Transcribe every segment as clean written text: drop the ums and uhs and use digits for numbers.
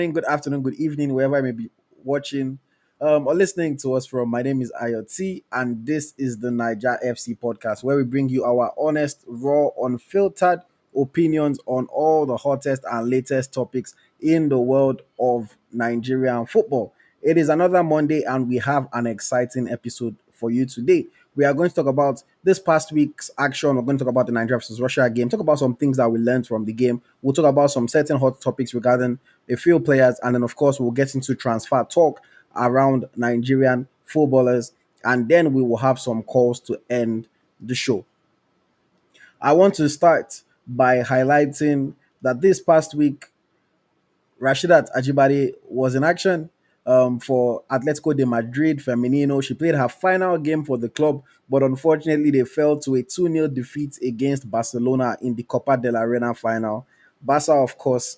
Good afternoon, good evening, wherever I may be watching or listening to us from. My name is AyoT, and this is the Naija FC podcast, where we bring you our honest, raw, unfiltered opinions on all the hottest and latest topics in the world of Nigerian football. It is another Monday, and we have an exciting episode for you today. We are going to talk about this past week's action. We're going to talk about the Nigeria versus Russia game, talk about some things that we learned from the game. We'll talk about some certain hot topics regarding a few players, and then, of course, we'll get into transfer talk around Nigerian footballers, and then we will have some calls to end the show. I want to start by highlighting that this past week, Rashidat Ajibade was in action for Atletico de Madrid Femenino. She played her final game for the club, but unfortunately, they fell to a 2-0 defeat against Barcelona in the Copa del Arena final. Barca, of course,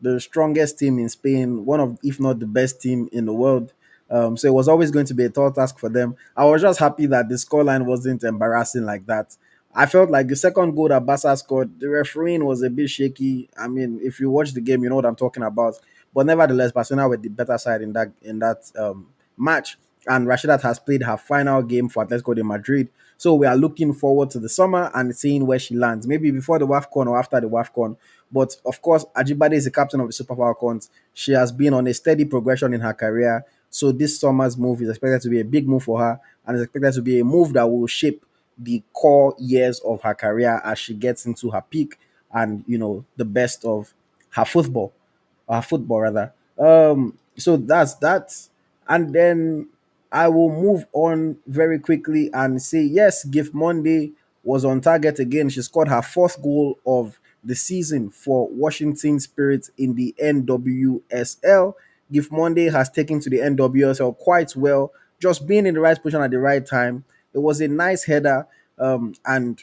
the strongest team in Spain, one of, if not the best team in the world. So it was always going to be a tall task for them. I was just happy that the scoreline wasn't embarrassing like that. I felt like the second goal that Barca scored, the refereeing was a bit shaky. I mean, if you watch the game, you know what I'm talking about. But nevertheless, Barcelona were the better side in that match. And Rashidat has played her final game for Atletico de Madrid. So we are looking forward to the summer and seeing where she lands. Maybe before the WAFCON or after the WAFCON. But of course, Ajibade is the captain of the Super Falcons. She has been on a steady progression in her career. So this summer's move is expected to be a big move for her, and is expected to be a move that will shape the core years of her career as she gets into her peak and the best of her football rather. So that's that. And then I will move on very quickly and say yes, Gift Monday was on target again. She scored her fourth goal of the season for Washington Spirit in the NWSL. Gift Monday has taken to the NWSL quite well, just being in the right position at the right time. It was a nice header, and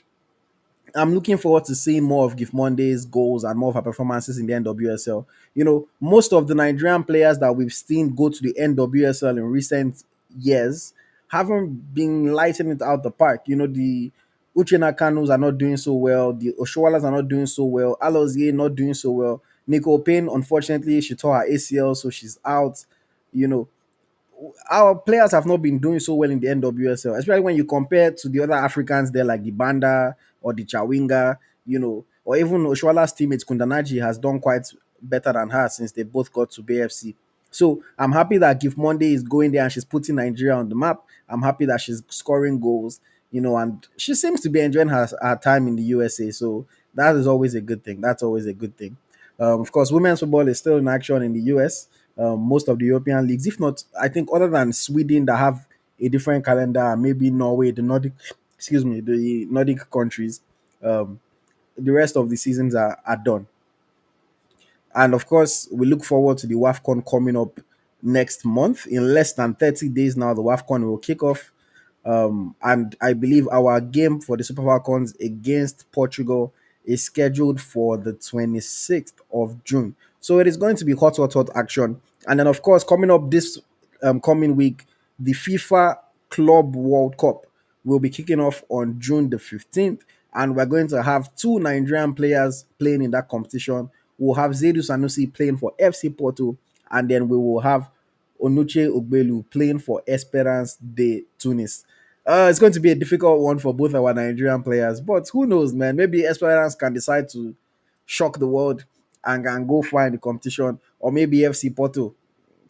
I'm looking forward to seeing more of Gift Monday's goals and more of her performances in the NWSL. Most of the Nigerian players that we've seen go to the NWSL in recent years haven't been lighting it out the park. The Uchenna Kanus are not doing so well. The Oshowalas are not doing so well. Alozie not doing so well. Nicole Payne, unfortunately, she tore her ACL, so she's out. You know, our players have not been doing so well in the NWSL, especially when you compare to the other Africans there, like the Banda or the Chawinga, or even Oshwala's teammate Kundanaji has done quite better than her since they both got to BFC. So I'm happy that Gift Monday is going there and she's putting Nigeria on the map. I'm happy that she's scoring goals, and she seems to be enjoying her time in the USA. So that is always a good thing. That's always a good thing. Of course, women's football is still in action in the US. Most of the European leagues, if not, I think other than Sweden that have a different calendar, maybe Norway, the Nordic countries, um, the rest of the seasons are done. And of course, we look forward to the WAFCON coming up next month. In less than 30 days now, the WAFCON will kick off. And I believe our game for the Super Falcons against Portugal is scheduled for the 26th of June. So it is going to be hot, hot, hot action. And then, of course, coming up this coming week, the FIFA Club World Cup will be kicking off on June the 15th. And we're going to have two Nigerian players playing in that competition. We'll have Zedu Sanusi playing for FC Porto, and then we will have Onuche Ogbelu playing for Esperance de Tunis. It's going to be a difficult one for both our Nigerian players, but who knows, man? Maybe Esperance can decide to shock the world and go far in the competition, or maybe FC Porto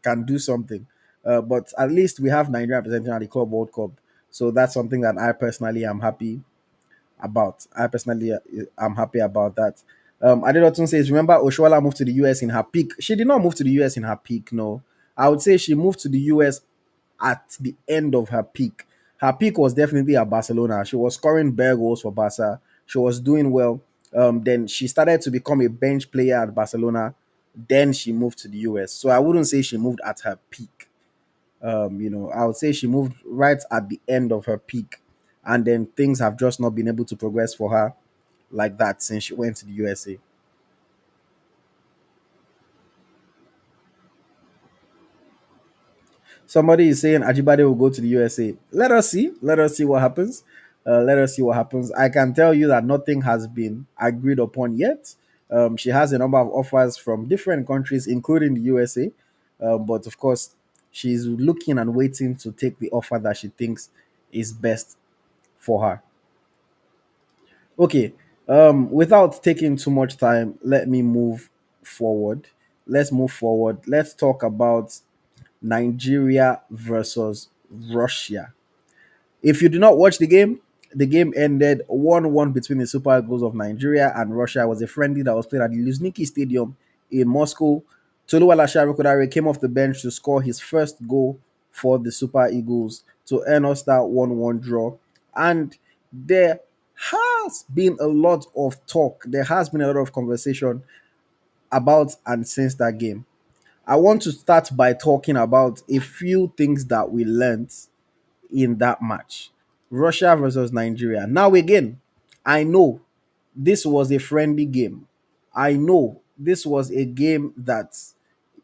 can do something. But at least we have Nigeria representing at the Club World Cup, so that's something that I personally am happy about. I'm happy about that. Adelotun says, remember Oshoala moved to the US in her peak. She did not move to the US in her peak, no. I would say she moved to the US at the end of her peak. Her peak was definitely at Barcelona. She was scoring bare goals for Barca. She was doing well. Then she started to become a bench player at Barcelona. Then she moved to the US. So I wouldn't say she moved at her peak. I would say she moved right at the end of her peak. And then things have just not been able to progress for her like that since she went to the USA. Somebody is saying Ajibade will go to the USA. Let us see. Let us see what happens. Let us see what happens. I can tell you that nothing has been agreed upon yet. She has a number of offers from different countries, including the USA. But of course, she's looking and waiting to take the offer that she thinks is best for her. Okay. Without taking too much time, let me move forward. Let's move forward. Let's talk about Nigeria versus Russia. If you do not watch the game ended 1-1 between the Super Eagles of Nigeria and Russia. It was a friendly that was played at the Luzhniki Stadium in Moscow. Toluwala Kodare came off the bench to score his first goal for the Super Eagles to earn us that 1-1 draw. And there has been a lot of talk, there has been a lot of conversation about and since that game. I want to start by talking about a few things that we learned in that match. Russia versus Nigeria. Now, again, I know this was a friendly game. I know this was a game that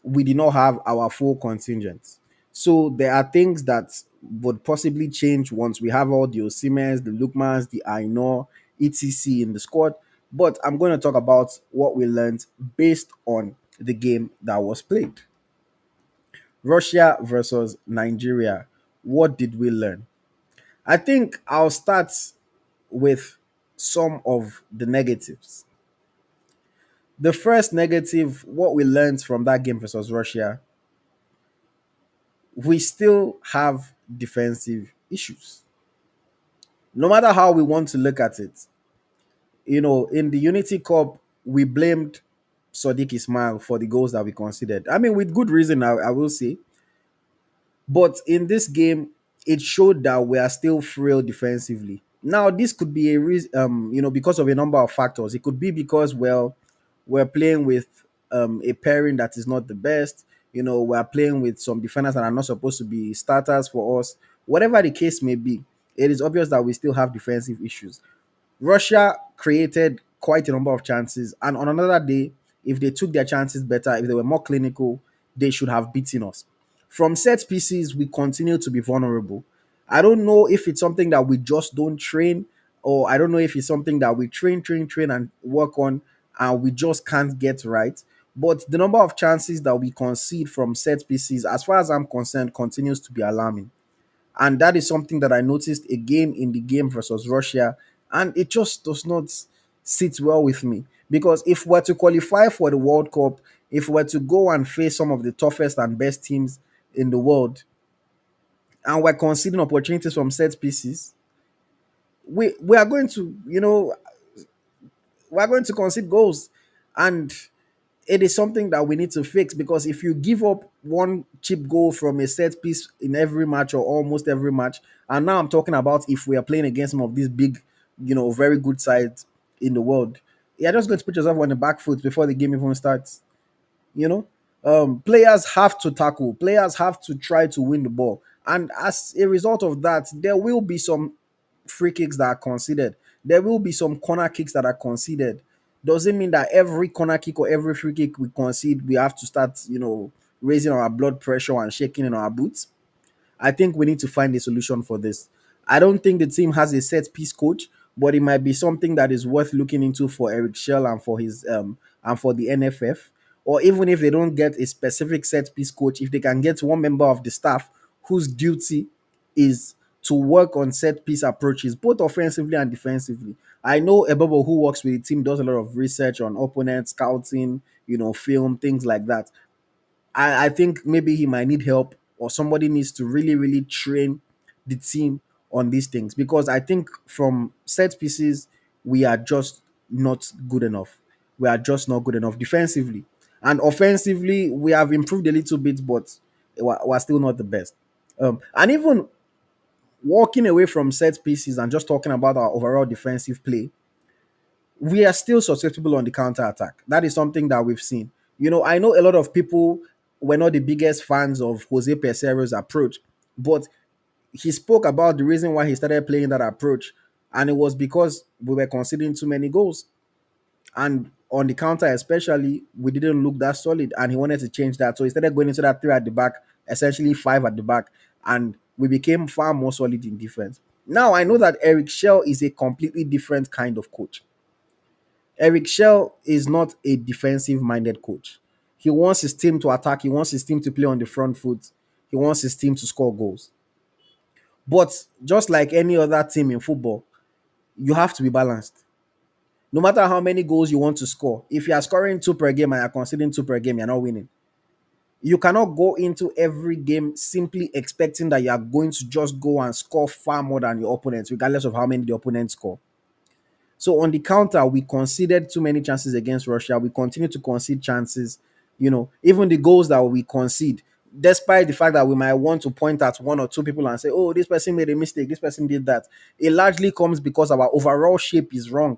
we did not have our full contingent. So there are things that would possibly change once we have all the Osimhens, the Lukmans, the Aino, etc. in the squad. But I'm going to talk about what we learned based on the game that was played. Russia versus Nigeria. What did we learn? I think I'll start with some of the negatives. The first negative, what we learned from that game versus Russia, we still have defensive issues. No matter how we want to look at it, in the Unity Cup, we blamed Sadiq Ismail for the goals that we conceded. I mean, with good reason, I will say. But in this game, it showed that we are still frail defensively. Now, this could be a reason, because of a number of factors. It could be because, well, we're playing with a pairing that is not the best. We're playing with some defenders that are not supposed to be starters for us. Whatever the case may be, it is obvious that we still have defensive issues. Russia created quite a number of chances, and on another day, if they took their chances better, if they were more clinical, they should have beaten us. From set pieces, we continue to be vulnerable. I don't know if it's something that we just don't train, or I don't know if it's something that we train, and work on, and we just can't get right. But the number of chances that we concede from set pieces, as far as I'm concerned, continues to be alarming. And that is something that I noticed again in the game versus Russia. And it just does not sit well with me. Because if we're to qualify for the World Cup, if we're to go and face some of the toughest and best teams in the world, and we're conceding opportunities from set pieces, we are going to, we're going to concede goals. And it is something that we need to fix, because if you give up one cheap goal from a set piece in every match or almost every match, and now I'm talking about if we are playing against some of these big, very good sides in the world, you're just going to put yourself on the back foot before the game even starts. You know, players have to tackle, players have to try to win the ball, and as a result of that, there will be some free kicks that are conceded. There will be some corner kicks that are conceded. Doesn't mean that every corner kick or every free kick we concede, we have to start, raising our blood pressure and shaking in our boots. I think we need to find a solution for this. I don't think the team has a set piece coach, but it might be something that is worth looking into for Eric Shell and for his and for the NFF. Or even if they don't get a specific set piece coach, if they can get one member of the staff whose duty is to work on set piece approaches, both offensively and defensively. I know Ebobo, who works with the team, does a lot of research on opponents, scouting, film, things like that. I think maybe he might need help, or somebody needs to really, really train the team on these things, because I think from set pieces, we are just not good enough. We are just not good enough defensively. And offensively, we have improved a little bit, but we're still not the best. And even walking away from set pieces and just talking about our overall defensive play, we are still susceptible on the counter attack. That is something that we've seen. I know a lot of people were not the biggest fans of Jose Pesero's approach, but he spoke about the reason why he started playing that approach, and it was because we were conceding too many goals. And on the counter, especially, we didn't look that solid, and he wanted to change that. So he started going into that three at the back, essentially five at the back, and we became far more solid in defense. Now I know that Eric Shell is a completely different kind of coach. Eric Shell is not a defensive minded coach. He wants his team to attack, he wants his team to play on the front foot, he wants his team to score goals. But just like any other team in football, you have to be balanced. No matter how many goals you want to score, if you are scoring two per game and you're conceding two per game, you're not winning. You cannot go into every game simply expecting that you are going to just go and score far more than your opponents, regardless of how many the opponents score. So on the counter, we conceded too many chances against Russia. We continue to concede chances. Even the goals that we concede, despite the fact that we might want to point at one or two people and say, "Oh, this person made a mistake. This person did that," it largely comes because our overall shape is wrong,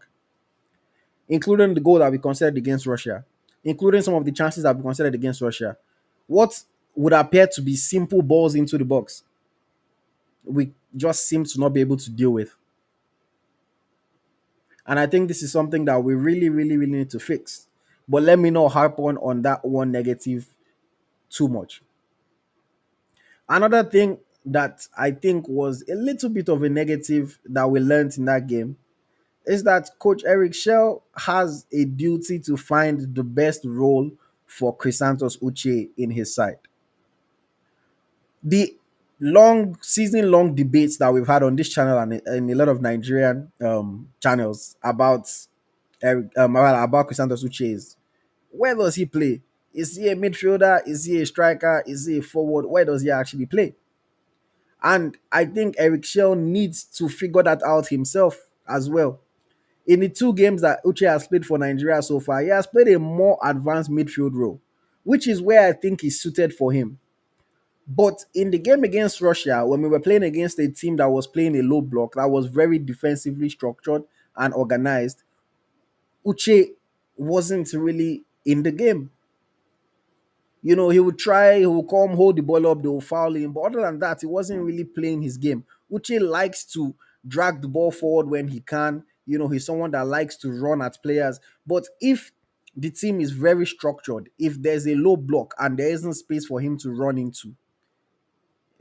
including the goal that we considered against Russia, including some of the chances that we considered against Russia. What would appear to be simple balls into the box, we just seem to not be able to deal with. And I think this is something that we really, really, really need to fix. But let me not harp on that one negative too much. Another thing that I think was a little bit of a negative that we learned in that game is that Coach Eric Shell has a duty to find the best role for Chrysanthos Uche in his side. The long season long debates that we've had on this channel and in a lot of Nigerian channels about about Chrysanthos Uche is, where does he play? Is he a midfielder? Is he a striker? Is he a forward? Where does he actually play? And I think Eric Shell needs to figure that out himself as well. In the two games that Uche has played for Nigeria so far, he has played a more advanced midfield role, which is where I think is suited for him. But in the game against Russia, when we were playing against a team that was playing a low block, that was very defensively structured and organized, Uche wasn't really in the game. He would try, he would come, hold the ball up, they will foul him. But other than that, he wasn't really playing his game. Uche likes to drag the ball forward when he can. He's someone that likes to run at players. But if the team is very structured, if there's a low block and there isn't space for him to run into,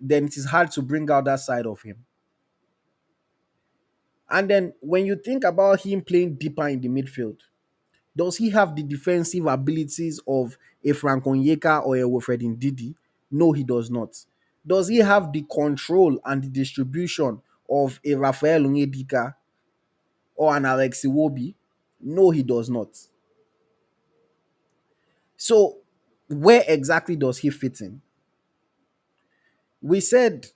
then it is hard to bring out that side of him. And then when you think about him playing deeper in the midfield, does he have the defensive abilities of a Frank Onyeka or a Wilfred Ndidi? No, he does not. Does he have the control and the distribution of a Rafael Onyedika or an Alex Iwobi? No, he does not. So, where exactly does he fit in? We said,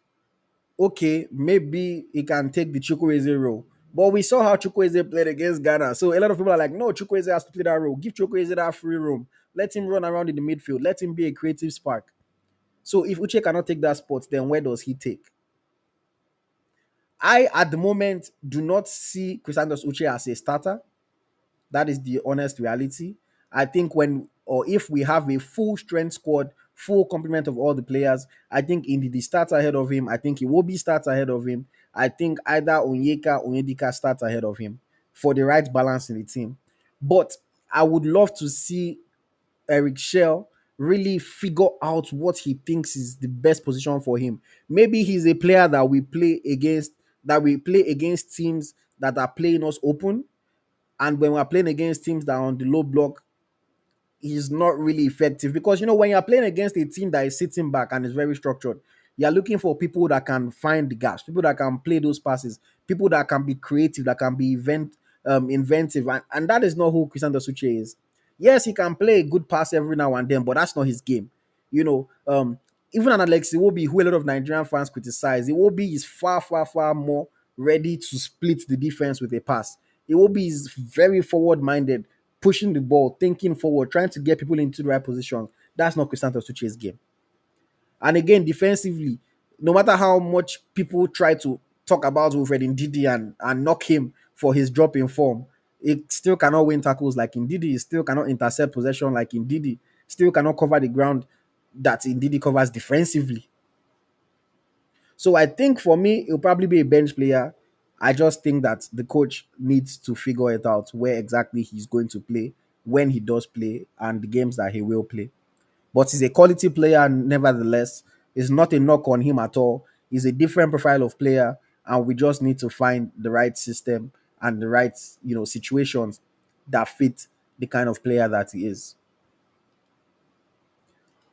okay, maybe he can take the Chukwueze role. But we saw how Chukwueze played against Ghana. So a lot of people are like, no, Chukwueze has to play that role. Give Chukwueze that free room. Let him run around in the midfield. Let him be a creative spark. So if Uche cannot take that spot, then where does he take? I, at the moment, do not see Chrysanthos Uche as a starter. That is the honest reality. I think when or if we have a full strength squad, full complement of all the players, I think Ndidi starts ahead of him. I think Iwobi starts ahead of him. I think either Onyeka, Onyedika starts ahead of him for the right balance in the team. But I would love to see Eric Shell really figure out what he thinks is the best position for him. Maybe he's a player that we play against teams that are playing us open, and when we're playing against teams that are on the low block, he's not really effective because when you're playing against a team that is sitting back and is very structured, you're looking for people that can find the gaps, people that can play those passes, people that can be creative, that can be inventive, and that is not who Cristiano Suche is. Yes, he can play a good pass every now and then, but that's not his game. You know, even an Alex Iwobi, who a lot of Nigerian fans criticize, Iwobi is far, far, far more ready to split the defense with a pass. Iwobi is very forward-minded, pushing the ball, thinking forward, trying to get people into the right position. That's not Cristiano Tuche's game. And again, defensively, no matter how much people try to talk about Wilfred Ndidi and knock him for his drop in form, it still cannot win tackles like Ndidi. It still cannot intercept possession like Ndidi. Still cannot cover the ground that Ndidi covers defensively. So I think for me, it'll probably be a bench player. I just think that the coach needs to figure it out where exactly he's going to play, when he does play, and the games that he will play. But he's a quality player, nevertheless. It's not a knock on him at all. He's a different profile of player, and we just need to find the right system and the right situations that fit the kind of player that he is.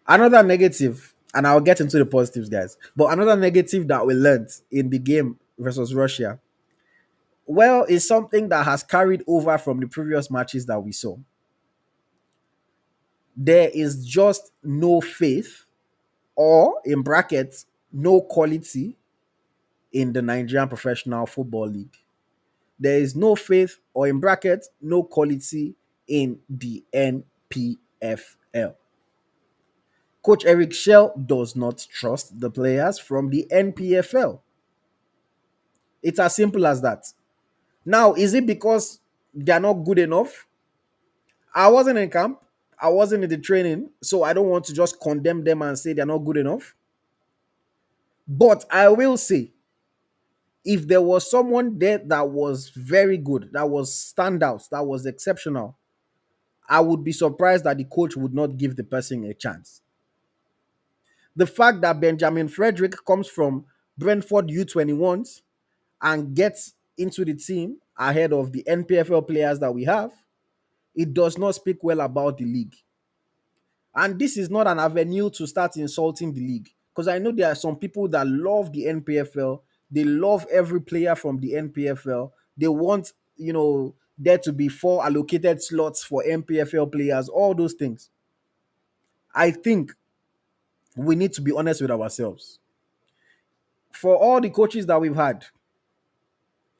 Another negative, and I'll get into the positives, guys. But another negative that we learned in the game versus Russia, well, is something that has carried over from the previous matches that we saw. There is just no faith, or in brackets, no quality in the Nigerian Professional Football League. There is no faith, or in brackets, no quality in the NPFL. Coach Eric Shell does not trust the players from the NPFL. It's as simple as that. Now, is it because they're not good enough? I wasn't in camp. I wasn't in the training, so I don't want to just condemn them and say they're not good enough. But I will say, if there was someone there that was very good, that was standout, that was exceptional, I would be surprised that the coach would not give the person a chance. The fact that Benjamin Frederick comes from Brentford U21s and gets into the team ahead of the NPFL players that we have, it does not speak well about the league. And this is not an avenue to start insulting the league, because I know there are some people that love the NPFL. They love every player from the NPFL. They want, there to be 4 allocated slots for NPFL players, all those things. I think we need to be honest with ourselves. For all the coaches that we've had,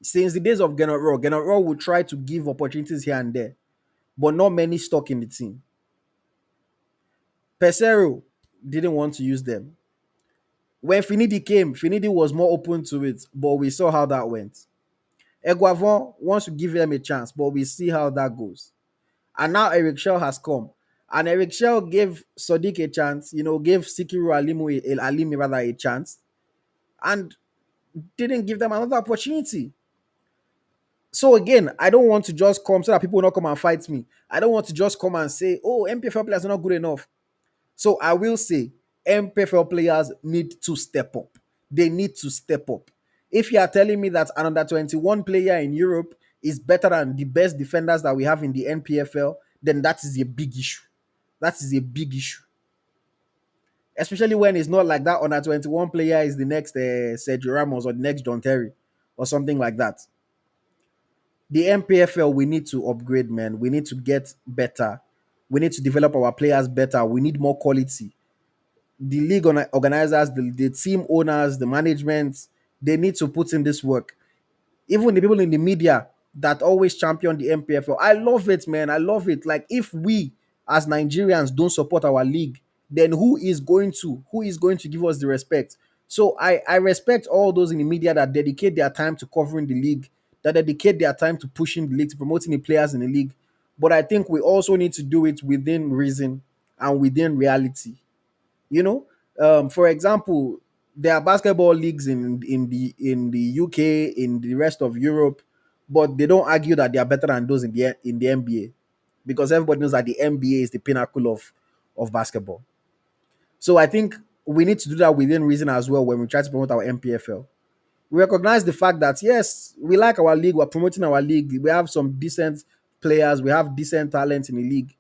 since the days of Gennaro would try to give opportunities here and there, but not many stuck in the team. Pesero didn't want to use them. When Finidi came, Finidi was more open to it, but we saw how that went. Eguavon wants to give them a chance, but we see how that goes. And now Eric Shell has come. And Eric Shell gave Sadiq a chance, gave Sikiru Alimi rather a chance, and didn't give them another opportunity. So again, I don't want to just come so that people will not come and fight me. I don't want to just come and say, oh, MPFL players are not good enough. So I will say MPFL players need to step up. They need to step up. If you are telling me that an under 21 player in Europe is better than the best defenders that we have in the NPFL, then that is a big issue. That is a big issue. Especially when it's not like that under 21 player is the next Sergio Ramos or the next John Terry or something like that. The MPFL, we need to upgrade, man. We need to get better. We need to develop our players better. We need more quality. The league organizers, the team owners, the management, they need to put in this work. Even the people in the media that always champion the MPFL, I love it, man. I love it. Like, if we as Nigerians don't support our league, then who is going to? Who is going to give us the respect? So I respect all those in the media that dedicate their time to covering the league, that dedicate their time to pushing the league, to promoting the players in the league. But I think we also need to do it within reason and within reality. You know, for example, there are basketball leagues in the UK, in the rest of Europe, but they don't argue that they are better than those in the NBA, because everybody knows that the NBA is the pinnacle of basketball. So I think we need to do that within reason as well when we try to promote our MPFL. We recognize the fact that yes, we like our league, we're promoting our league, we have some decent players, we have decent talent in the league,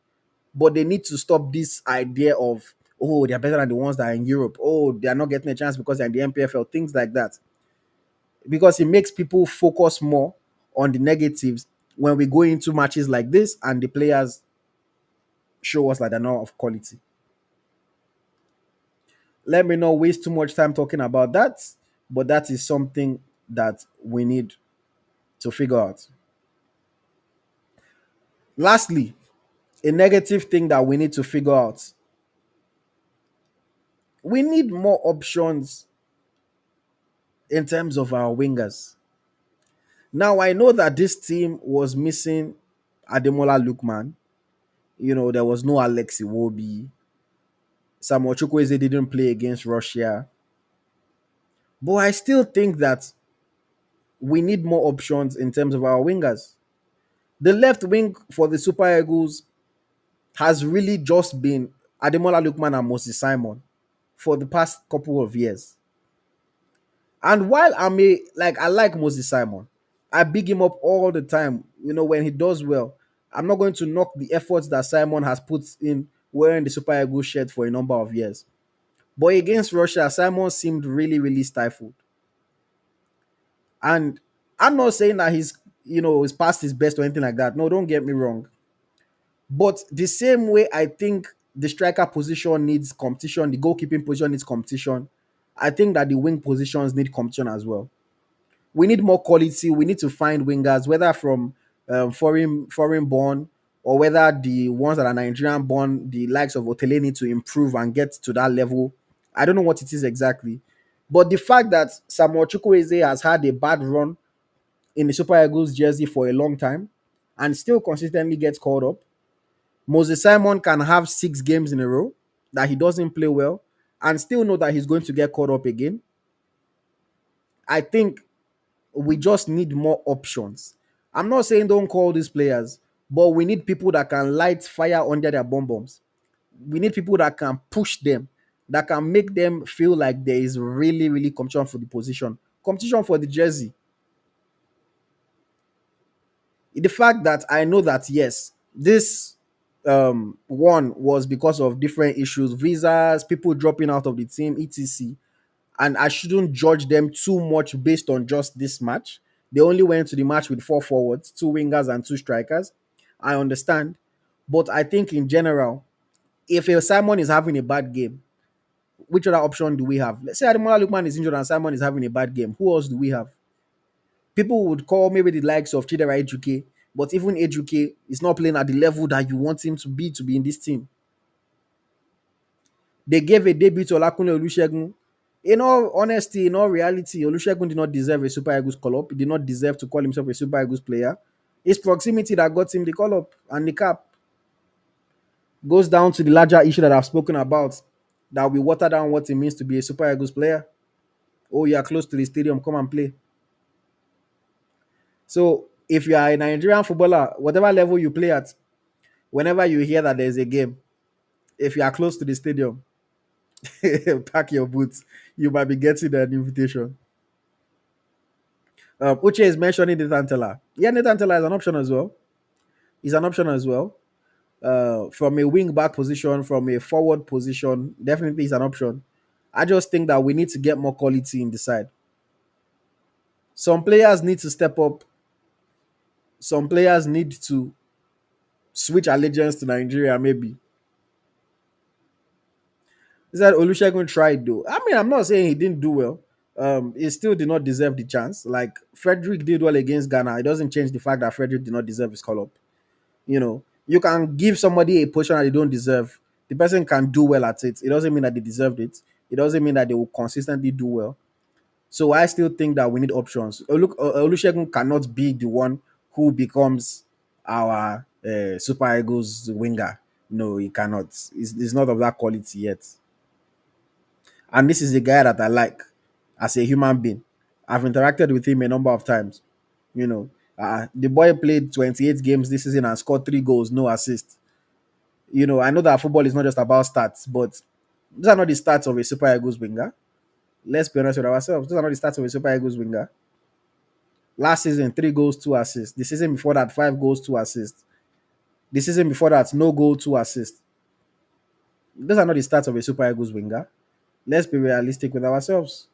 but they need to stop this idea of, oh, they're better than the ones that are in Europe. Oh, they are not getting a chance because they're in the MPFL, things like that. Because it makes people focus more on the negatives when we go into matches like this and the players show us that they're not of quality. Let me not waste too much time talking about that, but that is something that we need to figure out. Lastly, a negative thing that we need to figure out, we need more options in terms of our wingers. Now, I know that this team was missing Ademola Lookman. There was no Alex Iwobi. Samuel Chukwueze didn't play against Russia. But I still think that we need more options in terms of our wingers. The left wing for the Super Eagles has really just been Ademola Lookman and Moses Simon for the past couple of years. And while I like Moses Simon, I big him up all the time, when he does well. I'm not going to knock the efforts that Simon has put in wearing the Super Eagles shirt for a number of years. But against Russia, Simon seemed really, really stifled. And I'm not saying that he's past his best or anything like that. No, don't get me wrong. But the same way I think the striker position needs competition, the goalkeeping position needs competition, I think that the wing positions need competition as well. We need more quality. We need to find wingers, whether from foreign born or whether the ones that are Nigerian born, the likes of Otele need to improve and get to that level. I don't know what it is exactly. But the fact that Samuel Chukwueze has had a bad run in the Super Eagles jersey for a long time and still consistently gets called up. Moses Simon can have 6 games in a row that he doesn't play well and still know that he's going to get called up again. I think we just need more options. I'm not saying don't call these players, but we need people that can light fire under their bomb bombs. We need people that can push them, that can make them feel like there is really, really competition for the position, competition for the jersey. The fact that I know that yes, this one was because of different issues, visas, people dropping out of the team, etc. And I shouldn't judge them too much based on just this match. They only went to the match with 4 forwards, 2 wingers, and 2 strikers. I understand. But I think in general, if a Simon is having a bad game, which other option do we have? Let's say Ademola Lukman is injured and Simon is having a bad game. Who else do we have? People would call maybe the likes of Chidera Ejuke, but even Ejuke is not playing at the level that you want him to be in this team. They gave a debut to Olakunle Olusegun. In all honesty, in all reality, Olusegun did not deserve a Super Eagles call up. He did not deserve to call himself a Super Eagles player. It's proximity that got him the call up and the cap. Goes down to the larger issue that I've spoken about, that we water down what it means to be a Super Eagles player. Oh, you are close to the stadium, come and play. So if you are a Nigerian footballer, whatever level you play at, whenever you hear that there's a game, if you are close to the stadium, pack your boots. You might be getting an invitation. Uche is mentioning Nathan Teller. Yeah, Nathan Teller is an option as well. He's an option as well. From a wing back position, from a forward position, definitely is an option. I just think that we need to get more quality in the side. Some players need to step up. Some players need to switch allegiance to Nigeria, maybe. Is that Olusegun tried though? I mean, I'm not saying he didn't do well. He still did not deserve the chance. Like Frederick did well against Ghana. It doesn't change the fact that Frederick did not deserve his call up. You can give somebody a position that they don't deserve. The person can do well at it. It doesn't mean that they deserved it. It doesn't mean that they will consistently do well. So I still think that we need options. Olusegun cannot be the one who becomes our Super Eagles winger. No, he cannot. He's not of that quality yet. And this is a guy that I like as a human being. I've interacted with him a number of times. You know, the boy played 28 games this season and scored 3 goals, no assist. I know that football is not just about stats, but these are not the stats of a Super Eagles winger. Let's be honest with ourselves. These are not the stats of a Super Eagles winger. Last season, 3 goals, 2 assists. The season before that, 5 goals, 2 assists. The season before that, no goal, 2 assists. Those are not the stats of a Super Eagles winger. Let's be realistic with ourselves.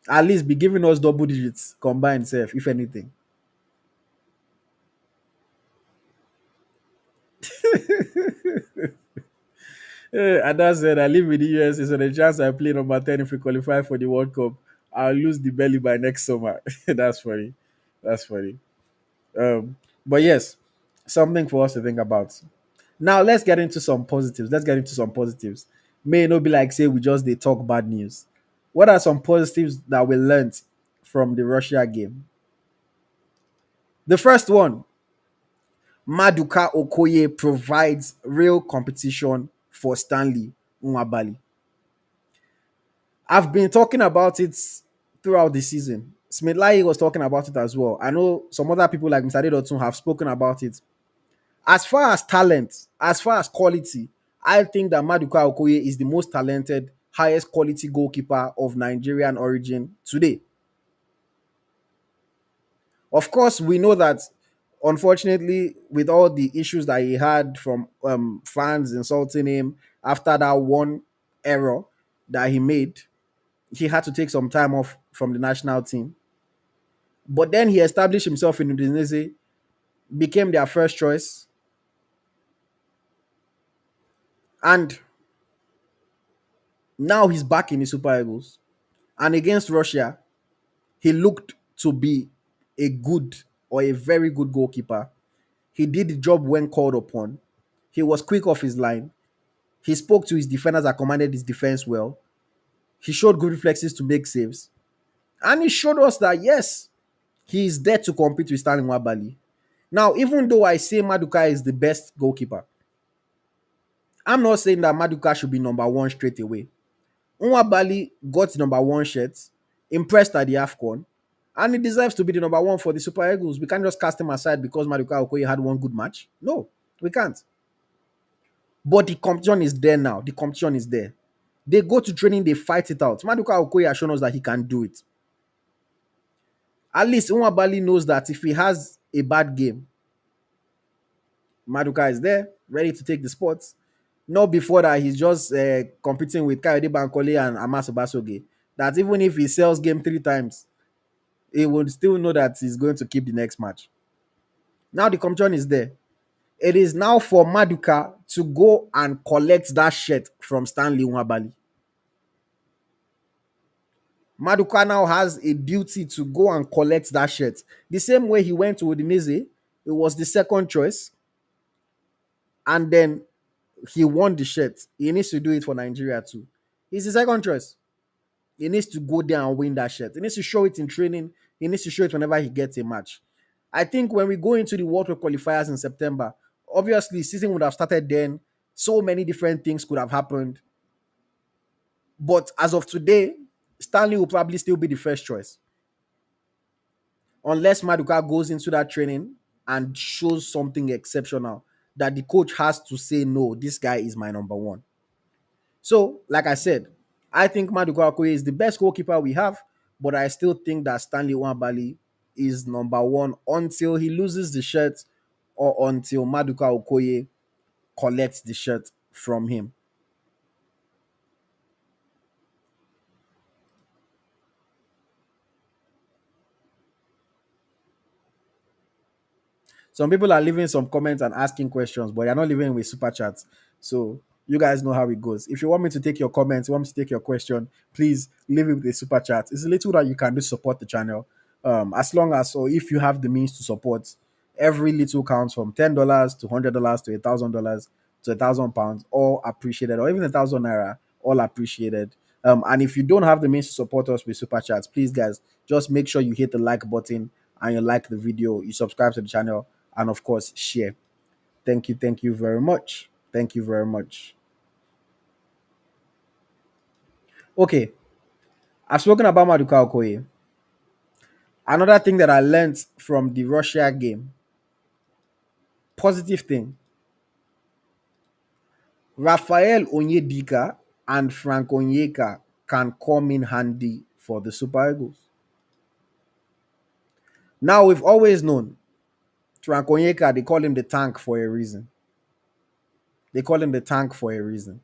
At least be giving us double digits combined self, if anything. And that said, I live in the US, so the chance I play number 10 if we qualify for the World Cup, I'll lose the belly by next summer. That's funny. That's funny. But yes, something for us to think about. Now let's get into some positives. Let's get into some positives. May not be like say we just they talk bad news. What are some positives that we learned from the Russia game? The first one, Maduka Okoye provides real competition for Stanley Nwabali. I've been talking about it throughout the season. Smith Lai was talking about it as well. I know some other people like Mr. Adedotun have spoken about it. As far as talent, as far as quality, I think that Maduka Okoye is the most talented, highest quality goalkeeper of Nigerian origin today. Of course, we know that Unfortunately, with all the issues that he had from fans insulting him after that one error that he made, he had to take some time off from the national team. But then he established himself in Indonesia, became their first choice, and now he's back in the Super Eagles. And against Russia, he looked to be a good or a very good goalkeeper. He did the job when called upon. He was quick off his line. He spoke to his defenders and commanded his defense well. He showed good reflexes to make saves. And he showed us that, yes, he is there to compete with Stanley Nwabali. Now, even though I say Maduka is the best goalkeeper, I'm not saying that Maduka should be number one straight away. Nwabali got the number one shirt, impressed at the AFCON, and he deserves to be the number one for the Super Eagles. We can't just cast him aside because Maduka Okoye had one good match. No, we can't. But the competition is there now. The competition is there. They go to training, they fight it out. Maduka Okoye has shown us that he can do it. At least Nwabali knows that if he has a bad game, Maduka is there, ready to take the spots. Not before that, he's just competing with Kayode Bankole and Amas Obasoge. That even if he sells game 3 times, he would still know that he's going to keep the next match. Now the competition is there. It is now for Maduka to go and collect that shirt from Stanley Nwabali. Maduka now has a duty to go and collect that shirt. The same way he went to Udinese, it was the second choice, and then he won the shirt. He needs to do it for Nigeria too. He's the second choice. He needs to go there and win that shirt. He needs to show it in training. He needs to show it whenever he gets a match. I think when we go into the World Cup qualifiers in September, obviously season would have started then. So many different things could have happened. But as of today, Stanley will probably still be the first choice. Unless Maduka goes into that training and shows something exceptional that the coach has to say, no, this guy is my number one. So, like I said, I think Maduka Okoye is the best goalkeeper we have, but I still think that Stanley Nwabali is number one until he loses the shirt or until Maduka Okoye collects the shirt from him. Some people are leaving some comments and asking questions, but you're not leaving with super chats. So you guys know how it goes. If you want me to take your comments, you want me to take your question, please leave it with a super chat. It's a little that you can do to support the channel. As long as, or if you have the means to support, every little counts from $10 to $100 to $1,000 to £1,000, all appreciated, or even £1,000 naira, all appreciated. And if you don't have the means to support us with super chats, please, guys, just make sure you hit the like button and you like the video, you subscribe to the channel, and of course, share. Thank you very much. Thank you very much. Okay, I've spoken about Maduka Okoye. Another thing that I learned from the Russia game, positive thing, Rafael Onyedika and Frank Onyeka can come in handy for the Super Eagles. Now, we've always known Frank Onyeka, they call him the tank for a reason. They call him the tank for a reason.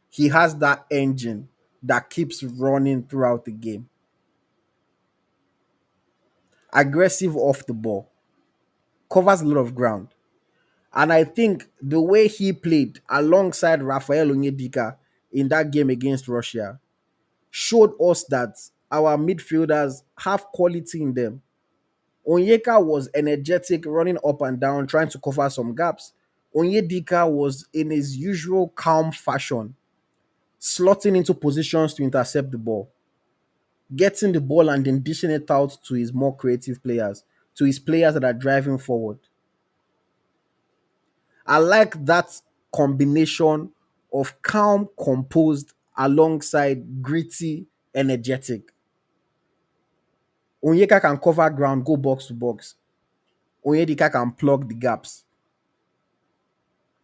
He has that engine that keeps running throughout the game. Aggressive off the ball, covers a lot of ground. And I think the way he played alongside Rafael Onyedika in that game against Russia showed us that our midfielders have quality in them. Onyeka was energetic, running up and down, trying to cover some gaps. Onyedika was in his usual calm fashion, slotting into positions to intercept the ball, getting the ball and then dishing it out to his more creative players, to his players that are driving forward. I like that combination of calm, composed, alongside gritty, energetic. Onyeka can cover ground, go box to box. Onyedika can plug the gaps.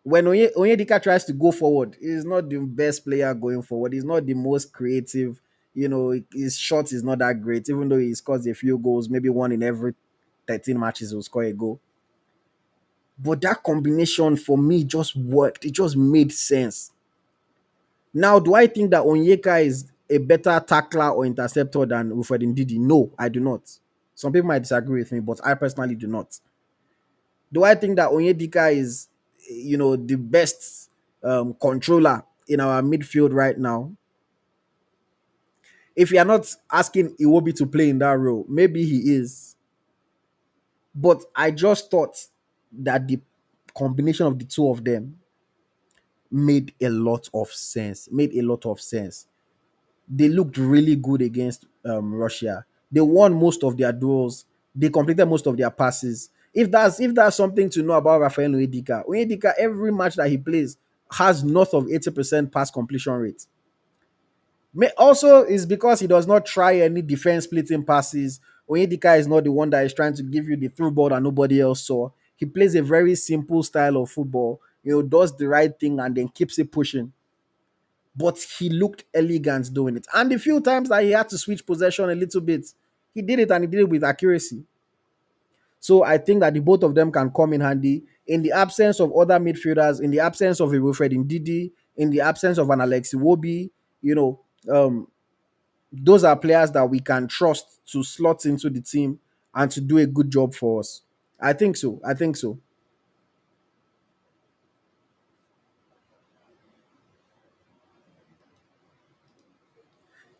When Onyedika tries to go forward, he's not the best player going forward. He's not the most creative. His shot is not that great, even though he scores a few goals, maybe one in every 13 matches, he'll score a goal. But that combination for me just worked. It just made sense. Now, do I think that Onyeka is a better tackler or interceptor than Wilfred Ndidi? No, I do not. Some people might disagree with me, but I personally do not. Do I think that Onyedika is, the best controller in our midfield right now? If you are not asking Iwobi to play in that role, maybe he is. But I just thought that the combination of the two of them made a lot of sense. Made a lot of sense. They looked really good against Russia. They won most of their duels. They completed most of their passes. If that's something to know about Rafael Onyedika, every match that he plays has north of 80% pass completion rate. Also, is because he does not try any defense splitting passes. Onyedika is not the one that is trying to give you the through ball that nobody else saw. He plays a very simple style of football. Does the right thing and then keeps it pushing, but he looked elegant doing it. And the few times that he had to switch possession a little bit, he did it and he did it with accuracy. So I think that the both of them can come in handy in the absence of other midfielders, in the absence of a Wilfred Ndidi, in the absence of an Alex Iwobi. You know, um, those are players that we can trust to slot into the team and to do a good job for us. I think so. I think so.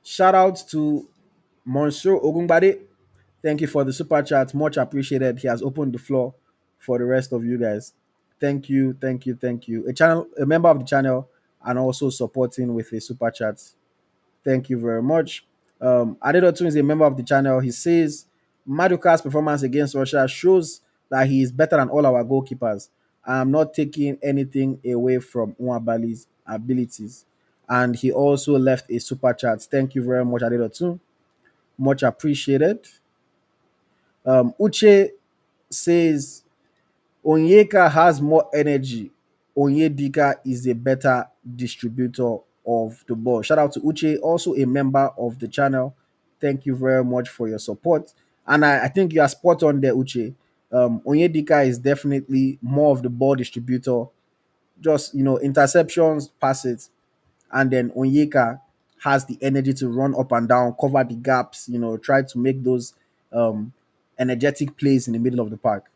Shout out to Monsieur Ogunbade. Thank you for the super chat. Much appreciated. He has opened the floor for the rest of you guys. Thank you, thank you, thank you. A member of the channel, and also supporting with a super chat. Thank you very much. Adedotu is a member of the channel. He says Maduka's performance against Russia shows that he is better than all our goalkeepers. I am not taking anything away from Nwabali's abilities. And he also left a super chat. Thank you very much, Adedotu. Much appreciated. Uche says Onyeka has more energy. Onyedika is a better distributor of the ball. Shout out to Uche, also a member of the channel. Thank you very much for your support. And I think you are spot on there, Uche. Onyedika is definitely more of the ball distributor. Just, interceptions, passes, and then Onyeka has the energy to run up and down, cover the gaps, try to make those um, energetic plays in the middle of the park.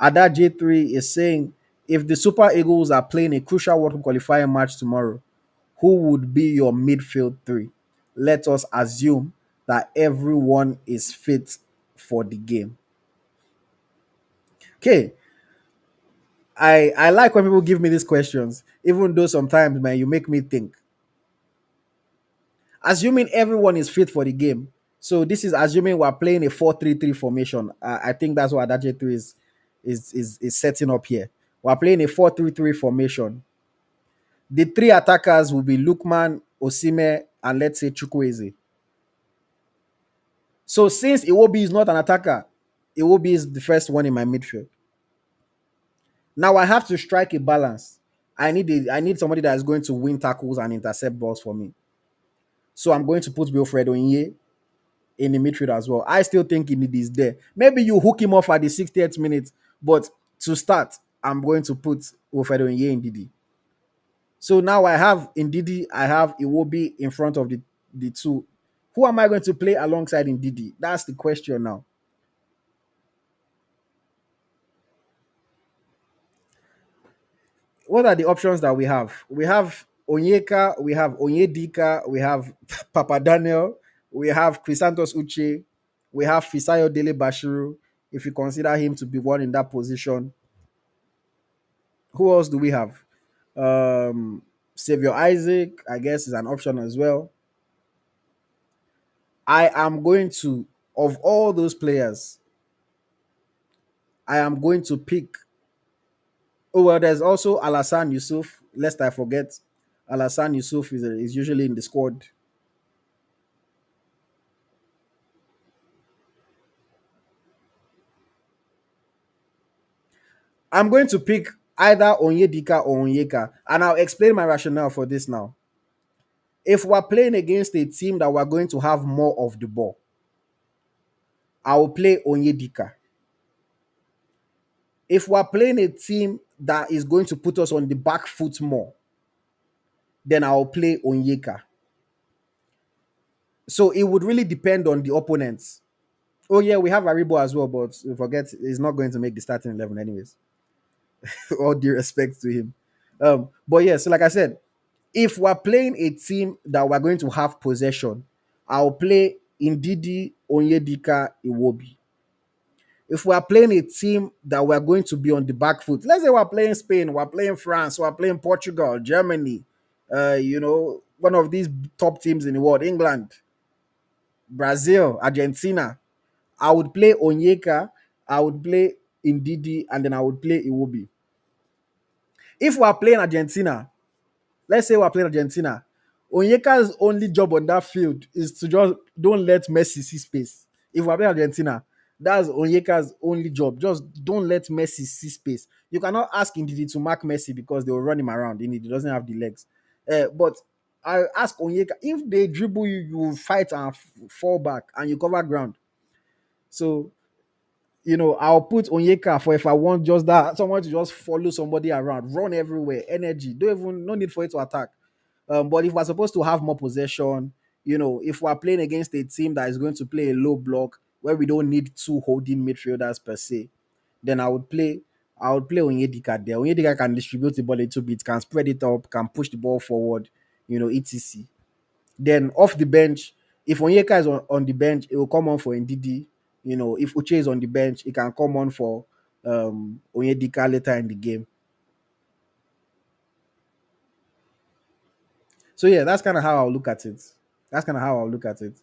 Ada J3 is saying, if the Super Eagles are playing a crucial World Cup qualifying match tomorrow, who would be your midfield three? Let us assume that everyone is fit for the game. Okay, I like when people give me these questions, even though sometimes, man, you make me think. Assuming everyone is fit for the game. So this is assuming we're playing a 4-3-3 formation. I think that's what Adaje 3 is setting up here. We're playing a 4-3-3 formation. The three attackers will be Lukman, Osimhen, and let's say Chukwueze. So since Iwobi is not an attacker, Iwobi is the first one in my midfield. Now I have to strike a balance. I need somebody that is going to win tackles and intercept balls for me. So I'm going to put Wilfred Onye in the midfield as well. I still think he is there. Maybe you hook him off at the 60th minute, but to start, I'm going to put Wilfred Onye in Didi. So now I have Ndidi, I have Iwobi in front of the two. Who am I going to play alongside Ndidi? That's the question now. What are the options that we have? We have Onyeka, we have Onyedika, we have Papa Daniel, we have Chrysanthus Uche, we have Fisayo Dele Bashiru, if you consider him to be one in that position. Who else do we have? Savior Isaac, I guess, is an option as well. I am going to, of all those players, I am going to pick. Oh, well, there's also Alassane Yusuf. Lest I forget, Alassane Yusuf is usually in the squad. I'm going to pick either Onyedika or Onyeka, and I'll explain my rationale for this now. If we're playing against a team that we're going to have more of the ball, I will play Onyedika. If we're playing a team that is going to put us on the back foot more, then I'll play Onyeka. So it would really depend on the opponents. Oh yeah, we have Aribo as well, but forget he's not going to make the starting 11 anyways. All due respect to him. But yeah, so like I said, if we're playing a team that we're going to have possession, I'll play Indidi, Onyedika, Iwobi. If we're playing a team that we're going to be on the back foot, let's say we're playing Spain, we're playing France, we're playing Portugal, Germany, one of these top teams in the world, England, Brazil, Argentina, I would play Onyeka, I would play Indidi, and then I would play Iwobi. If we're playing Argentina, let's say we're playing Argentina, Onyeka's only job on that field is to just don't let Messi see space. If we're playing Argentina, that's Onyeka's only job. Just don't let Messi see space. You cannot ask Ndidi to mark Messi because they will run him around. He doesn't have the legs. But I ask Onyeka, if they dribble you, you will fight and fall back and you cover ground. So I'll put Onyeka for if I want just that someone to just follow somebody around, run everywhere, energy. Don't even no need for it to attack. But if we're supposed to have more possession, if we're playing against a team that is going to play a low block where we don't need two holding midfielders per se, then I would play Onyedika there. Onyedika can distribute the ball a little bit, can spread it up, can push the ball forward, etc. Then off the bench, if Onyeka is on the bench, it will come on for Ndidi. If Uche is on the bench, it can come on for Onyedika later in the game. So yeah, that's kind of how I'll look at it. That's kind of how I'll look at it.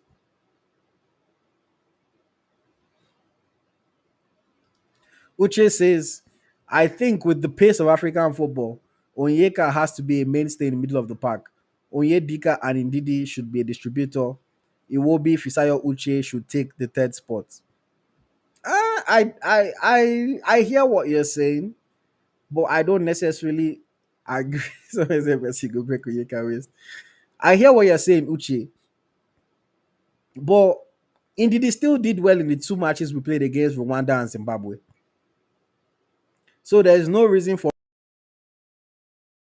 Uche says, I think with the pace of African football, Onyeka has to be a mainstay in the middle of the park. Onyedika and Ndidi should be a distributor. Iwobi, Fisayo, Uche should take the third spot. I hear what you're saying, but I don't necessarily agree. So I say, "Messi go break Onyeka waist." I hear what you're saying, Uche, but Ndidi still did well in the two matches we played against Rwanda and Zimbabwe. So there is no reason for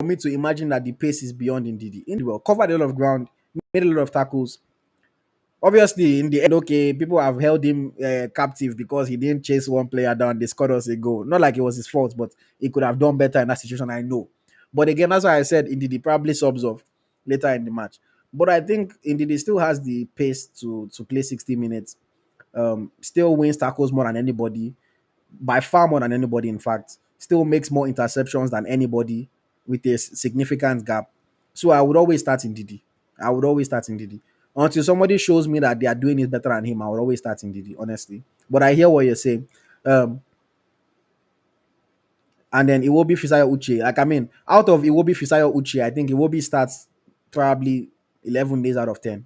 me to imagine that the pace is beyond Ndidi. Ndidi well covered a lot of ground, made a lot of tackles. Obviously, in the end, okay, people have held him captive because he didn't chase one player down. They scored us a goal. Not like it was his fault, but he could have done better in that situation. I know. But again, that's why I said Ndidi probably subs off later in the match. But I think Ndidi still has the pace to play 60 minutes. Still wins tackles more than anybody, by far more than anybody, in fact, still makes more interceptions than anybody with a significant gap. So I would always start in Didi. I would always start in Didi. Until somebody shows me that they are doing it better than him, I would always start in Didi, honestly. But I hear what you're saying. Um, and then Iwobi Fisayo Uche. Like, I mean, out of Iwobi Fisayo Uche, I think Iwobi starts probably 11 days out of 10.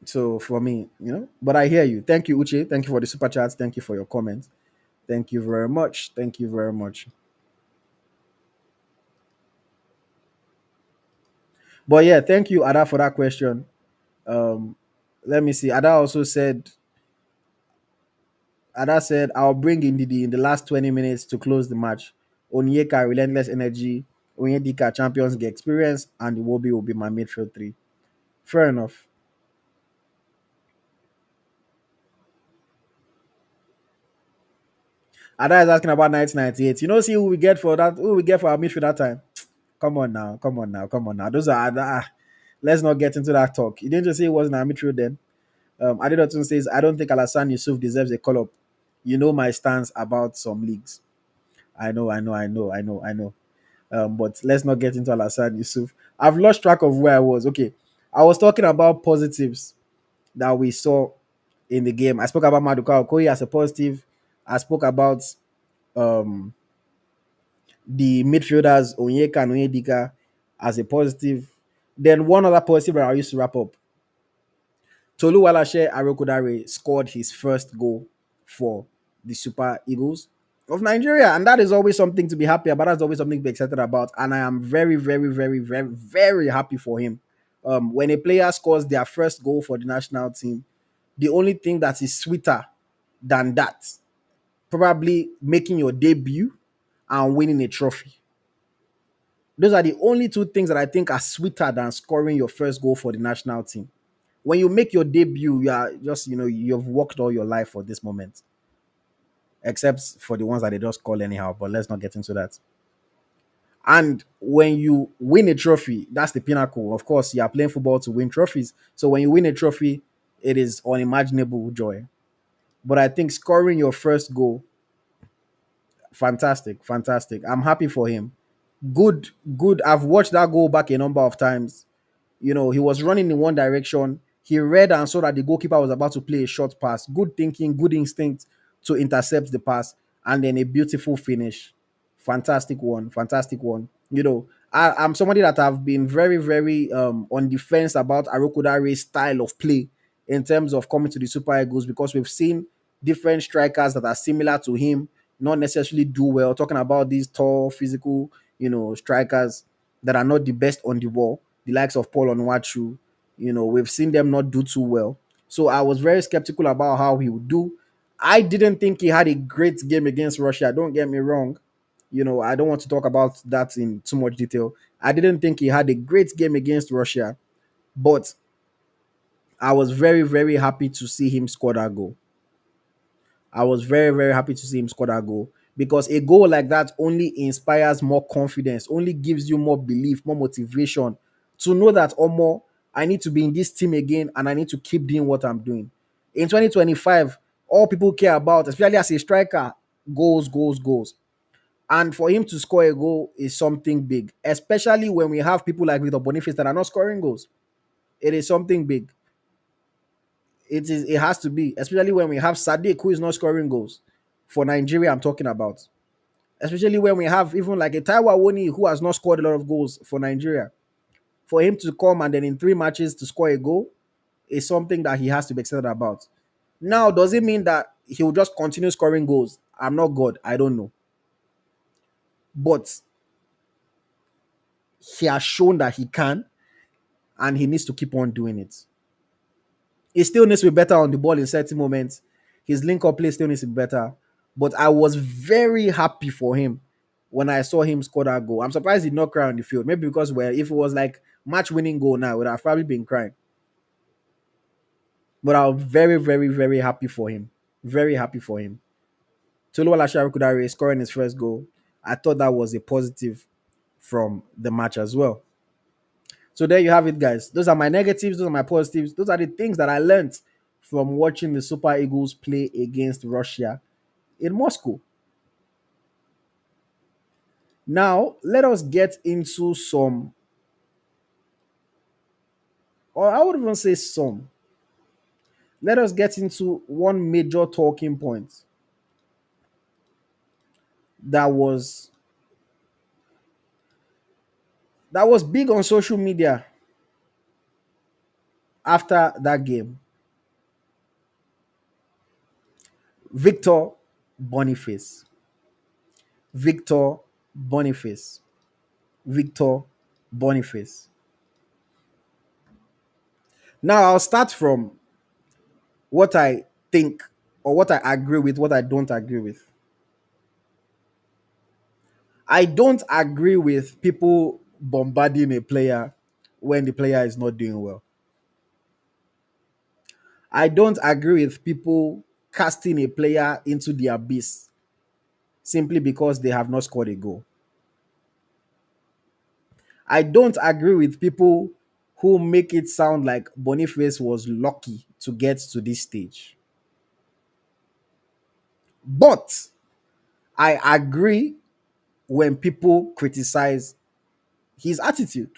So for me, but I hear you. Thank you, Uche. Thank you for the super chats. Thank you for your comments. Thank you very much. Thank you very much. But yeah, thank you, Ada, for that question. Um, Let me see. Ada said, I'll bring Ndidi in the last 20 minutes to close the match. Onyeka, relentless energy. Onyedika, Champions League experience. And Iwobi will be my midfield three. Fair enough. Ada is asking about 1998. See who we get for that? Who we get for our midfield that time? Come on now. Come on now. Come on now. Those are let's not get into that talk. You didn't just say it wasn't our midfield then. Adedotun says, I don't think Alassane Yusuf deserves a call up. You know my stance about some leagues. I know. But let's not get into Alassane Yusuf. I've lost track of where I was. Okay. I was talking about positives that we saw in the game. I spoke about Maduka Okoye as a positive. I spoke about um, the midfielders, Onyeka and Onyedika, as a positive. Then one other positive that I used to wrap up. Tolu Walashe Arokodare scored his first goal for the Super Eagles of Nigeria. And that is always something to be happy about. That's always something to be excited about. And I am very, very, very, very, very happy for him. when a player scores their first goal for the national team, the only thing that is sweeter than that, probably making your debut and winning a trophy. Those are the only two things that I think are sweeter than scoring your first goal for the national team. When you make your debut, you are just, you've worked all your life for this moment, except for the ones that they just call anyhow. But let's not get into that. And when you win a trophy, that's the pinnacle. Of course, you are playing football to win trophies. So when you win a trophy, it is unimaginable joy. But I think scoring your first goal, fantastic, fantastic. I'm happy for him. Good, good. I've watched that goal back a number of times. He was running in one direction. He read and saw that the goalkeeper was about to play a short pass. Good thinking, good instinct to intercept the pass, and then a beautiful finish. Fantastic one, fantastic one. I'm somebody that have been very, very on the fence about Arokodare's style of play in terms of coming to the Super Eagles, because we've seen different strikers that are similar to him not necessarily do well. Talking about these tall, physical, strikers that are not the best on the ball, the likes of Paul Onwachu, we've seen them not do too well. So I was very skeptical about how he would do. I didn't think he had a great game against Russia. Don't get me wrong. I don't want to talk about that in too much detail. I didn't think he had a great game against Russia, but I was very, very happy to see him score that goal. I was very, very happy to see him score that goal, because a goal like that only inspires more confidence, only gives you more belief, more motivation to know that, oh, more, I need to be in this team again and I need to keep doing what I'm doing. In 2025, all people care about, especially as a striker, goals, goals, goals. And for him to score a goal is something big, especially when we have people like Victor Boniface that are not scoring goals. It is something big. It has to be, especially when we have Sadiq, who is not scoring goals for Nigeria. I'm talking about, especially when we have even like a Taiwa Woni who has not scored a lot of goals for Nigeria. For him to come and then in 3 matches to score a goal is something that he has to be excited about. Now, does it mean that he will just continue scoring goals? I'm not God, I don't know, but he has shown that he can, and he needs to keep on doing it. He still needs to be better on the ball in certain moments. His link up play still needs to be better. But I was very happy for him when I saw him score that goal. I'm surprised he did not cry on the field. Maybe because if it was like match winning goal now, I would have probably been crying. But I was very, very, very happy for him. Very happy for him. Toluwala Kudare scoring his first goal. I thought that was a positive from the match as well. So there you have it, guys. Those are my negatives. Those are my positives. Those are the things that I learned from watching the Super Eagles play against Russia in Moscow. Now, let us get into some, or I would even say some. Let us get into one major talking point that was big on social media after that game. Victor Boniface. Victor Boniface. Victor Boniface. Now, I'll start from what I think, or what I agree with, what I don't agree with. I don't agree with people bombarding a player when the player is not doing well. I don't agree with people casting a player into the abyss simply because they have not scored a goal. I don't agree with people who make it sound like Boniface was lucky to get to this stage. But I agree when people criticize his attitude.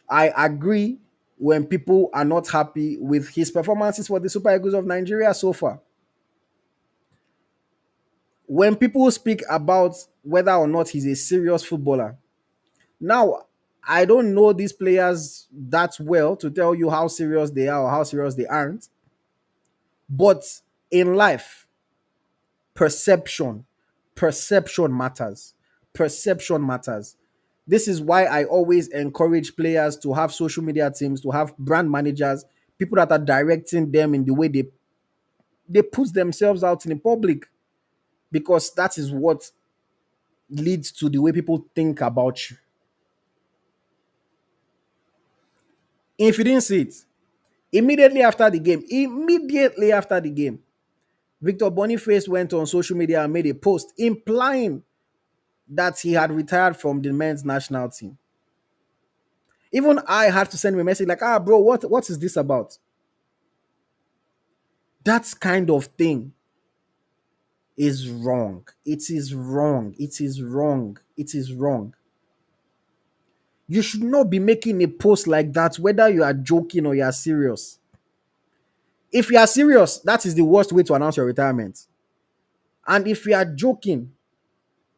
I agree when people are not happy with his performances for the Super Eagles of Nigeria so far. When people speak about whether or not he's a serious footballer, now I don't know these players that well to tell you how serious they are or how serious they aren't. But in life, perception, perception matters. Perception matters. This is why I always encourage players to have social media teams, to have brand managers, people that are directing them in the way they put themselves out in the public, because that is what leads to the way people think about you. If you didn't see it, immediately after the game, Victor Boniface went on social media and made a post implying that he had retired from the men's national team. Even I had to send him a message like, bro, what is this about? That kind of thing is wrong. It is wrong. It is wrong. It is wrong. You should not be making a post like that, whether you are joking or you are serious. If you are serious, that is the worst way to announce your retirement. And if you are joking,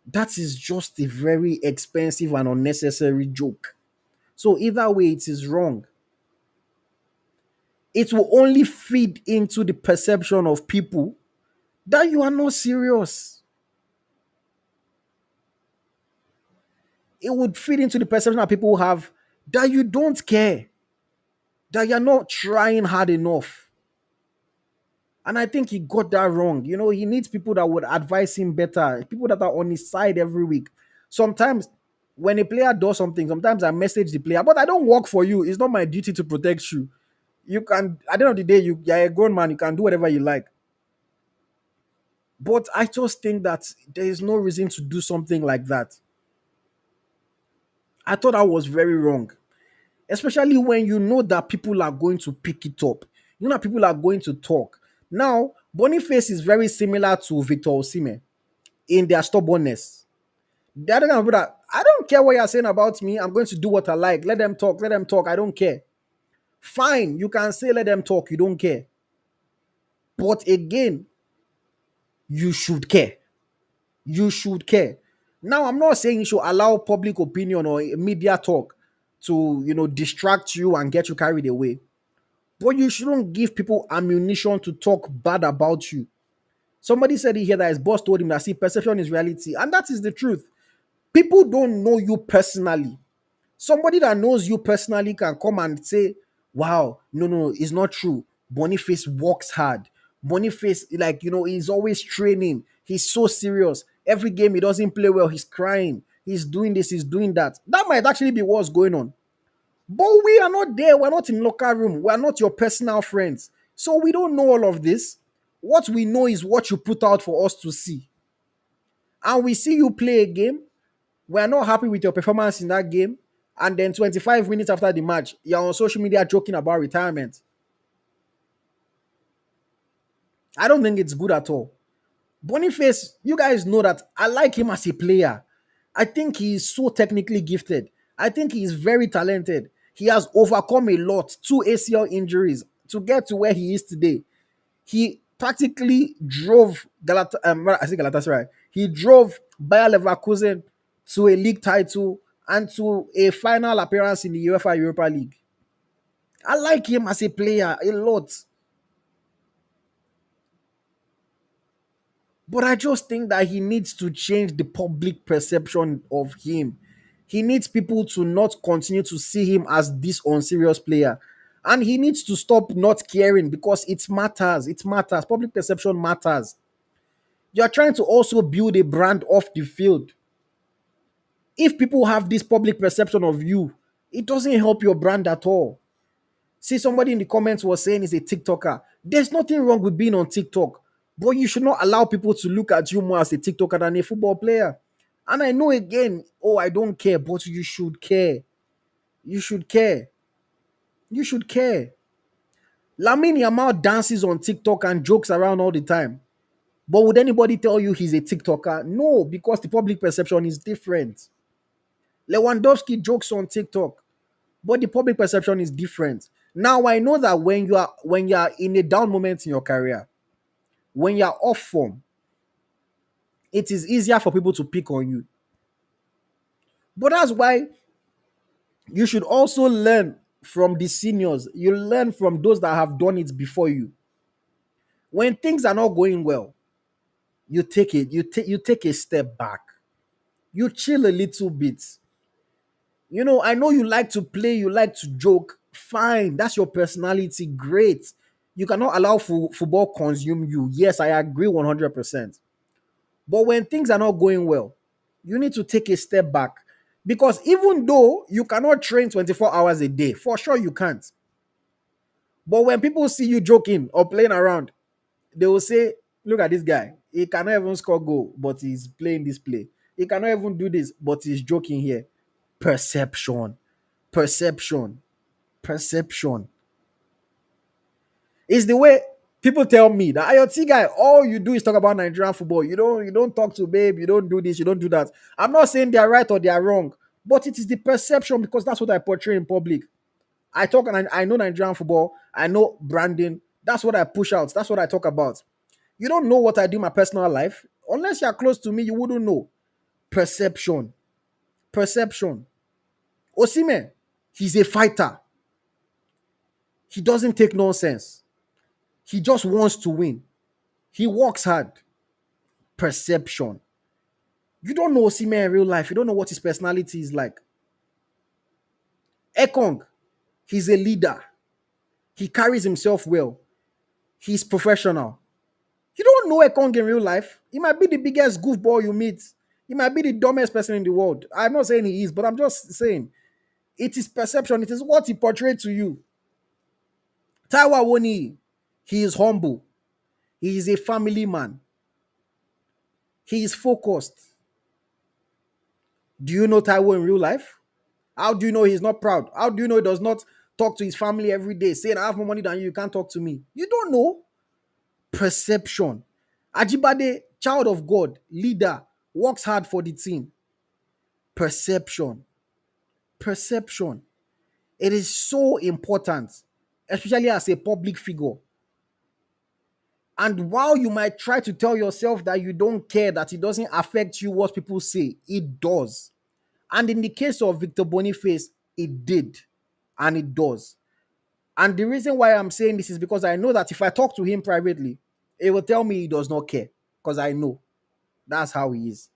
that is just a very expensive and unnecessary joke. So either way, it is wrong. It will only feed into the perception of people that you are not serious. It would feed into the perception that people have that you don't care, that you're not trying hard enough. And I think he got that wrong. You know, he needs people that would advise him better, people that are on his side every week. Sometimes when a player does something, sometimes I message the player, but I don't work for you. It's not my duty to protect you. You can, at the end of the day, you're a grown man, you can do whatever you like. But I just think that there is no reason to do something like that. I thought that was very wrong, especially when you know that people are going to pick it up. You know that people are going to talk. Now, Boniface is very similar to Victor Osimhen in their stubbornness. The other kind of people that I don't care what you're saying about me. I'm going to do what I like. Let them talk. Let them talk. I don't care. Fine, you can say let them talk. You don't care. But again, you should care. You should care. Now, I'm not saying you should allow public opinion or media talk to, distract you and get you carried away. But you shouldn't give people ammunition to talk bad about you. Somebody said it here that his boss told him that, see, perception is reality. And that is the truth. People don't know you personally. Somebody that knows you personally can come and say, wow, no, it's not true. Boniface works hard. Boniface, he's always training. He's so serious. Every game he doesn't play well, he's crying. He's doing this, he's doing that. That might actually be what's going on. But we are not there. We're not in locker room. We're not your personal friends. So we don't know all of this. What we know is what you put out for us to see. And we see you play a game. We're not happy with your performance in that game. And then 25 minutes after the match, you're on social media joking about retirement. I don't think it's good at all. Boniface, you guys know that I like him as a player. I think he is so technically gifted. I think he is very talented. He has overcome a lot, 2 ACL injuries to get to where he is today. He practically drove Galatasaray. He drove Bayer Leverkusen to a league title and to a final appearance in the UEFA Europa League. I like him as a player a lot. But I just think that he needs to change the public perception of him. He needs people to not continue to see him as this unserious player. And he needs to stop not caring because it matters. It matters. Public perception matters. You're trying to also build a brand off the field. If people have this public perception of you, it doesn't help your brand at all. See, somebody in the comments was saying he's a TikToker. There's nothing wrong with being on TikTok, but you should not allow people to look at you more as a TikToker than a football player. And I know again, I don't care, but you should care. You should care. You should care. Lamine Yamal dances on TikTok and jokes around all the time. But would anybody tell you he's a TikToker? No, because the public perception is different. Lewandowski jokes on TikTok, but the public perception is different. Now I know that when you are in a down moment in your career, when you're off form, it is easier for people to pick on you. But that's why you should also learn from the seniors. You learn from those that have done it before you. When things are not going well, you take a step back. You chill a little bit. I know you like to play, you like to joke. Fine, that's your personality. Great. You cannot allow football consume you. Yes, I agree 100%. But when things are not going well, you need to take a step back. Because even though you cannot train 24 hours a day, for sure you can't. But when people see you joking or playing around, they will say, look at this guy. He cannot even score goal, but he's playing this play. He cannot even do this, but he's joking here. Perception. Perception. Perception. It's the way people tell me that AyoT guy, all you do is talk about Nigerian football. You don't talk to babe, you don't do this, you don't do that. I'm not saying they're right or they're wrong, but it is the perception because that's what I portray in public. I talk and I know Nigerian football, I know branding. That's what I push out. That's what I talk about. You don't know what I do in my personal life. Unless you're close to me, you wouldn't know. Perception. Perception. Osimhen, he's a fighter. He doesn't take nonsense. He just wants to win. He works hard. Perception. You don't know Osimhen in real life. You don't know what his personality is like. Ekong, he's a leader. He carries himself well. He's professional. You don't know Ekong in real life. He might be the biggest goofball you meet. He might be the dumbest person in the world. I'm not saying he is, but I'm just saying it is perception. It is what he portrayed to you. Taiwa Woni, he is humble. He is a family man. He is focused. Do you know Taiwo in real life? How do you know he's not proud? How do you know he does not talk to his family every day, saying, I have more money than you, you can't talk to me? You don't know. Perception. Ajibade, child of God, leader, works hard for the team. Perception. Perception. It is so important, especially as a public figure. And while you might try to tell yourself that you don't care, that it doesn't affect you what people say, it does. And in the case of Victor Boniface, it did. And it does. And the reason why I'm saying this is because I know that if I talk to him privately, he will tell me he does not care. Because I know that's how he is.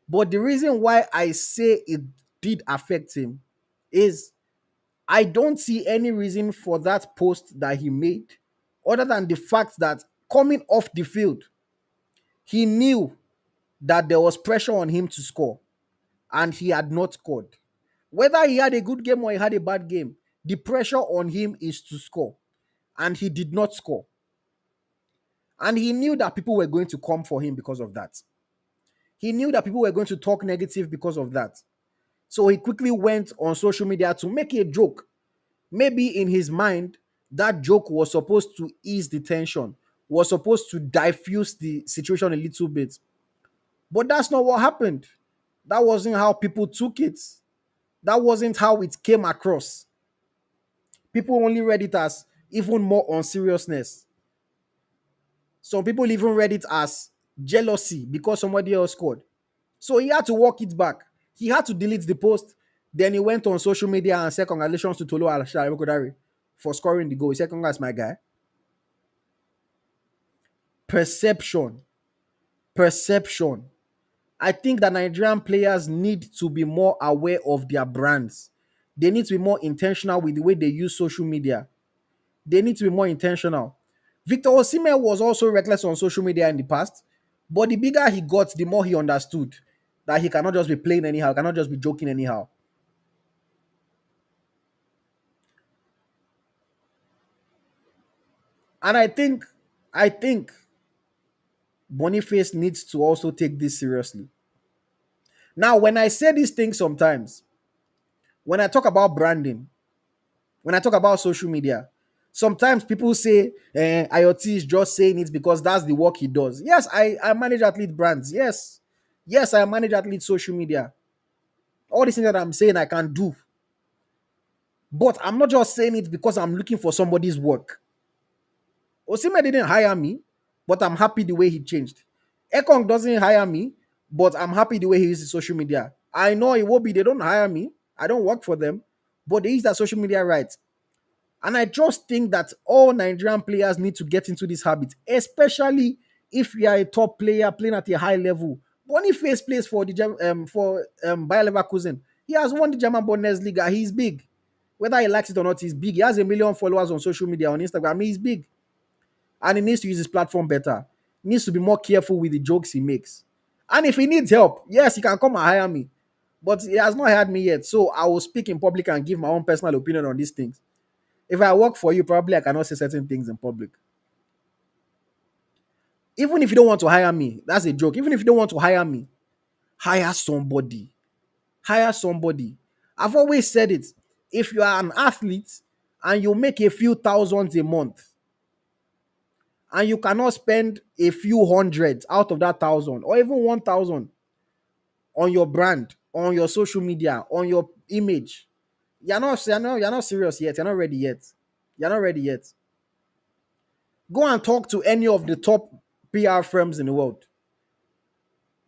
But the reason why I say it did affect him is I don't see any reason for that post that he made other than the fact that coming off the field, he knew that there was pressure on him to score and he had not scored. Whether he had a good game or he had a bad game, the pressure on him is to score and he did not score. And he knew that people were going to come for him because of that. He knew that people were going to talk negative because of that. So he quickly went on social media to make a joke. Maybe in his mind, that joke was supposed to ease the tension, was supposed to diffuse the situation a little bit. But that's not what happened. That wasn't how people took it. That wasn't how it came across. People only read it as even more unseriousness. Some people even read it as jealousy because somebody else scored. So he had to walk it back. He had to delete the post. Then he went on social media and said congratulations to Tolu Alashari for scoring the goal. He said, congrats, my guy. Perception. Perception. I think that Nigerian players need to be more aware of their brands. They need to be more intentional with the way they use social media. They need to be more intentional. Victor Osimhen was also reckless on social media in the past, but the bigger he got, the more he understood that he cannot just be playing anyhow, cannot just be joking anyhow. And I think Boniface needs to also take this seriously. Now, when I say these things sometimes, when I talk about branding, when I talk about social media, sometimes people say AyoT is just saying it because that's the work he does. Yes, I manage athlete brands. Yes. Yes, I manage athlete social media. All these things that I'm saying I can do. But I'm not just saying it because I'm looking for somebody's work. Osimhen didn't hire me, but I'm happy the way he changed. Ekong doesn't hire me, but I'm happy the way he uses social media. I know it will be, they don't hire me. I don't work for them, but they use their social media right. And I just think that all Nigerian players need to get into this habit, especially if you are a top player playing at a high level. Boniface plays for the Bayer Leverkusen. He has won the German Bundesliga. He's big. Whether he likes it or not, he's big. He has a million followers on social media, on Instagram. He's big. And he needs to use his platform better. He needs to be more careful with the jokes he makes. And if he needs help, yes, he can come and hire me. But he has not hired me yet. So I will speak in public and give my own personal opinion on these things. If I work for you, probably I cannot say certain things in public. Even if you don't want to hire me, that's a joke. Even if you don't want to hire me, hire somebody. Hire somebody. I've always said it. If you are an athlete and you make a few thousands a month and you cannot spend a few hundred out of that thousand or even 1,000 on your brand, on your social media, on your image, you're not serious yet. You're not ready yet. You're not ready yet. Go and talk to any of the top PR firms in the world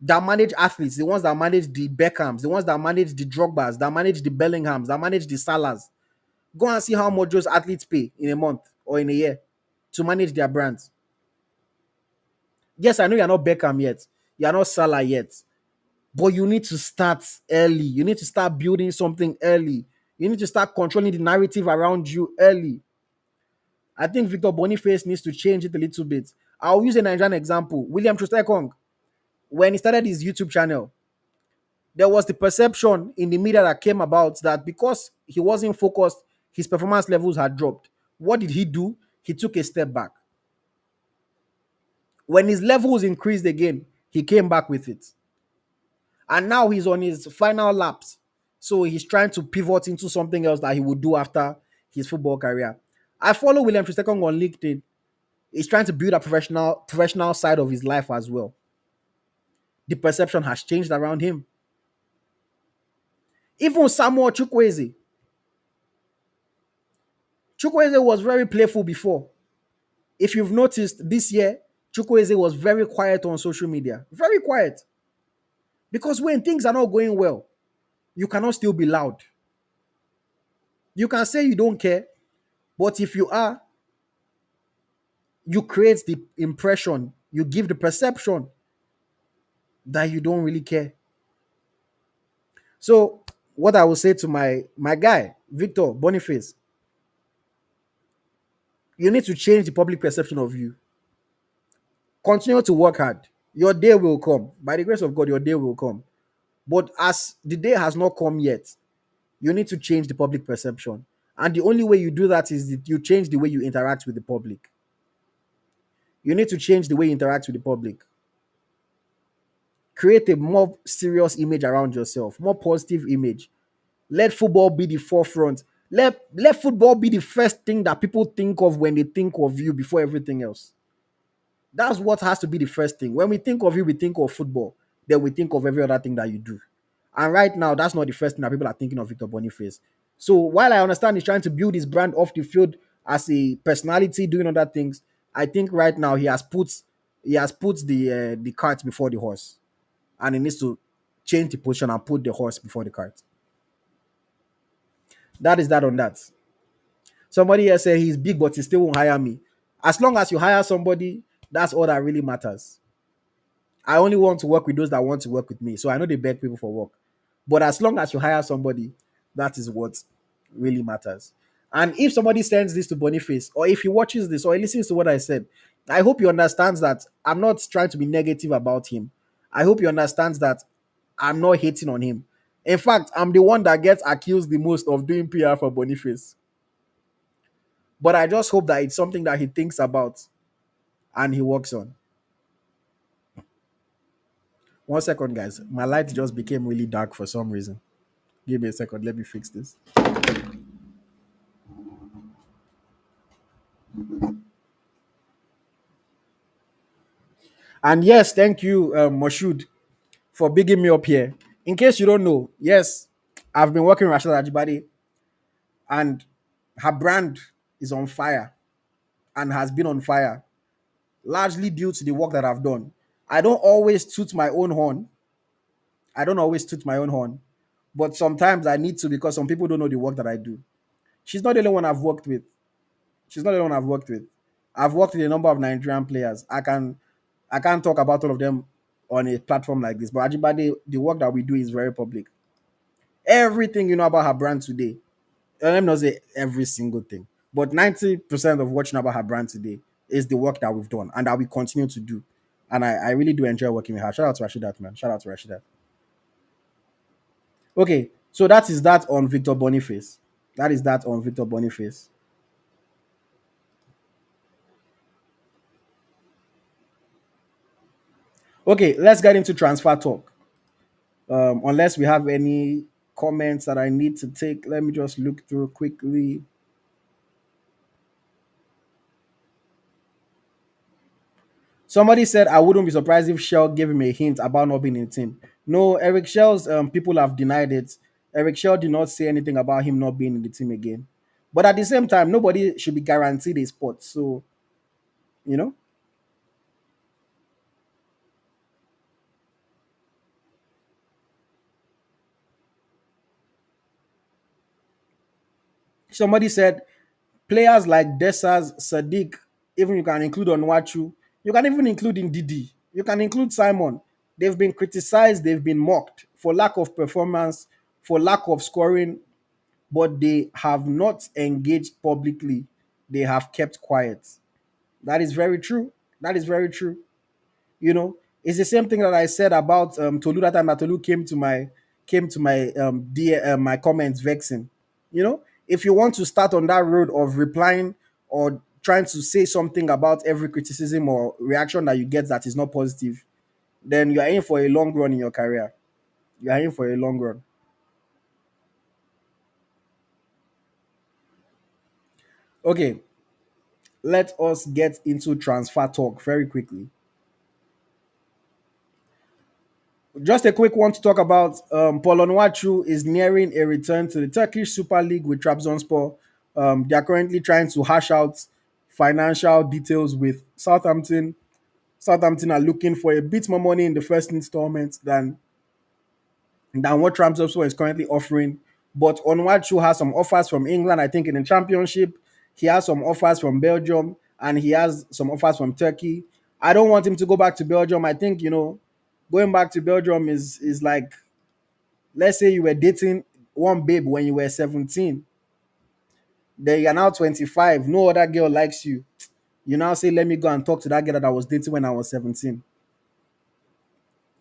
that manage athletes, the ones that manage the Beckhams, the ones that manage the Drogbas, that manage the Bellinghams, that manage the Salahs. Go and see how much those athletes pay in a month or in a year to manage their brands. Yes, I know you're not Beckham yet. You're not Salah yet. But you need to start early. You need to start building something early. You need to start controlling the narrative around you early. I think Victor Boniface needs to change it a little bit. I'll use a Nigerian example. William Trustekong, when he started his YouTube channel, there was the perception in the media that came about that because he wasn't focused, his performance levels had dropped. What did he do? He took a step back. When his levels increased again, he came back with it. And now he's on his final laps. So he's trying to pivot into something else that he would do after his football career. I follow William Tristekong on LinkedIn. He's trying to build a professional side of his life as well. The perception has changed around him. Even Samuel Chukwueze. Chukwueze was very playful before. If you've noticed this year, Chukwueze was very quiet on social media. Very quiet. Because when things are not going well, you cannot still be loud. You can say you don't care, but if you are, you create the impression, you give the perception that you don't really care. So, what I will say to my guy, Victor Boniface, you need to change the public perception of you. Continue to work hard. Your day will come. By the grace of God, your day will come. But as the day has not come yet, you need to change the public perception. And the only way you do that is that you change the way you interact with the public. You need to change the way you interact with the public. Create a more serious image around yourself, more positive image. Let football be the forefront. Let football be the first thing that people think of when they think of you before everything else. That's what has to be the first thing. When we think of you, we think of football. Then we think of every other thing that you do. And right now, that's not the first thing that people are thinking of Victor Boniface. So while I understand he's trying to build his brand off the field as a personality doing other things, I think right now he has put the cart before the horse, and he needs to change the position and put the horse before the cart. That is that on that. Somebody here say he's big, but he still won't hire me. As long as you hire somebody, that's all that really matters. I only want to work with those that want to work with me. So I know they beg people for work. But as long as you hire somebody, that is what really matters. And if somebody sends this to Boniface, or if he watches this, or he listens to what I said, I hope he understands that I'm not trying to be negative about him. I hope he understands that I'm not hating on him. In fact, I'm the one that gets accused the most of doing PR for Boniface. But I just hope that it's something that he thinks about and he works on. 1 second, guys. My light just became really dark for some reason. Give me a second. Let me fix this. And yes, thank you, Moshood, for bigging me up here. In case you don't know, yes, I've been working with Rashad Ajibade, and her brand is on fire and has been on fire, largely due to the work that I've done. I don't always toot my own horn. I don't always toot my own horn, but sometimes I need to because some people don't know the work that I do. She's not the only one I've worked with. She's not the only one I've worked with. I've worked with a number of Nigerian players. I can't talk about all of them on a platform like this, but Ajibade, the work that we do is very public. Everything you know about her brand today, let me not say every single thing, but 90% of watching about her brand today is the work that we've done and that we continue to do. And I really do enjoy working with her. Shout out to Rashidat, man. Shout out to Rashidat. Okay, so that is that on Victor Boniface. That is that on Victor Boniface. Okay, let's get into transfer talk. Unless we have any comments that I need to take, let me just look through quickly. Somebody said I wouldn't be surprised if Shell gave him a hint about not being in the team. No, Eric Shell's people have denied it. Eric Shell did not say anything about him not being in the team again. But at the same time, nobody should be guaranteed a spot. So, you know, somebody said players like Desas, Sadiq, even you can include Onwachu, you can even include Ndidi, you can include Simon. They've been criticized, they've been mocked for lack of performance, for lack of scoring, but they have not engaged publicly. They have kept quiet. That is very true. That is very true. You know, it's the same thing that I said about Tolu that time that Tolu came to my my comments vexing. You know, if you want to start on that road of replying or trying to say something about every criticism or reaction that you get that is not positive, then you are in for a long run in your career. You are in for a long run. Okay, let us get into transfer talk very quickly. Just a quick one to talk about. Paul Onwachu is nearing a return to the Turkish Super League with Trabzonspor. They are currently trying to hash out financial details with Southampton. Southampton are looking for a bit more money in the first installment than what Trabzonspor is currently offering. But Onwachu has some offers from England, I think, in the Championship. He has some offers from Belgium, and he has some offers from Turkey. I don't want him to go back to Belgium. I think going back to Belgium is like, let's say you were dating one babe when you were 17, then you're now 25, no other girl likes you. You now say, let me go and talk to that girl that I was dating when I was 17.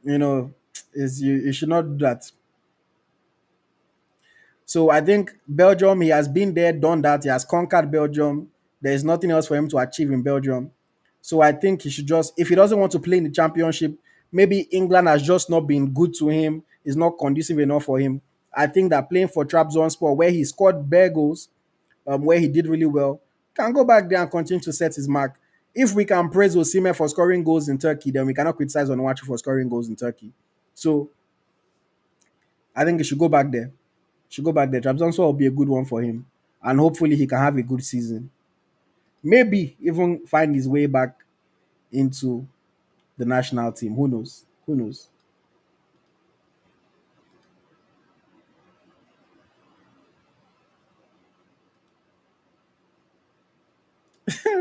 You know, is you should not do that. So I think Belgium, he has been there, done that. He has conquered Belgium. There is nothing else for him to achieve in Belgium. So I think he should just, if he doesn't want to play in the championship, maybe England has just not been good to him, is not conducive enough for him. I think that playing for Trabzonspor, where he scored bare goals, where he did really well, can go back there and continue to set his mark. If we can praise Osimhen for scoring goals in Turkey, then we cannot criticize Onuachu for scoring goals in Turkey. So I think he should go back there. Should go back there. Trabzonspor will be a good one for him, and hopefully he can have a good season. Maybe even find his way back into the national team. Who knows? Who knows?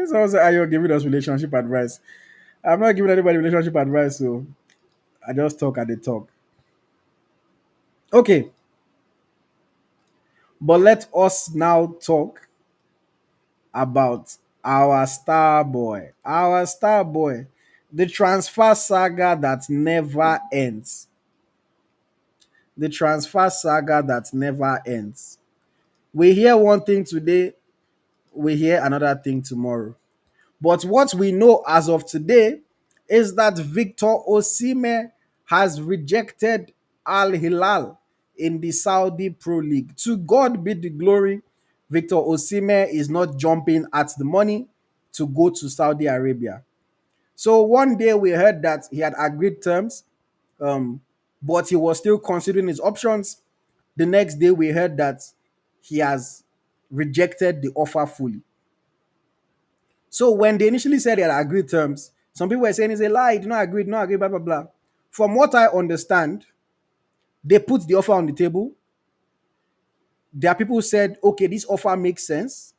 Someone say, "Are you giving us relationship advice?" I'm not giving anybody relationship advice, so I just talk at the talk. Okay, but let us now talk about our star boy, the transfer saga that never ends, the transfer saga that never ends. We hear one thing today, we hear another thing tomorrow. But what we know as of today is that Victor Osimhen has rejected Al Hilal in the Saudi Pro League. To God be the glory. Victor Osimhen is not jumping at the money to go to Saudi Arabia. So one day we heard that he had agreed terms, um, but he was still considering his options. The next day we heard that he has rejected the offer fully. So when they initially said they had agreed terms, some people were saying it's a lie, he did not agree, did not agree, blah blah blah. From what I understand, they put the offer on the table. There are people who said, okay, this offer makes sense,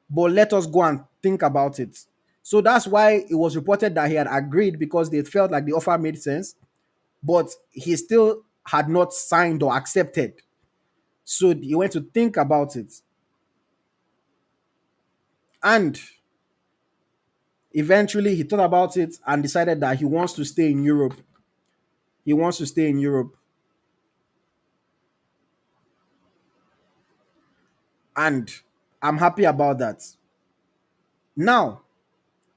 but let us go and think about it. So that's why it was reported that he had agreed because they felt like the offer made sense, but he still had not signed or accepted. So he went to think about it. And eventually he thought about it and decided that he wants to stay in Europe. He wants to stay in Europe. And I'm happy about that. Now,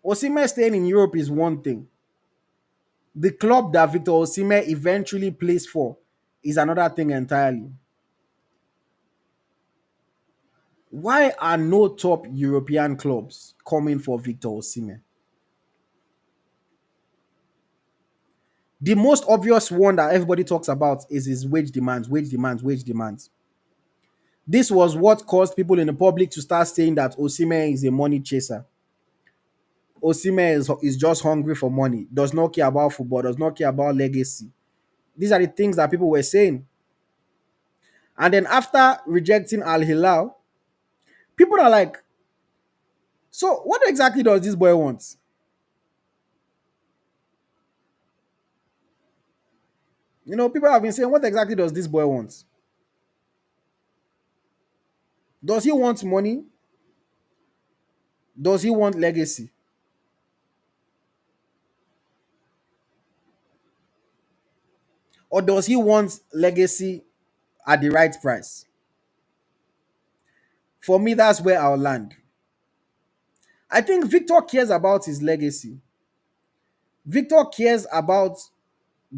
Osimhen staying in Europe is one thing. The club that Victor Osimhen eventually plays for is another thing entirely. Why are no top European clubs coming for Victor Osimhen? The most obvious one that everybody talks about is his wage demands, wage demands, wage demands. This was what caused people in the public to start saying that Osimhen is a money chaser. Osimhen is just hungry for money, does not care about football, does not care about legacy. These are the things that people were saying. And then after rejecting Al Hilal, people are like, so what exactly does this boy want? You know, people have been saying, what exactly does this boy want? Does he want money? Does he want legacy? Or does he want legacy at the right price? For me, that's where I'll land. I think Victor cares about his legacy. Victor cares about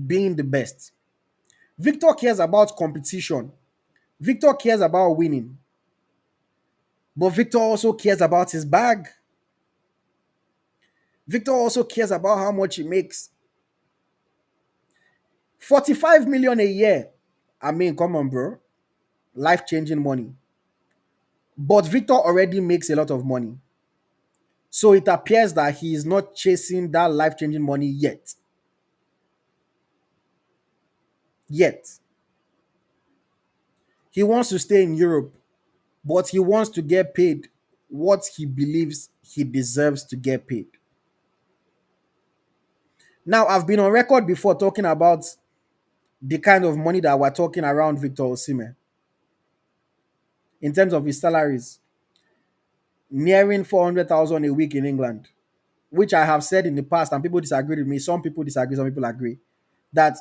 being the best. Victor cares about competition. Victor cares about winning. But Victor also cares about his bag. Victor also cares about how much he makes. 45 million a year. I mean, come on, bro. Life-changing money. But Victor already makes a lot of money. So it appears that he is not chasing that life-changing money yet. Yet. He wants to stay in Europe, but he wants to get paid what he believes he deserves to get paid. Now, I've been on record before talking about the kind of money that we're talking around Victor Osimhen in terms of his salaries, nearing 400,000 a week in England, which I have said in the past, and people disagree with me. Some people disagree, some people agree. That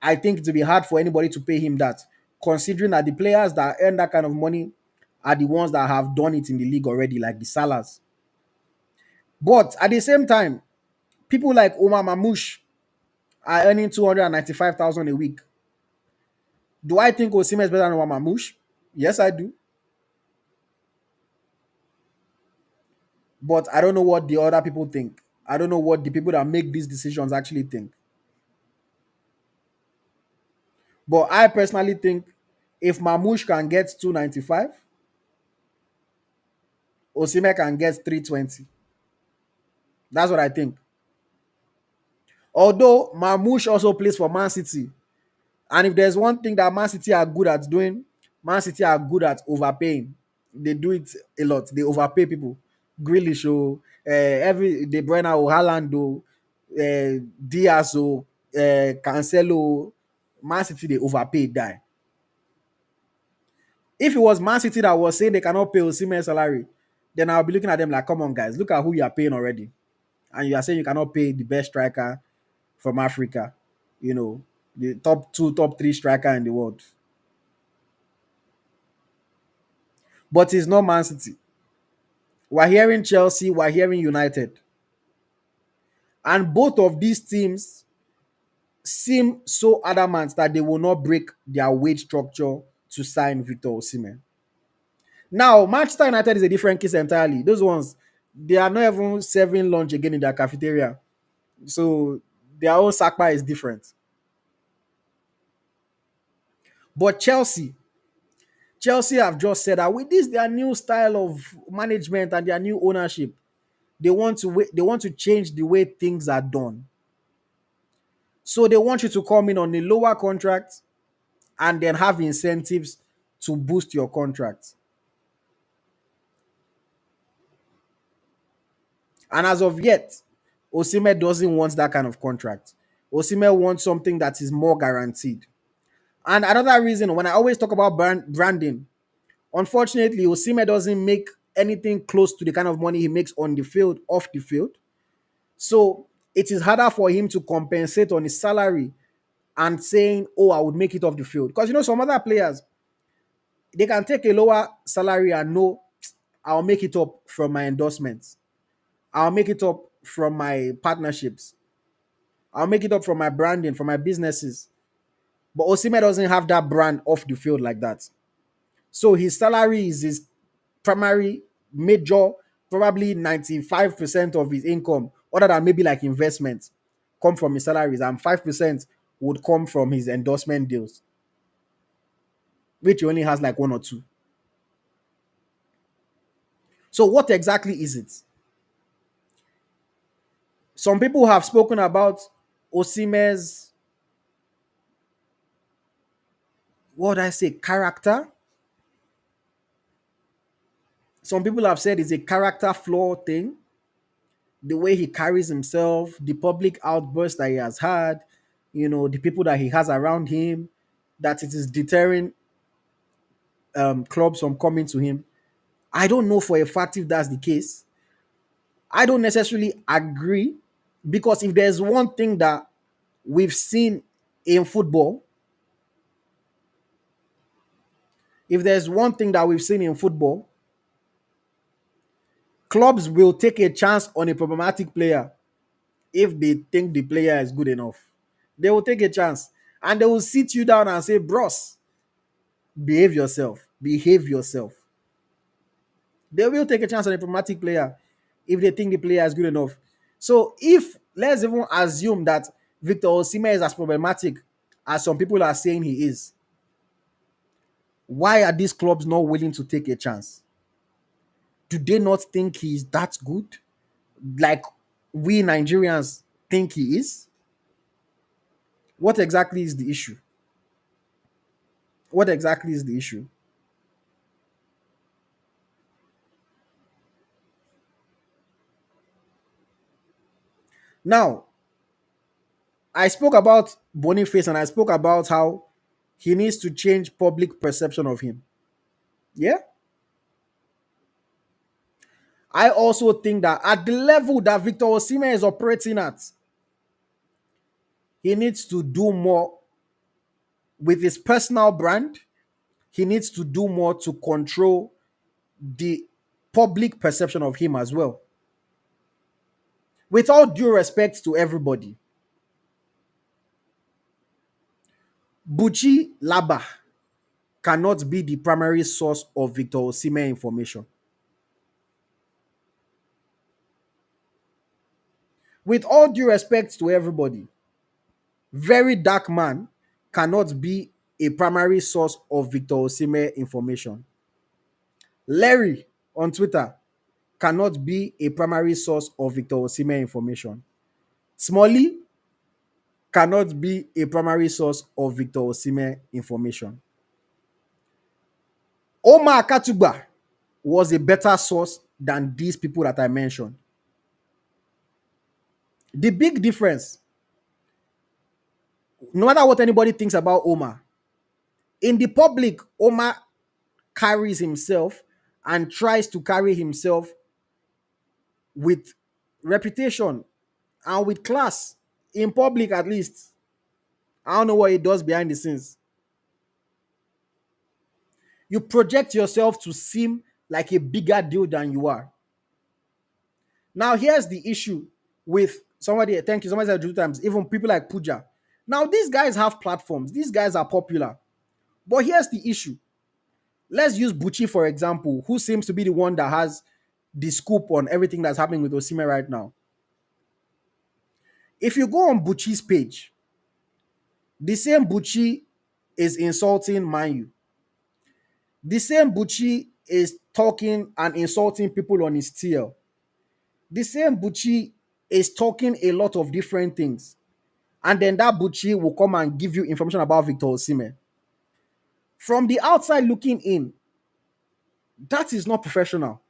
I think it will be hard for anybody to pay him that, considering that the players that earn that kind of money are the ones that have done it in the league already, like the Salahs. But at the same time, people like Omar Mamouche are earning 295,000 a week. Do I think Osimhen is better than Omar Mamouche? Yes, I do. But I don't know what the other people think. I don't know what the people that make these decisions actually think. But I personally think if Mamouche can get 295, Osimhen can get 320. That's what I think. Although Mamouche also plays for Man City. And if there's one thing that Man City are good at doing, Man City are good at overpaying. They do it a lot. They overpay people. Grealish, every De Bruyne, Haaland, Diaz, Cancelo, Man City they overpay die. If it was Man City that was saying they cannot pay Osimhen's salary, then I'll be looking at them like, come on, guys, look at who you are paying already. And you are saying you cannot pay the best striker from Africa, you know, the top two, top three striker in the world. But it's not Man City. We're hearing Chelsea, we're hearing United. And both of these teams seem so adamant that they will not break their wage structure to sign Victor Osimhen. Now, Manchester United is a different case entirely. Those ones, they are not even serving lunch again in their cafeteria. So their own Saka is different. But Chelsea have just said that with this their new style of management and their new ownership, they want to change the way things are done. So they want you to come in on a lower contract and then have incentives to boost your contract. And as of yet, Osimhen doesn't want that kind of contract. Osimhen wants something that is more guaranteed. And another reason, when I always talk about branding, unfortunately, Osimhen doesn't make anything close to the kind of money he makes on the field, off the field. So it is harder for him to compensate on his salary and saying, "Oh, I would make it off the field." Because some other players, they can take a lower salary and know, I'll make it up from my endorsements. I'll make it up from my partnerships. I'll make it up from my branding, from my businesses. But Osimhen doesn't have that brand off the field like that. So his salary is his primary, major, probably 95% of his income, other than maybe like investments, come from his salaries, and 5% would come from his endorsement deals, which he only has like one or two. So what exactly is it? Some people have spoken about Osimhen's, what would I say, character. Some people have said it's a character flaw thing, the way he carries himself, the public outbursts that he has had, the people that he has around him, that it is deterring clubs from coming to him. I don't know for a fact if that's the case. I don't necessarily agree, because if there's one thing that we've seen in football, if there's one thing that we've seen in football, clubs will take a chance on a problematic player if they think the player is good enough. They will take a chance and they will sit you down and say, "Bros, behave yourself. Behave yourself." They will take a chance on a problematic player if they think the player is good enough. So if let's even assume that Victor Osimhen is as problematic as some people are saying he is, why are these clubs not willing to take a chance? Do they not think he's that good? Like we Nigerians think he is? What exactly is the issue? What exactly is the issue? Now, I spoke about Boniface and I spoke about how he needs to change public perception of him. Yeah. I also think that at the level that Victor Osimhen is operating at, he needs to do more with his personal brand. He needs to do more to control the public perception of him as well. With all due respect to everybody, Buchi Laba cannot be the primary source of Victor Osimhen information. With all due respect to everybody, Very Dark Man cannot be a primary source of Victor Osimhen information. Larry on Twitter cannot be a primary source of Victor Osimhen information. Smalley cannot be a primary source of Victor Osimhen information. Omar Katuba was a better source than these people that I mentioned. The big difference, no matter what anybody thinks about Omar, in the public, Omar carries himself and tries to carry himself with reputation and with class, in public at least. I don't know what he does behind the scenes. You project yourself to seem like a bigger deal than you are. Now, here's the issue with somebody, thank you, somebody said 2 times, even people like Puja. Now, these guys have platforms, these guys are popular. But here's the issue. Let's use Buchi, for example, who seems to be the one that has the scoop on everything that's happening with Osimhen right now. If you go on Buchi's page, the same Buchi is insulting Manu. The same Buchi is talking and insulting people on his TL. The same Buchi is talking a lot of different things. And then that Buchi will come and give you information about Victor Osimhen. From the outside looking in, that is not professional.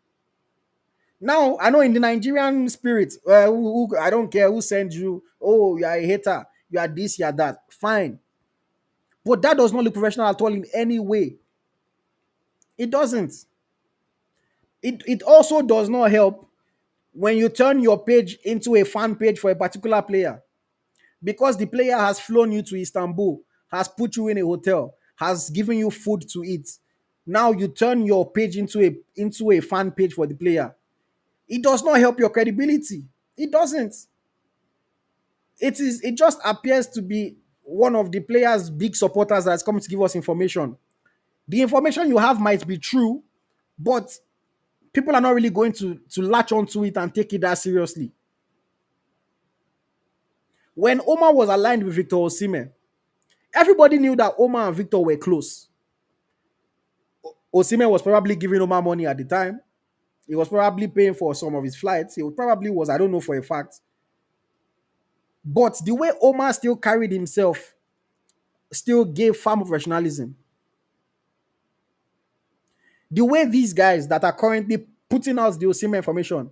Now, I know in the Nigerian spirit, I don't care who sends you, oh, you are a hater, you are this, you are that. Fine. But that does not look professional at all in any way. It doesn't. It also does not help when you turn your page into a fan page for a particular player because the player has flown you to Istanbul, has put you in a hotel, has given you food to eat. Now you turn your page into a fan page for the player. It does not help your credibility. It doesn't. It just appears to be one of the players' big supporters that's come to give us information. The information you have might be true, but people are not really going to latch onto it and take it that seriously. When Omar was aligned with Victor Osimhen, everybody knew that Omar and Victor were close. Osimhen was probably giving Omar money at the time. He was probably paying for some of his flights. He probably was, I don't know for a fact. But the way Omar still carried himself still gave farm professionalism. The way these guys that are currently putting out the Osimhen information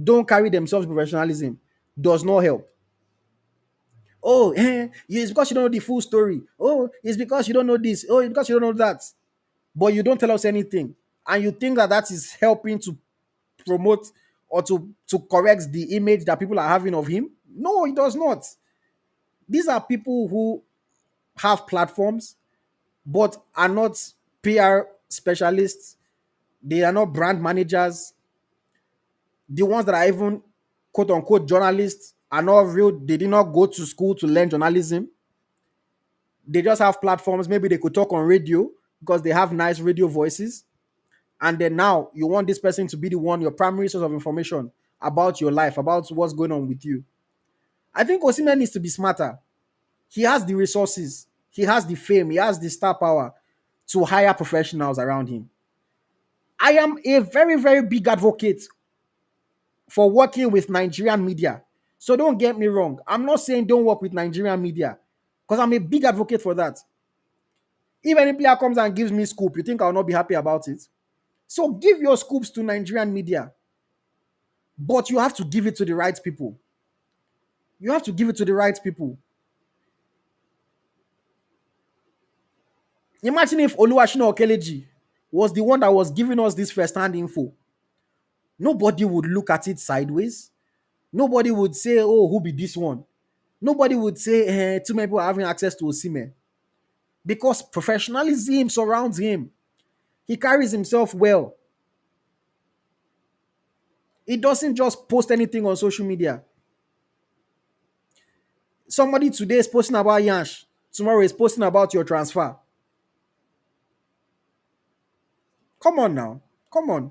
don't carry themselves professionalism does not help. Oh, it's because you don't know the full story. Oh, it's because you don't know this. Oh, it's because you don't know that. But you don't tell us anything. And you think that that is helping to promote or to correct the image that people are having of him? No, it does not. These are people who have platforms but are not PR specialists. They are not brand managers. The ones that are even quote unquote journalists are not real. They did not go to school to learn journalism. They just have platforms. Maybe they could talk on radio because they have nice radio voices. And then now you want this person to be the one, your primary source of information about your life, about what's going on with you. I think Osimhen needs to be smarter. He has the resources, he has the fame, he has the star power to hire professionals around him. I am a very, very big advocate for working with Nigerian media. So don't get me wrong. I'm not saying don't work with Nigerian media because I'm a big advocate for that. If any player comes and gives me scoop, you think I'll not be happy about it? So give your scoops to Nigerian media, but you have to give it to the right people. You have to give it to the right people. Imagine if Oluwashina Okeleji was the one that was giving us this first-hand info. Nobody would look at it sideways. Nobody would say, oh, who be this one? Nobody would say, too many people are having access to Osimhen. Because professionalism surrounds him. He carries himself well. He doesn't just post anything on social media. Somebody today is posting about Yansh. Tomorrow is posting about your transfer. Come on now. Come on.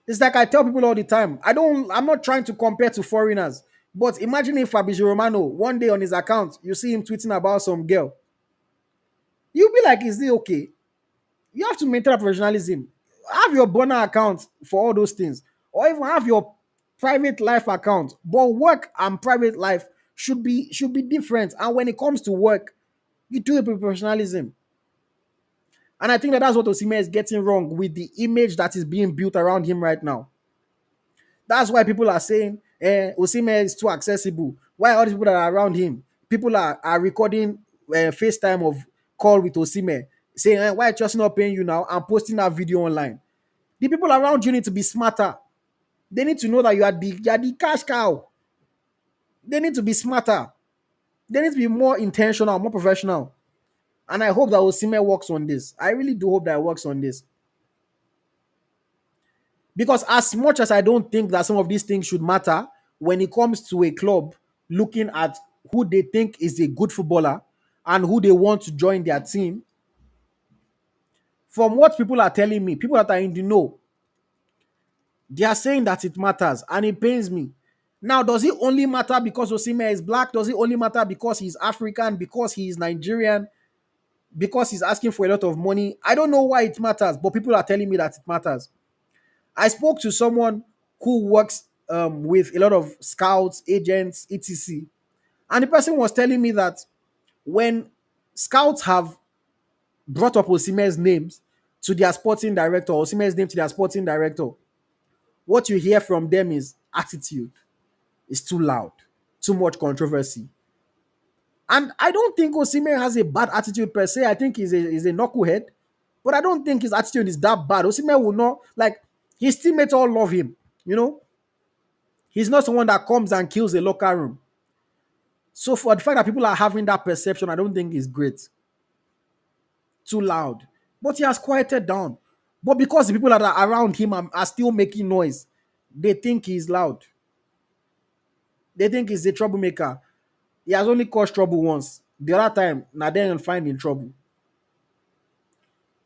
It's like I tell people all the time. I'm not trying to compare to foreigners. But imagine if Fabrizio Romano, one day on his account, you see him tweeting about some girl. You'll be like, is it okay? You have to maintain professionalism. Have your burner account for all those things. Or even have your private life account. But work and private life should be different. And when it comes to work, you do it with professionalism. And I think that that's what Osimhen is getting wrong with the image that is being built around him right now. That's why people are saying Osimhen is too accessible. Why all these people that are around him? People are recording FaceTime of call with Osimhen, saying, why just not paying you now and posting that video online. The people around you need to be smarter. They need to know that you are the cash cow. They need to be smarter. They need to be more intentional, more professional. And I hope that Osimhen works on this. I really do hope that it works on this. Because as much as I don't think that some of these things should matter when it comes to a club looking at who they think is a good footballer and who they want to join their team, from what people are telling me, people that are in the know, they are saying that it matters and it pains me. Now, does it only matter because Osimhen is black? Does it only matter because he's African, because he's Nigerian, because he's asking for a lot of money? I don't know why it matters, but people are telling me that it matters. I spoke to someone who works with a lot of scouts, agents, etc. And the person was telling me that when scouts have brought up Osimhen's names to their sporting director, Osimhen's name to their sporting director, what you hear from them is attitude. It's too loud, too much controversy. And I don't think Osimhen has a bad attitude per se. I think he's a knucklehead, but I don't think his attitude is that bad. Osimhen will not like his teammates all love him. You know, he's not someone that comes and kills a locker room. So for the fact that people are having that perception, I don't think is great. Too loud, but he has quieted down. But because the people that are around him are still making noise, they think he's loud. They think he's a troublemaker. He has only caused trouble once. The other time, now then find in trouble.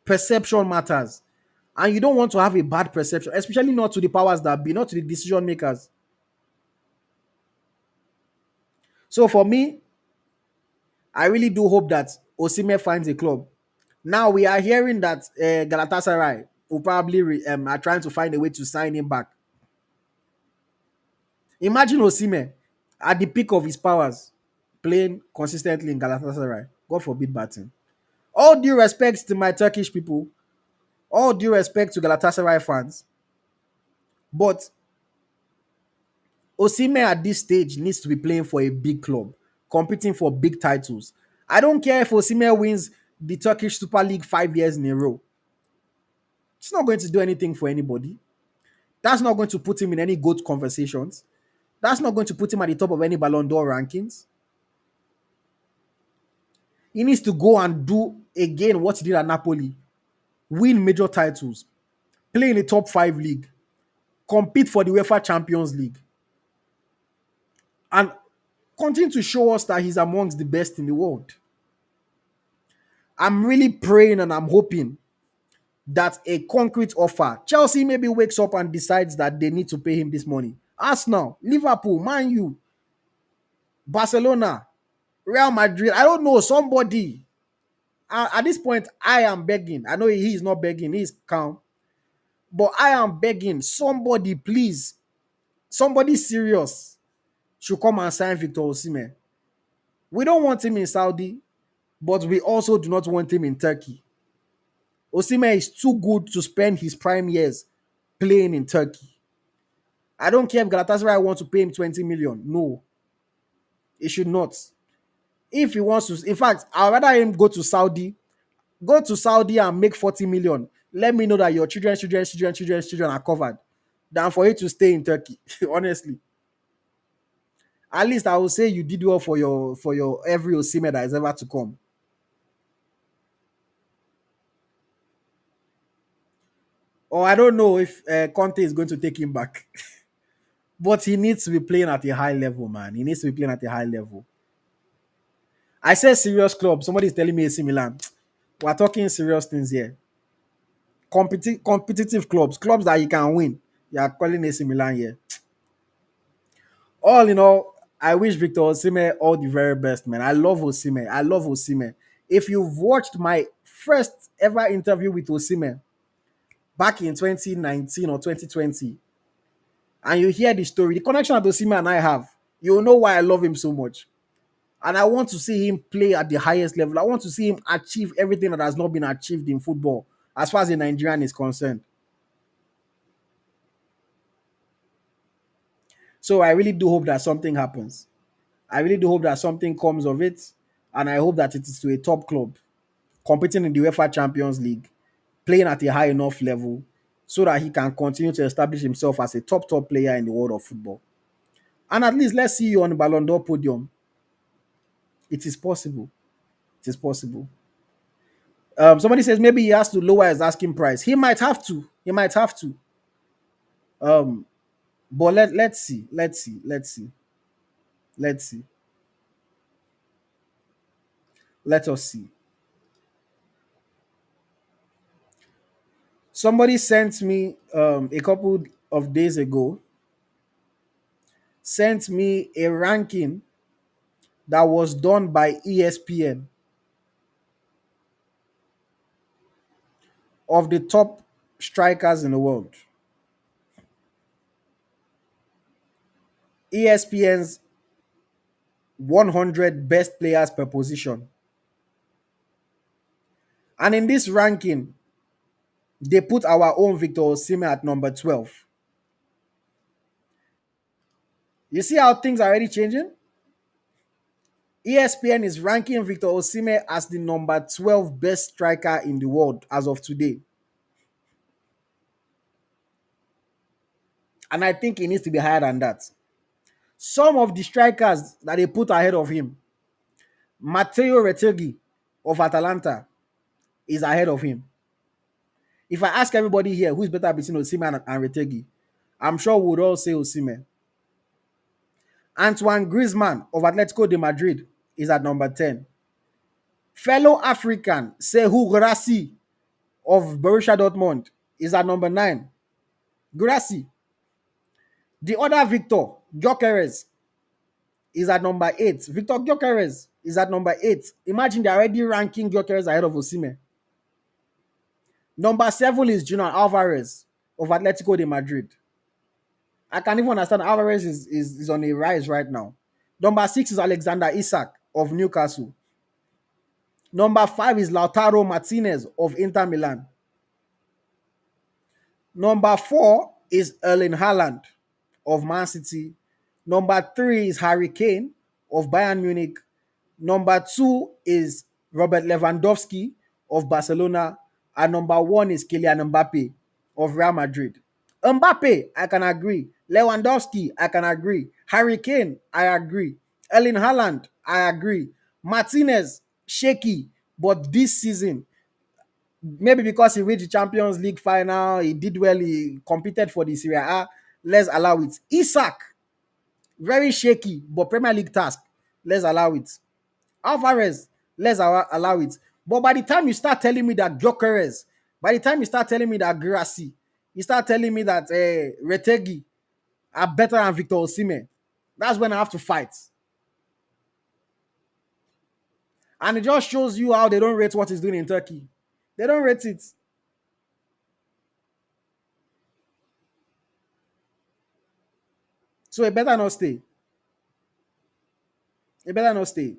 Perception matters. And you don't want to have a bad perception, especially not to the powers that be, not to the decision makers. So for me, I really do hope that Osimhen finds a club. Now we are hearing that Galatasaray will probably are trying to find a way to sign him back. Imagine Osimhen at the peak of his powers playing consistently in Galatasaray. God forbid batting. All due respect to my Turkish people, all due respect to Galatasaray fans, but Osimhen at this stage needs to be playing for a big club, competing for big titles. I don't care if Osimhen wins the Turkish Super League 5 years in a row. It's not going to do anything for anybody. That's not going to put him in any GOAT conversations. That's not going to put him at the top of any Ballon d'Or rankings. He needs to go and do again what he did at Napoli. Win major titles. Play in the top 5 league. Compete for the UEFA Champions League. And continue to show us that he's amongst the best in the world. I'm really praying and I'm hoping that a concrete offer, Chelsea maybe wakes up and decides that they need to pay him this money. Arsenal, Liverpool, Man U, Barcelona, Real Madrid, I don't know, somebody. At this point, I am begging. I know he is not begging, he's calm. But I am begging, somebody, please, somebody serious should come and sign Victor Osimhen. We don't want him in Saudi, but we also do not want him in Turkey. Osimhen is too good to spend his prime years playing in Turkey. I don't care if Galatasaray wants to pay him 20 million. No, he should not. If he wants to, in fact, I'd rather him go to Saudi and make 40 million. Let me know that your children are covered than for you to stay in Turkey. Honestly. At least I will say you did well for your every Osimhen that is ever to come. Or I don't know if Conte is going to take him back. But he needs to be playing at a high level, man. He needs to be playing at a high level. I said serious club. Somebody is telling me AC Milan. We're talking serious things here. Competitive clubs that you can win. You are calling AC Milan here. All in all, I wish Victor Osimhen all the very best, man. I love Osimhen. I love Osimhen. If you've watched my first ever interview with Osimhen back in 2019 or 2020, and you hear the story, the connection that Osimhen and I have, you'll know why I love him so much. And I want to see him play at the highest level. I want to see him achieve everything that has not been achieved in football as far as the Nigerian is concerned. So I really do hope that something happens. I really do hope that something comes of it. And I hope that it is to a top club, competing in the UEFA Champions League, playing at a high enough level so that he can continue to establish himself as a top player in the world of football. And at least let's see you on the Ballon d'Or podium. It is possible. It is possible. Somebody says maybe he has to lower his asking price. He might have to. He might have to. Um, but let's see. Let's see. Let's see. Let's see. Let us see. Somebody sent me a couple of days ago, sent me a ranking that was done by ESPN of the top strikers in the world. ESPN's 100 best players per position. And in this ranking, they put our own Victor Osimhen at number 12. You see how things are already changing? ESPN is ranking Victor Osimhen as the number 12 best striker in the world as of today. And I think he needs to be higher than that. Some of the strikers that they put ahead of him, Matteo Retegui of Atalanta is ahead of him. If I ask everybody here who's better between Osimhen and Retegui, I'm sure we would all say Osimhen. Antoine Griezmann of Atletico de Madrid is at number 10. Fellow African Sehu Guirassy of Borussia Dortmund is at number 9. Guirassy. The other Victor, Gyökeres, is at number 8. Victor Gyökeres is at number 8. Imagine they're already ranking Gyökeres ahead of Osimhen. Number 7 is Julian Alvarez of Atletico de Madrid. I can't even understand. Alvarez is on a rise right now. Number 6 is Alexander Isak of Newcastle. Number 5 is Lautaro Martinez of Inter Milan. Number 4 is Erling Haaland of Man City. Number 3 is Harry Kane of Bayern Munich. Number 2 is Robert Lewandowski of Barcelona. And number 1 is Kylian Mbappe of Real Madrid. Mbappe, I can agree. Lewandowski, I can agree. Harry Kane, I agree. Erling Haaland, I agree. Martinez, shaky. But this season, maybe because he reached the Champions League final, he did well, he competed for the Serie A. Let's allow it. Isak, very shaky, but Premier League task. Let's allow it. Alvarez, let's allow it. But by the time you start telling me that Gyökeres, by the time you start telling me that Guirassy, you start telling me that Retegui are better than Victor Osimhen, that's when I have to fight. And it just shows you how they don't rate what he's doing in Turkey. They don't rate it. So it better not stay. It better not stay.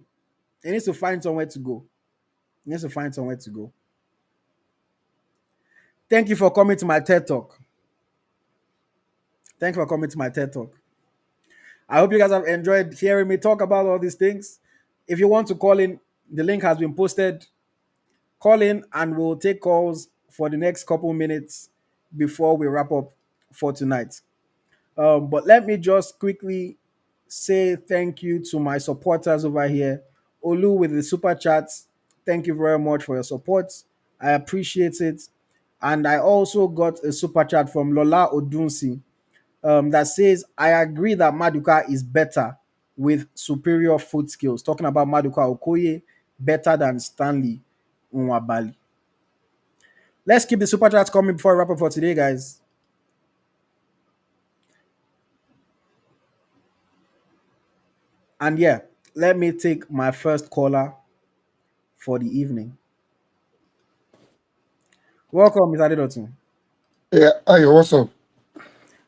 He needs to find somewhere to go. He needs to find somewhere to go. Thank you for coming to my TED Talk. Thank you for coming to my TED Talk. I hope you guys have enjoyed hearing me talk about all these things. If you want to call in, the link has been posted. Call in and we'll take calls for the next couple minutes before we wrap up for tonight. But let me just quickly say thank you to my supporters over here. Olu with the super chats. Thank you very much for your support. I appreciate it. And I also got a super chat from Lola Odunsi that says, I agree that Maduka is better with superior foot skills. Talking about Maduka Okoye, better than Stanley Nwabali. Let's keep the super chats coming before we wrap up for today, guys. And yeah, let me take my first caller for the evening. Welcome, Mr. Adedotu. Yeah, Ayo, what's up?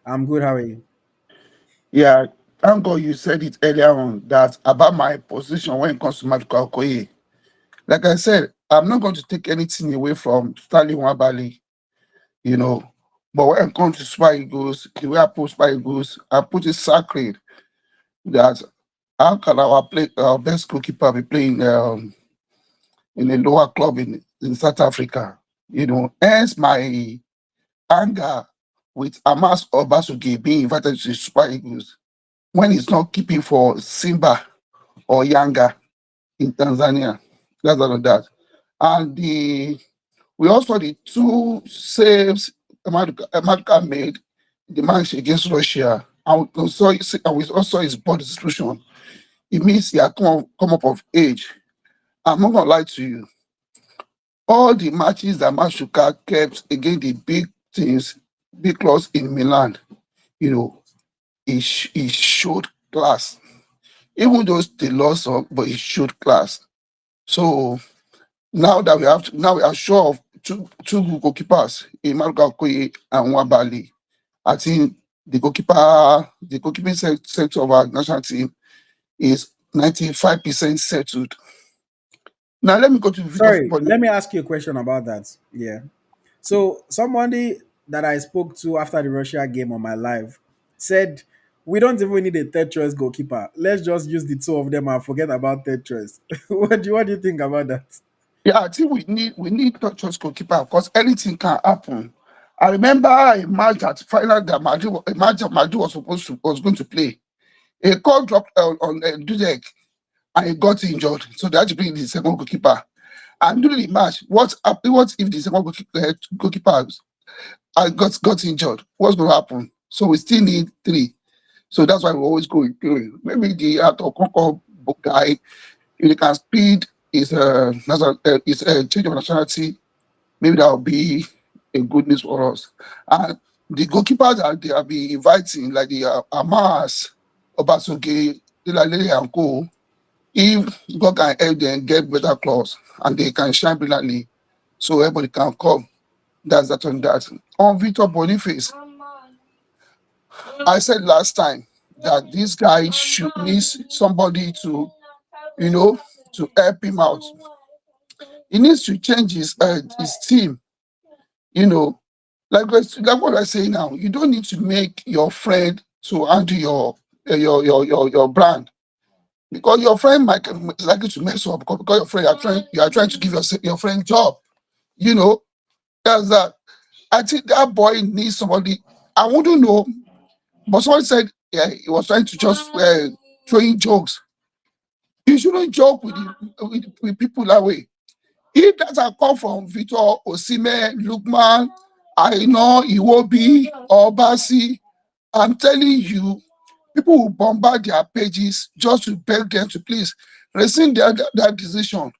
I'm good. How are you? Yeah, thank God you said it earlier on that about my position when it comes to Maduka Okoye. Like I said, I'm not going to take anything away from Stanley Wabali, you know. But when it comes to Super Eagles, the way I put Super Eagles, I put it sacred that how can our best goalkeeper be playing in a lower club in South Africa? Hence my anger with Amas Obasugi being invited to the Super Eagles when he's not keeping for Simba or Yanga in Tanzania. That's all of that. And we also the two saves America made the match against Russia. And we also his body distribution. It means he had come up of age. I'm not gonna lie to you. All the matches that Mashuka kept against the big teams, big clubs in Milan, you know, he showed class. Even though they lost some, but he showed class. So now we are sure of two good goalkeepers, Emmanuel Okoye and Wabali. I think the goalkeeping sector of our national team is 95% settled. Now let me go to Victor Sorry, let me ask you a question about that. Yeah. So somebody that I spoke to after the Russia game on my live said We don't even need a third choice goalkeeper. Let's just use the two of them and forget about third choice. What do you think about that? Yeah, I think we need not just goalkeeper because anything can happen. I remember a match that final that a match that Madrid was going to play. A call dropped on Dudek and he got injured, so they had to bring the second goalkeeper. And during the match, what if the second goalkeeper got injured? What's going to happen? So we still need three. So that's why we always go with three. Maybe the Concord guy, if they can speed his change of nationality, maybe that will be a good news for us. And the goalkeepers that they have been inviting, like the Amas, Obasoge, Ilalele and Co, if God can help them get better clause and they can shine brilliantly, so everybody can come. That's that on that. On Victor Boniface, I said last time that this guy should need somebody to, you know, to help him out. He needs to change his team, you know. Like what I say now, you don't need to make your friend to handle your brand because your friend might is likely to mess up because your friend you are trying to give your friend job. You know, that's that. I think that boy needs somebody. I wouldn't know, but someone said yeah, he was trying to just throwing jokes. You shouldn't joke with people that way. If that had come from Victor Osimhen, Lukman, Aina, Iwobi, or Basi, I'm telling you, people will bombard their pages just to beg them to please rescind that decision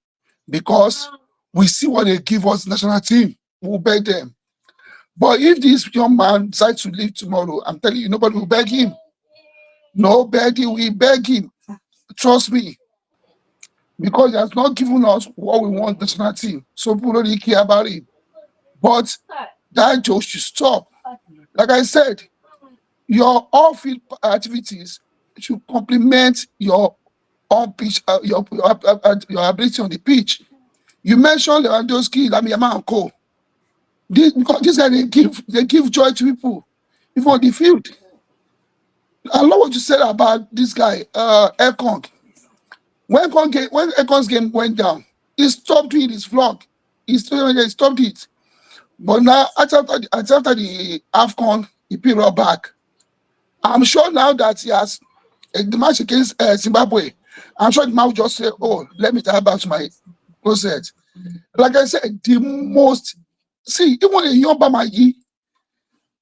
because we see what they give us national team. We'll beg them. But if this young man decides to leave tomorrow, I'm telling you, nobody will beg him. Nobody will beg him. Trust me. Because he has not given us what we want national team. So people don't really care about it. But that joke should stop. Like I said, your off-field activities should complement your on-pitch, your ability on the pitch. You mentioned Lewandowski, Lamiyama, and Co. Because these guys they give joy to people, even on the field. I love what you said about this guy, Ekong. When Ekon's game went down, he stopped doing his vlog. He stopped it. But now, after the AFCON, he paid right back. I'm sure now that he has the match against Zimbabwe, I'm sure the man will just say, oh, let me tie back to my closet. Like I said, even a young Bamayi,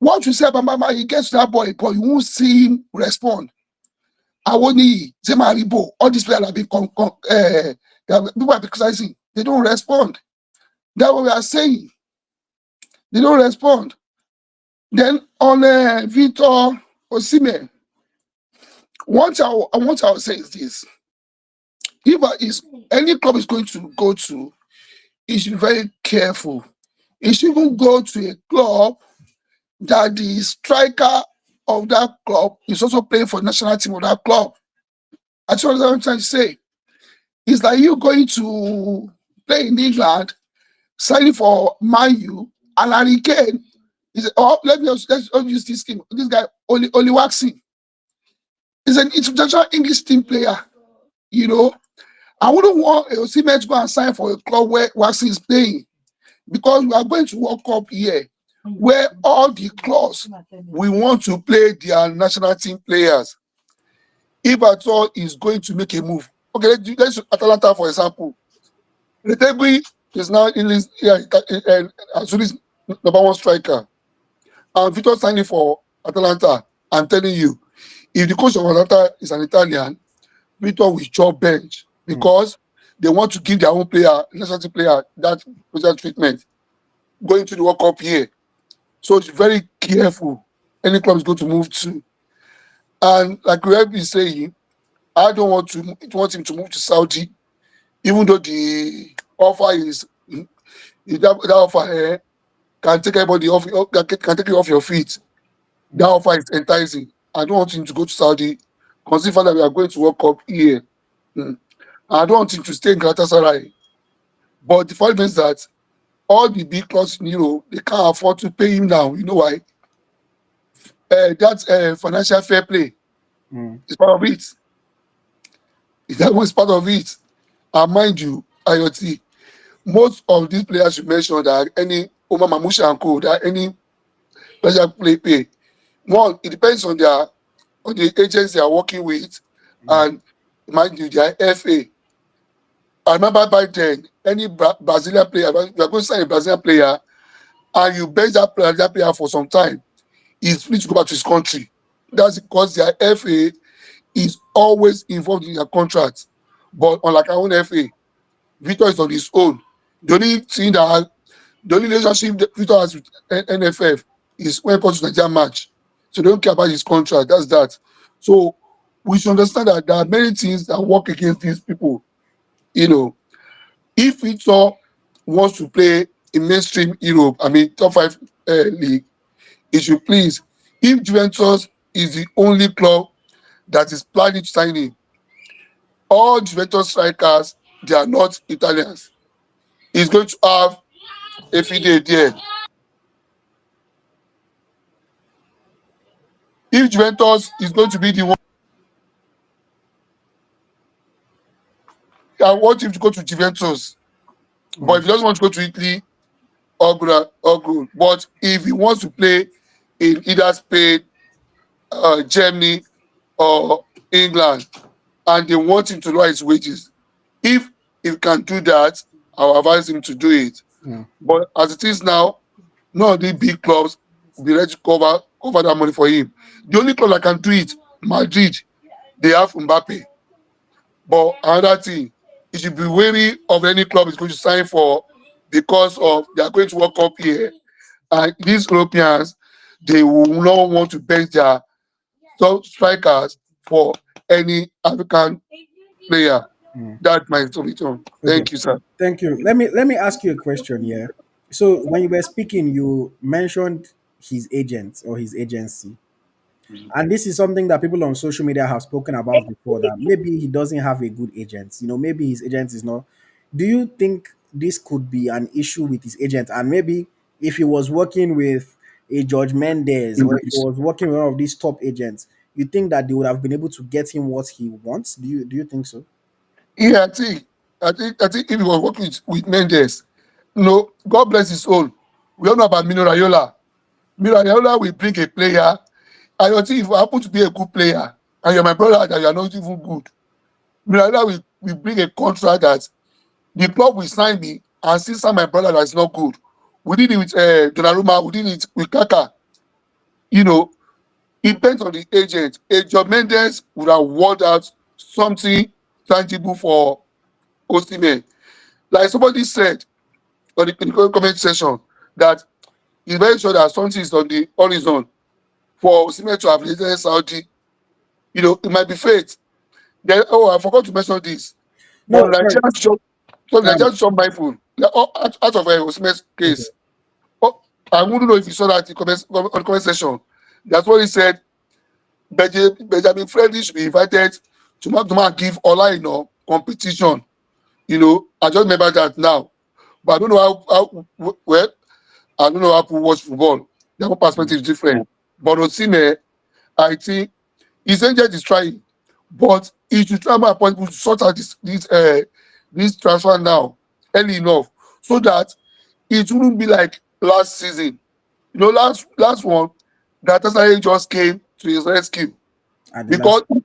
once you say Bamayi, he gets to that boy, but you won't see him respond. Awoni, Zemaribo, all these players have been people have been criticizing. They don't respond. That's what we are saying. They don't respond. Then on Victor Osimhen, what I will say is this: if any club is going to go to, he should be very careful. He shouldn't go to a club that the striker of that club is also playing for the national team of that club. That's what I'm trying to say. It's like you going to play in England, signing for Man U, and Harry Kane is let's use this game. This guy only waxing. He's an international English team player. You know, I wouldn't want Osimhen to go and sign for a club where Waxing is playing because we are going to World Cup here where all the clubs we want to play their national team players. If at all is going to make a move, okay, let's Atalanta for example. Retegui is now in his Azuri's number one striker, and Victor signing for Atalanta. I'm telling you, if the coach of Atalanta is an Italian, Victor will chop bench because they want to give their own player, national team player, that special treatment going to the World Cup here. So it's very careful. Any club is going to move to. And like we have been saying, I don't want him to move to Saudi, even though the offer that offer can take everybody off, can take you off your feet. That offer is enticing. I don't want him to go to Saudi, consider that we are going to World Cup here. I don't want him to stay in Galatasaray. But the fact is that all the big clubs in Europe, they can't afford to pay him now. You know why? That's financial fair play. It's part of it. That was part of it. And mind you, AyoT, most of these players you mentioned that any Omar Mamusha and Co, that any player pay. One, it depends on the agents they are working with, and mind you, their FA. I remember back then, any Brazilian player, you are going to sign a Brazilian player, and you bench that player for some time, he's free to go back to his country. That's because their FA is always involved in their contract. But unlike our own FA, Victor is on his own. The only thing that the only relationship that Victor has with NFF is when it comes to Nigerian match. So they don't care about his contract. That's that. So we should understand that there are many things that work against these people. You know, if Victor wants to play in mainstream Europe, I mean top five league, he should please. If Juventus is the only club that is planning to sign him, all Juventus strikers they are not Italians. He's going to have a fide there. If Juventus is going to be the one, I want him to go to Juventus. But if he doesn't want to go to Italy, or good. But if he wants to play in either Spain, Germany, or England, and they want him to lower his wages, if he can do that, I'll advise him to do it. But as it is now, none of the big clubs will be ready to cover that money for him. The only club that can do it, Madrid, they have Mbappe. But another thing, you should be wary of any club is going to sign for because of they are going to World Cup here. And these Europeans, they will not want to bench their top strikers for any African player. That's my solution. Okay. Thank you, sir. Thank you. Let me ask you a question here. So when you were speaking, you mentioned his agent or his agency. And this is something that people on social media have spoken about before, that maybe he doesn't have a good agent. Maybe his agent is not. Do you think this could be an issue with his agent? And maybe if he was working with a George Mendes, or if he was working with one of these top agents, you think that they would have been able to get him what he wants? Do you think so? Yeah, I think if he was working with Mendes, God bless his soul. We all know about Mino Raiola. Mino Raiola will bring a player. And you think if you happen to be a good player and you're my brother and you're not even good, Mino Raiola will bring a contract that the club will sign me and still sign my brother that's not good. We did it with Donnarumma, we did it with Kaka. You know, it depends on the agent. Joe Mendes would have worked out something tangible for Osimhen. Like somebody said in the comment section that he's very sure that something is on the horizon for Osimhen to have visited Saudi. It might be fate. Then, I forgot to mention this. But No, sorry. Nigerians show mindful. Out of Osimhen's Okay. case, I wouldn't know if you saw that on the comment section. That's what he said. Benjamin Friendly should be invited to give Ola competition. I just remember that now. But I don't know well, I don't know how people watch football. Their own perspective is different. But Osimhen, I think his agent is trying, but he should try more possible to sort out this transfer now early enough so that it wouldn't be like last season. Last one, that Galatasaray just came to his rescue At the because last,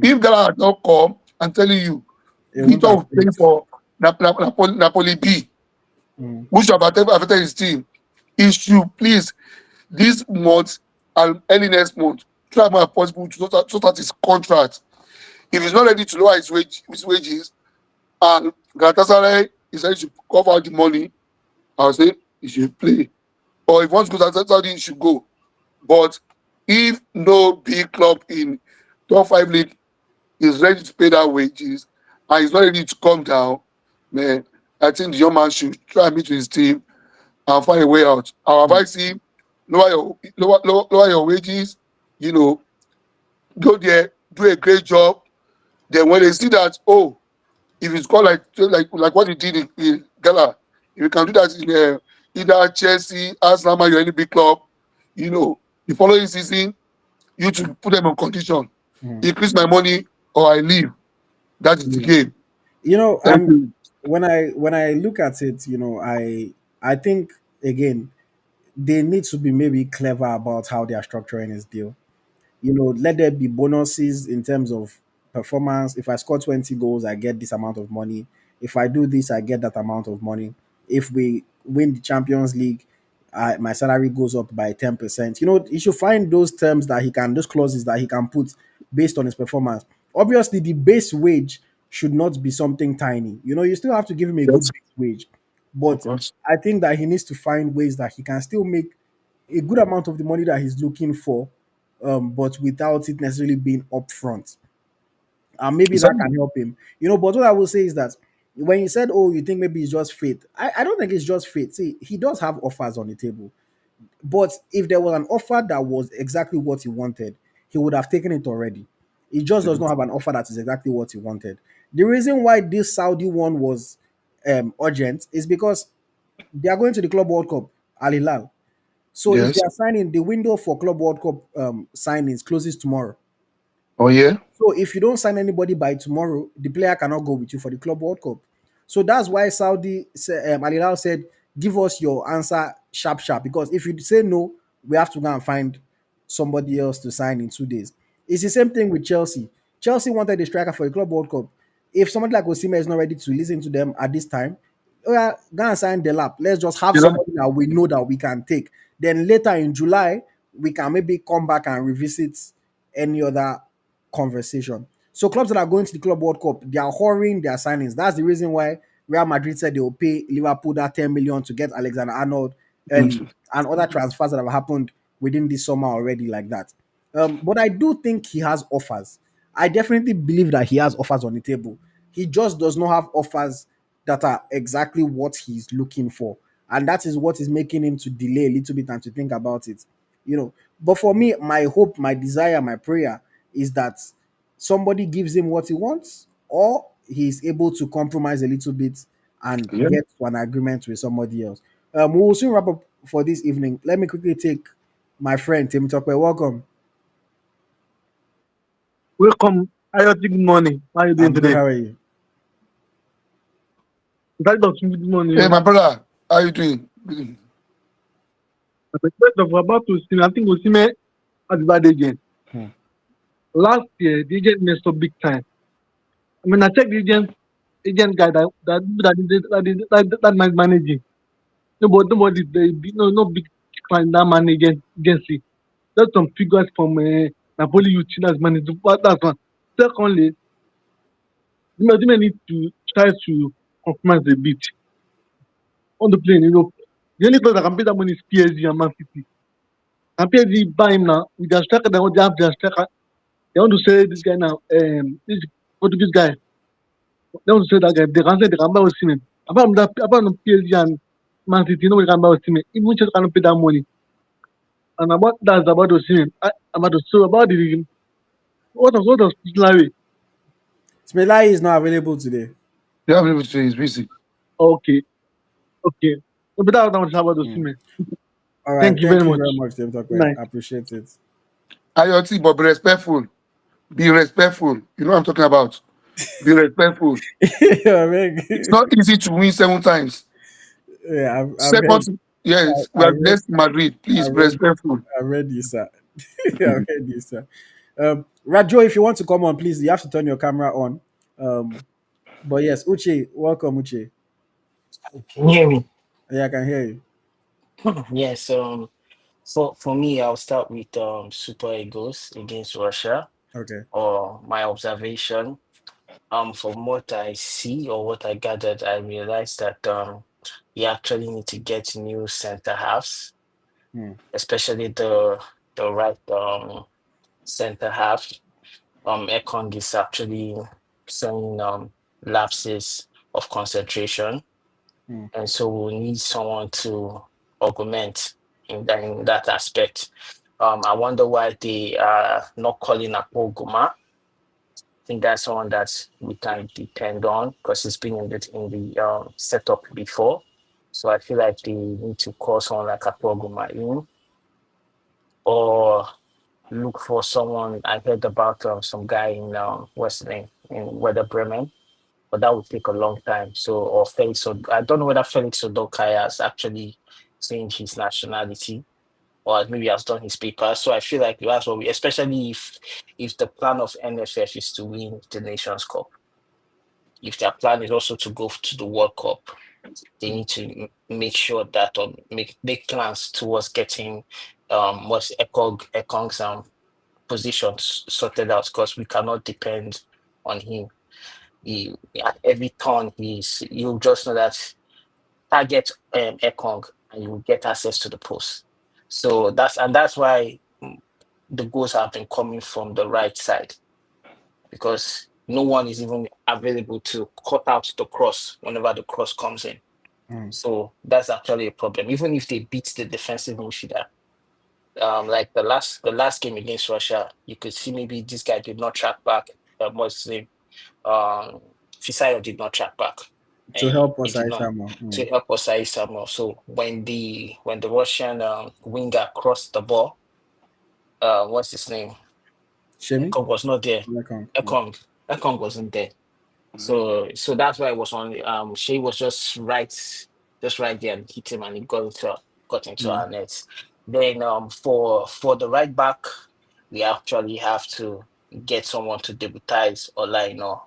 if Gala had not come, I'm telling you, it won't Victor was playing affect. for Napoli B, which have affected his team. He should please this month and early next month try more possible to sort out his contract. If he's not ready to lower his wages and Galatasaray is ready to cover the money, I'll say he should play. Or if he wants to go to Saudi, he should go. But if no big club in top five league is ready to pay that wages and he's not ready to come down, man, I think the young man should try and meet with his team and find a way out. I'll advise him, lower your wages, you know, go there, do a great job. Then when they see that, if it's called like what he did in Ghana, if you can do that in either Chelsea, Arsenal, or any big club, the following season, you to put them on condition. mm, Increase my money or I leave. That is the mm. game. Thank And you. when I look at it, I think again they need to be maybe clever about how they are structuring this deal. Let there be bonuses in terms of performance. If I score 20 goals, I get this amount of money. If I do this, I get that amount of money. If we win the Champions League, my salary goes up by 10%. He should find those terms that those clauses that he can put based on his performance. Obviously, the base wage should not be something tiny. You still have to give him a good Yes, base wage. of But course. I think that he needs to find ways that he can still make a good amount of the money that he's looking for, but without it necessarily being upfront. And maybe that can Exactly. help him. But what I will say is that when you said, oh, you think maybe it's just fate, I don't think it's just fate. See, he does have offers on the table. But if there was an offer that was exactly what he wanted, he would have taken it already. He just does not have an offer that is exactly what he wanted. The reason why this Saudi one was urgent is because they are going to the Club World Cup, Al Hilal. So if they Yes. are signing, the window for Club World Cup signings closes tomorrow. Oh yeah. So if you don't sign anybody by tomorrow, the player cannot go with you for the Club World Cup. So that's why Al Hilal said, "Give us your answer sharp, sharp." Because if you say no, we have to go and find somebody else to sign in 2 days. It's the same thing with Chelsea. Chelsea wanted a striker for the Club World Cup. If somebody like Osimhen is not ready to listen to them at this time, oh yeah, go and sign the lap. Let's just have You know. somebody that we know that we can take. Then later in July, we can maybe come back and revisit any other conversation. So clubs that are going to the Club World Cup, they are hurrying their signings. That's the reason why Real Madrid said they will pay Liverpool that 10 million to get Alexander Arnold early, Mhm. and other transfers that have happened within this summer already like that. But I do think he has offers. I definitely believe that he has offers on the table. He just does not have offers that are exactly what he's looking for. And that is what is making him to delay a little bit and to think about it. But for me, my hope, my desire, my prayer is that somebody gives him what he wants, or he's able to compromise a little bit and Yeah. get to an agreement with somebody else. We will soon wrap up for this evening. Let me quickly take my friend Tim Tokwe. Welcome. Welcome, AyoT. Good morning. How are you doing I'm good. today? How are you? That doctor, good morning. Hey, Oh. my brother, how you doing? Good. At the point of about to see, I think Osimhen has bad again. Hmm. Last year, the agent messed up big time. I mean, I checked the agent guy that man managing. Nobody, no big client that agency. That's some figures from Napoli youth that's managing. That's one. Secondly, the man need to try to compromise a bit on the plane. The only club that can pay that money is PSG and Man City. And PSG buy him now with their striker. They want to have their striker. They want to say this guy now. This Portuguese guy. They want to say that guy. They can say they can buy Osimhen. Apart from PSG and Man City, nobody can buy Osimhen. Even Chelsea cannot pay that money. And about Osimhen. About the what of Larry? Smelai is not available today. You have able to say he's busy. Okay, okay. But that was about Hmm. Osimhen. All right. Thank you Thank very you much. very much, Tim Good Tokwe. night. I appreciate it. AyoT, but be respectful. Be respectful. You know what I'm talking about. Be respectful. Yeah, man. It's not easy to win 7 times. Yeah, I've Second, heard. yes, we I are read. blessed in Madrid. I Please be read. respectful. I read you, sir. I've heard you, sir. Rajo, if you want to come on, please, you have to turn your camera on. Um, but yes, Uche, welcome, Uche. Can you hear me? Yeah, I can hear you. Yes. For me, I'll start with Super Eagles against Russia. Okay. Or my observation. From what I see or what I gathered, I realized that you actually need to get new center halves, Hmm. especially the right center half. Ekong is actually showing lapses of concentration, Hmm. and so we'll need someone to augment in that aspect. I wonder why they are not calling Akpoguma. I think that's someone that we can depend on because he's been in the setup before. So I feel like they need to call someone like Akpoguma in, or look for someone. I heard about some guy in what's the name in Werder Bremen, but that would take a long time. So or Felix, or I don't know whether Felix Odokai has actually changed his nationality or maybe has done his paper. So I feel like that's what we, especially if the plan of NFF is to win the Nations Cup, if their plan is also to go to the World Cup, they need to make sure that or make plans towards getting what's Ekong's positions sorted out because we cannot depend on him. He at every turn you'll just know that target Ekong and you will get access to the post. So that's why the goals have been coming from the right side because no one is even available to cut out the cross whenever the cross comes in. Mm. So that's actually a problem. Even if they beat the defensive midfielder, like the last game against Russia, you could see maybe this guy did not track back. What's his name? Fisayo did not track back, To and help he did Osai not Samuel. to help Osai Samuel. So when the Russian winger crossed the ball, what's his name? Shemi? Ekong was not there. Lekong. Ekong wasn't there. So that's why it was on. Shea was just right there and hit him, and he got into Mm. our nets. Then for the right back, we actually have to get someone to debutize Olaino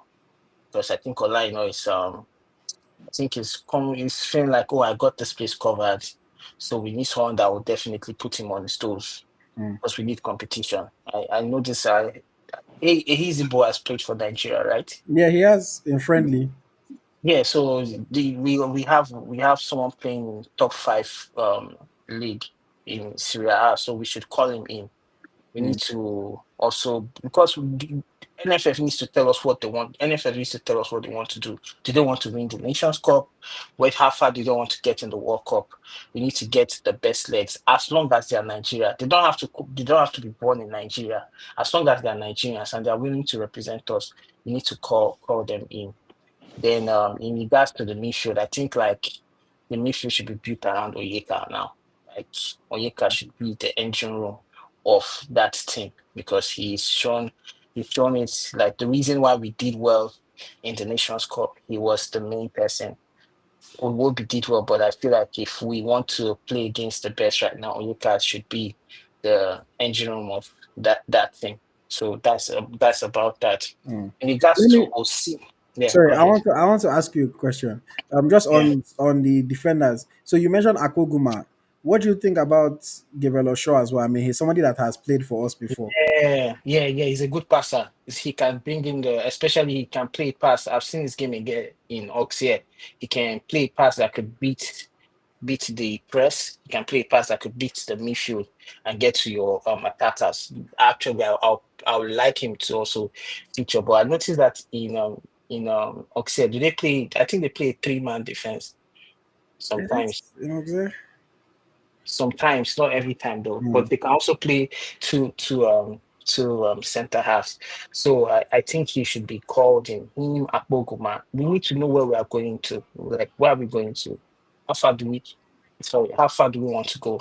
because I think Olaino is I think he's feeling like, oh, I got this place covered, so we need someone that will definitely put him on his toes Mm. because we need competition. I know this. Ehizibo has played for Nigeria, right? Yeah, he has in friendly. Yeah, so we have someone playing in top five league in Syria, so we should call him in. We need Mm. to also because NFF needs to tell us what they want. NFF needs to tell us what they want to do. Do they want to win the Nations Cup? Wait, how far do they want to get in the World Cup? We need to get the best legs. As long as they are Nigeria, they don't have to. They don't have to be born in Nigeria. As long as they are Nigerians and they are willing to represent us, we need to call them in. Then in regards to the midfield, I think like the midfield should be built around Oyeka now. Like Oyeka should be the engine room of that team because he's shown it's like the reason why we did well in the Nations Cup. He was the main person. We did well, but I feel like if we want to play against the best right now, Oyeka should be the engine room of that thing. So that's about that. Mm. In regards Let to me OC, yeah, sorry, go I ahead. want to I want to ask you a question. Just Yeah. on the defenders. So you mentioned Akoguma. What do you think about Gabriel Shaw as well? I mean, he's somebody that has played for us before. Yeah. He's a good passer. He can bring in especially he can play pass. I've seen his game again in Oxia. He can play pass that could beat the press. He can play pass that could beat the midfield and get to your attackers. Actually, I would like him to also feature. But I noticed that in Oxia, do they play? I think they play a three-man defense Is it? sometimes. You know, there? Sometimes, not every time though, Mm. but they can also play two center halves. So I think he should be called in. Him Akpoguma. We need to know where we are going to. Like where are we going to? How far do we how far do we want to go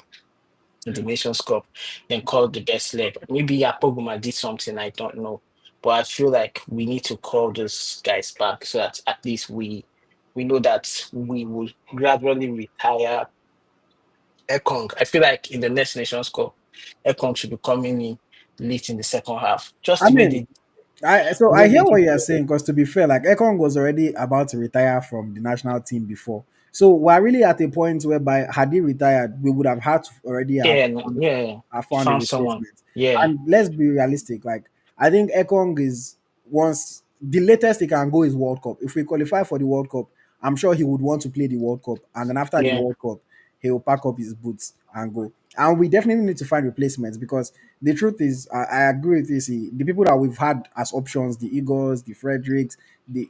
in the Nations Cup? Then call the best leg. Maybe Akpoguma did something I don't know. But I feel like we need to call those guys back so that at least we know that we will gradually retire Ekong. I feel like in the next Nations Cup, Ekong should be coming in late in the second half. Just I the way mean, they so the I way they hear what did. you're saying because to be fair, like Ekong was already about to retire from the national team before. So we're really at a point whereby had he retired, we would have had to already Yeah, yeah. have found a Found someone. replacement. Yeah, And let's be realistic. Like I think Ekong is once the latest he can go is World Cup. If we qualify for the World Cup, I'm sure he would want to play the World Cup. And then after the yeah, World Cup, he will pack up his boots and go. And we definitely need to find replacements because the truth is, I agree with you. See, the people that we've had as options, the Eagles, the Fredericks, the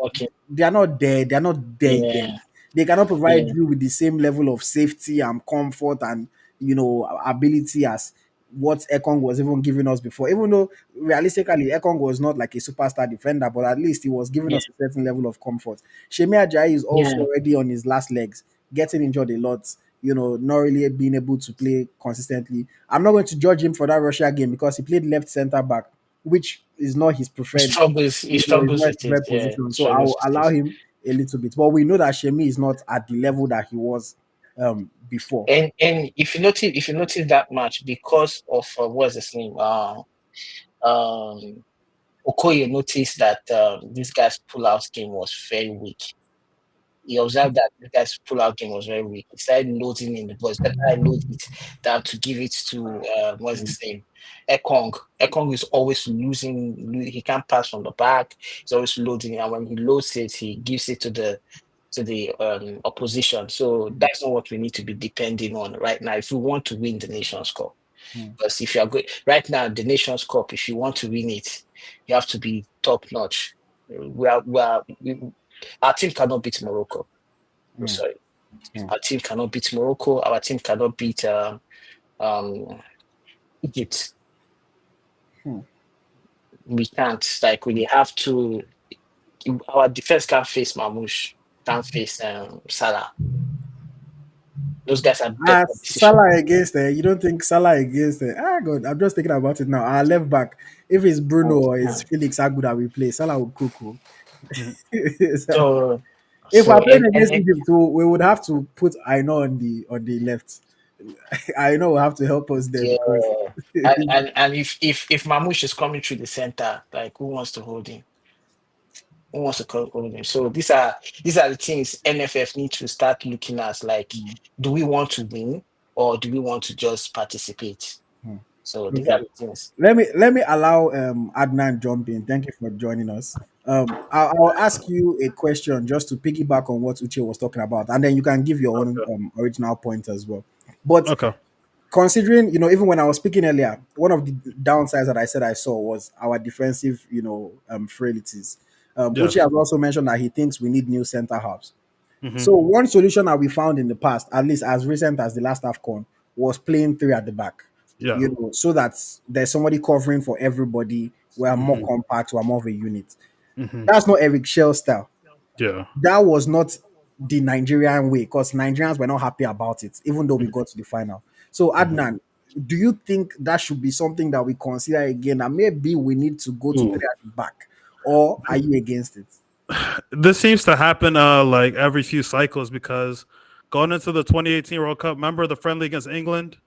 okay. they are not there. They are not there yet. Yeah, They cannot provide yeah, you with the same level of safety and comfort and ability as what Ekong was even giving us before. Even though realistically Ekong was not like a superstar defender, but at least he was giving yeah, us a certain level of comfort. Shemi Ajayi is also yeah, already on his last legs. getting injured a lot, not really being able to play consistently. I'm not going to judge him for that Russia game because he played left center back, which is not his preferred, He is struggles not his with it. preferred Yeah, position. he So I struggles will with allow it. him a little bit. But we know that Shemi is not at the level that he was before. And if you notice that match because of what's his name, um, Okoye noticed that this guy's pull-out game was very weak. He observed that this guy's pull-out game was very weak. He started loading in the boys. That I load it down to give it to what's his name, Ekong. Ekong is always losing. He can't pass from the back. He's always loading, and when he loads it, he gives it to the opposition. So that's not what we need to be depending on right now if we want to win the Nations Cup. Mm, Because if you are good right now, the Nations Cup, if you want to win it, you have to be top notch. Our team cannot beat Morocco. I'm mm, sorry, mm, our team cannot beat Morocco. Our team cannot beat um, Egypt. mm. We can't. Like we have to. Our defense can't face Mamouche. Can't face Salah. Those guys are better decision. Salah against you don't think Salah against God, I'm just thinking about it now. Our left back, if it's Bruno or it's Felix Agu that we play, Salah would cook. Oh. Mhm. So, So if so we're playing and against Egypt, we would have to put Aino on the left. Aino will have to help us there yeah, because and if Mamouche is coming through the center, like who wants to hold him? Who wants to hold him? So these are the things NFF need to start looking at. Like, do we want to win or do we want to just participate? So these are the things. let me allow Adnan jump in. Thank you for joining us. I'll ask you a question just to piggyback on what Uche was talking about, and then you can give your own Okay. original point as well. But Okay. considering, even when I was speaking earlier, one of the downsides that I said I saw was our defensive, frailties. Uche Yes. has also mentioned that he thinks we need new center halves. Hmm. So one solution that we found in the past, at least as recent as the last AFCON, was playing three at the back. Yeah. So that there's somebody covering for everybody. We are more Hmm. compact. We are more of a unit. Hmm. That's not Eric Shell style. Yeah. That was not the Nigerian way because Nigerians were not happy about it, even though we got to the final. So Hmm. Adnan, do you think that should be something that we consider again? And maybe we need to go to Ooh. three at the back, or are you against it? This seems to happen like every few cycles because going into the 2018 World Cup, remember the friendly against England?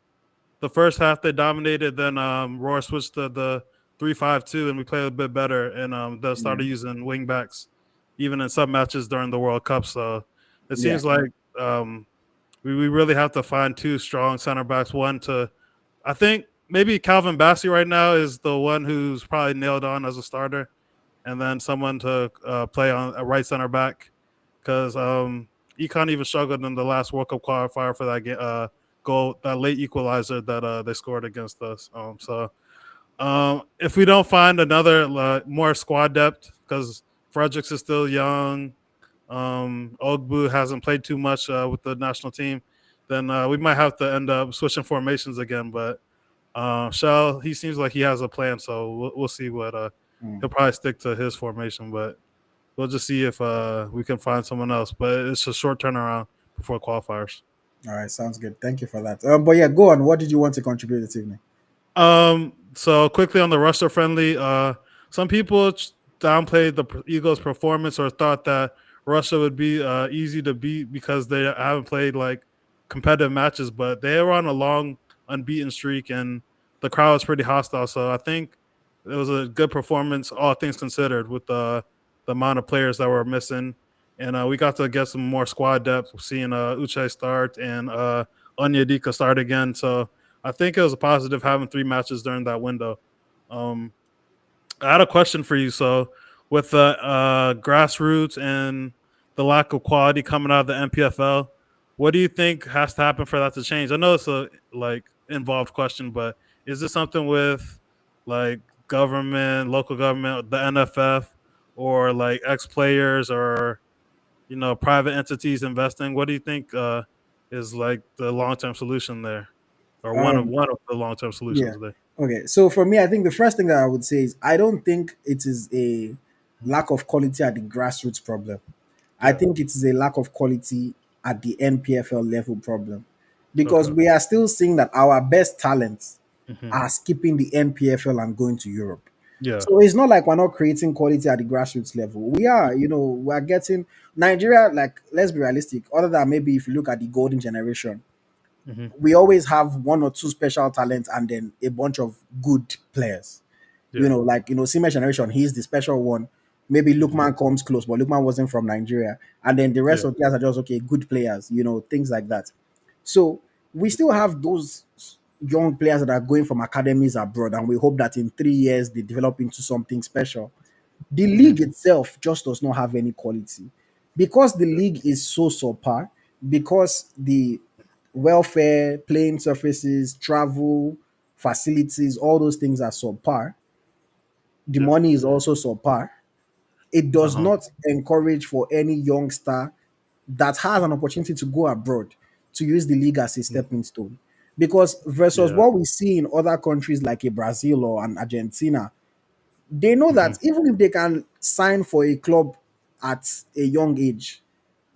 The first half they dominated, then Roar switched to the 3-5-2 and we played a bit better and they Yeah, started using wing backs even in some matches during the World Cup. So it yeah. seems like we really have to find two strong center backs. One to I think maybe Calvin Bassey right now is the one who's probably nailed on as a starter, and then someone to play on a right center back because Econ even struggled in the last World Cup qualifier for that goal, that late equalizer that they scored against us. So if we don't find another more squad depth, because Fredericks is still young, Ogbu hasn't played too much with the national team, then we might have to end up switching formations again. But Shell, he seems like he has a plan, so we'll see what Mm. he'll probably stick to his formation, but we'll just see if we can find someone else. But it's a short turnaround before qualifiers. All right, sounds good. Thank you for that. But yeah, go on. What did you want to contribute this evening? So quickly on the Russia friendly, some people downplayed the Eagles' performance or thought that Russia would be easy to beat because they haven't played like competitive matches, but they were on a long unbeaten streak and the crowd was pretty hostile. So I think it was a good performance, all things considered, with the amount of players that were missing. And we got to get some more squad depth, seeing Uche start and Onyedika start again. So I think it was a positive having three matches during that window. Um, I had a question for you. So, with the grassroots and the lack of quality coming out of the MPFL, what do you think has to happen for that to change? I know it's a like involved question, but is this something with like government, local government, the NFF, or like ex players or private entities investing? What do you think is like the long term solution there, or Um, one of the long term yeah. solutions there? Okay. So for me, I think the first thing that I would say is I don't think it is a lack of quality at the grassroots problem. I Yeah. think it is a lack of quality at the NPFL level problem, because Okay. we are still seeing that our best talents Hmm. are skipping the NPFL and going to Europe. Yeah. So it's not like we're not creating quality at the grassroots level. We are, we're getting Nigeria, like, let's be realistic, other than maybe if you look at the golden generation, Hmm. we always have one or two special talents and then a bunch of good players. Yeah. Like, Sima generation, he's the special one. Maybe Hmm. Lukman comes close, but Lukman wasn't from Nigeria. And then the Yeah. rest of the players are just okay, good players, things like that. So we still have those young players that are going from academies abroad, and we hope that in 3 years they develop into something special. The Hmm. league itself just does not have any quality because the league is so subpar, because the welfare, playing surfaces, travel, facilities, all those things are subpar. The Yeah. money is also subpar. It does Uh-huh. not encourage for any youngster that has an opportunity to go abroad to use the league as a Mm. stepping stone. Because versus Yeah. what we see in other countries like a Brazil or an Argentina, they know Hmm. that even if they can sign for a club at a young age,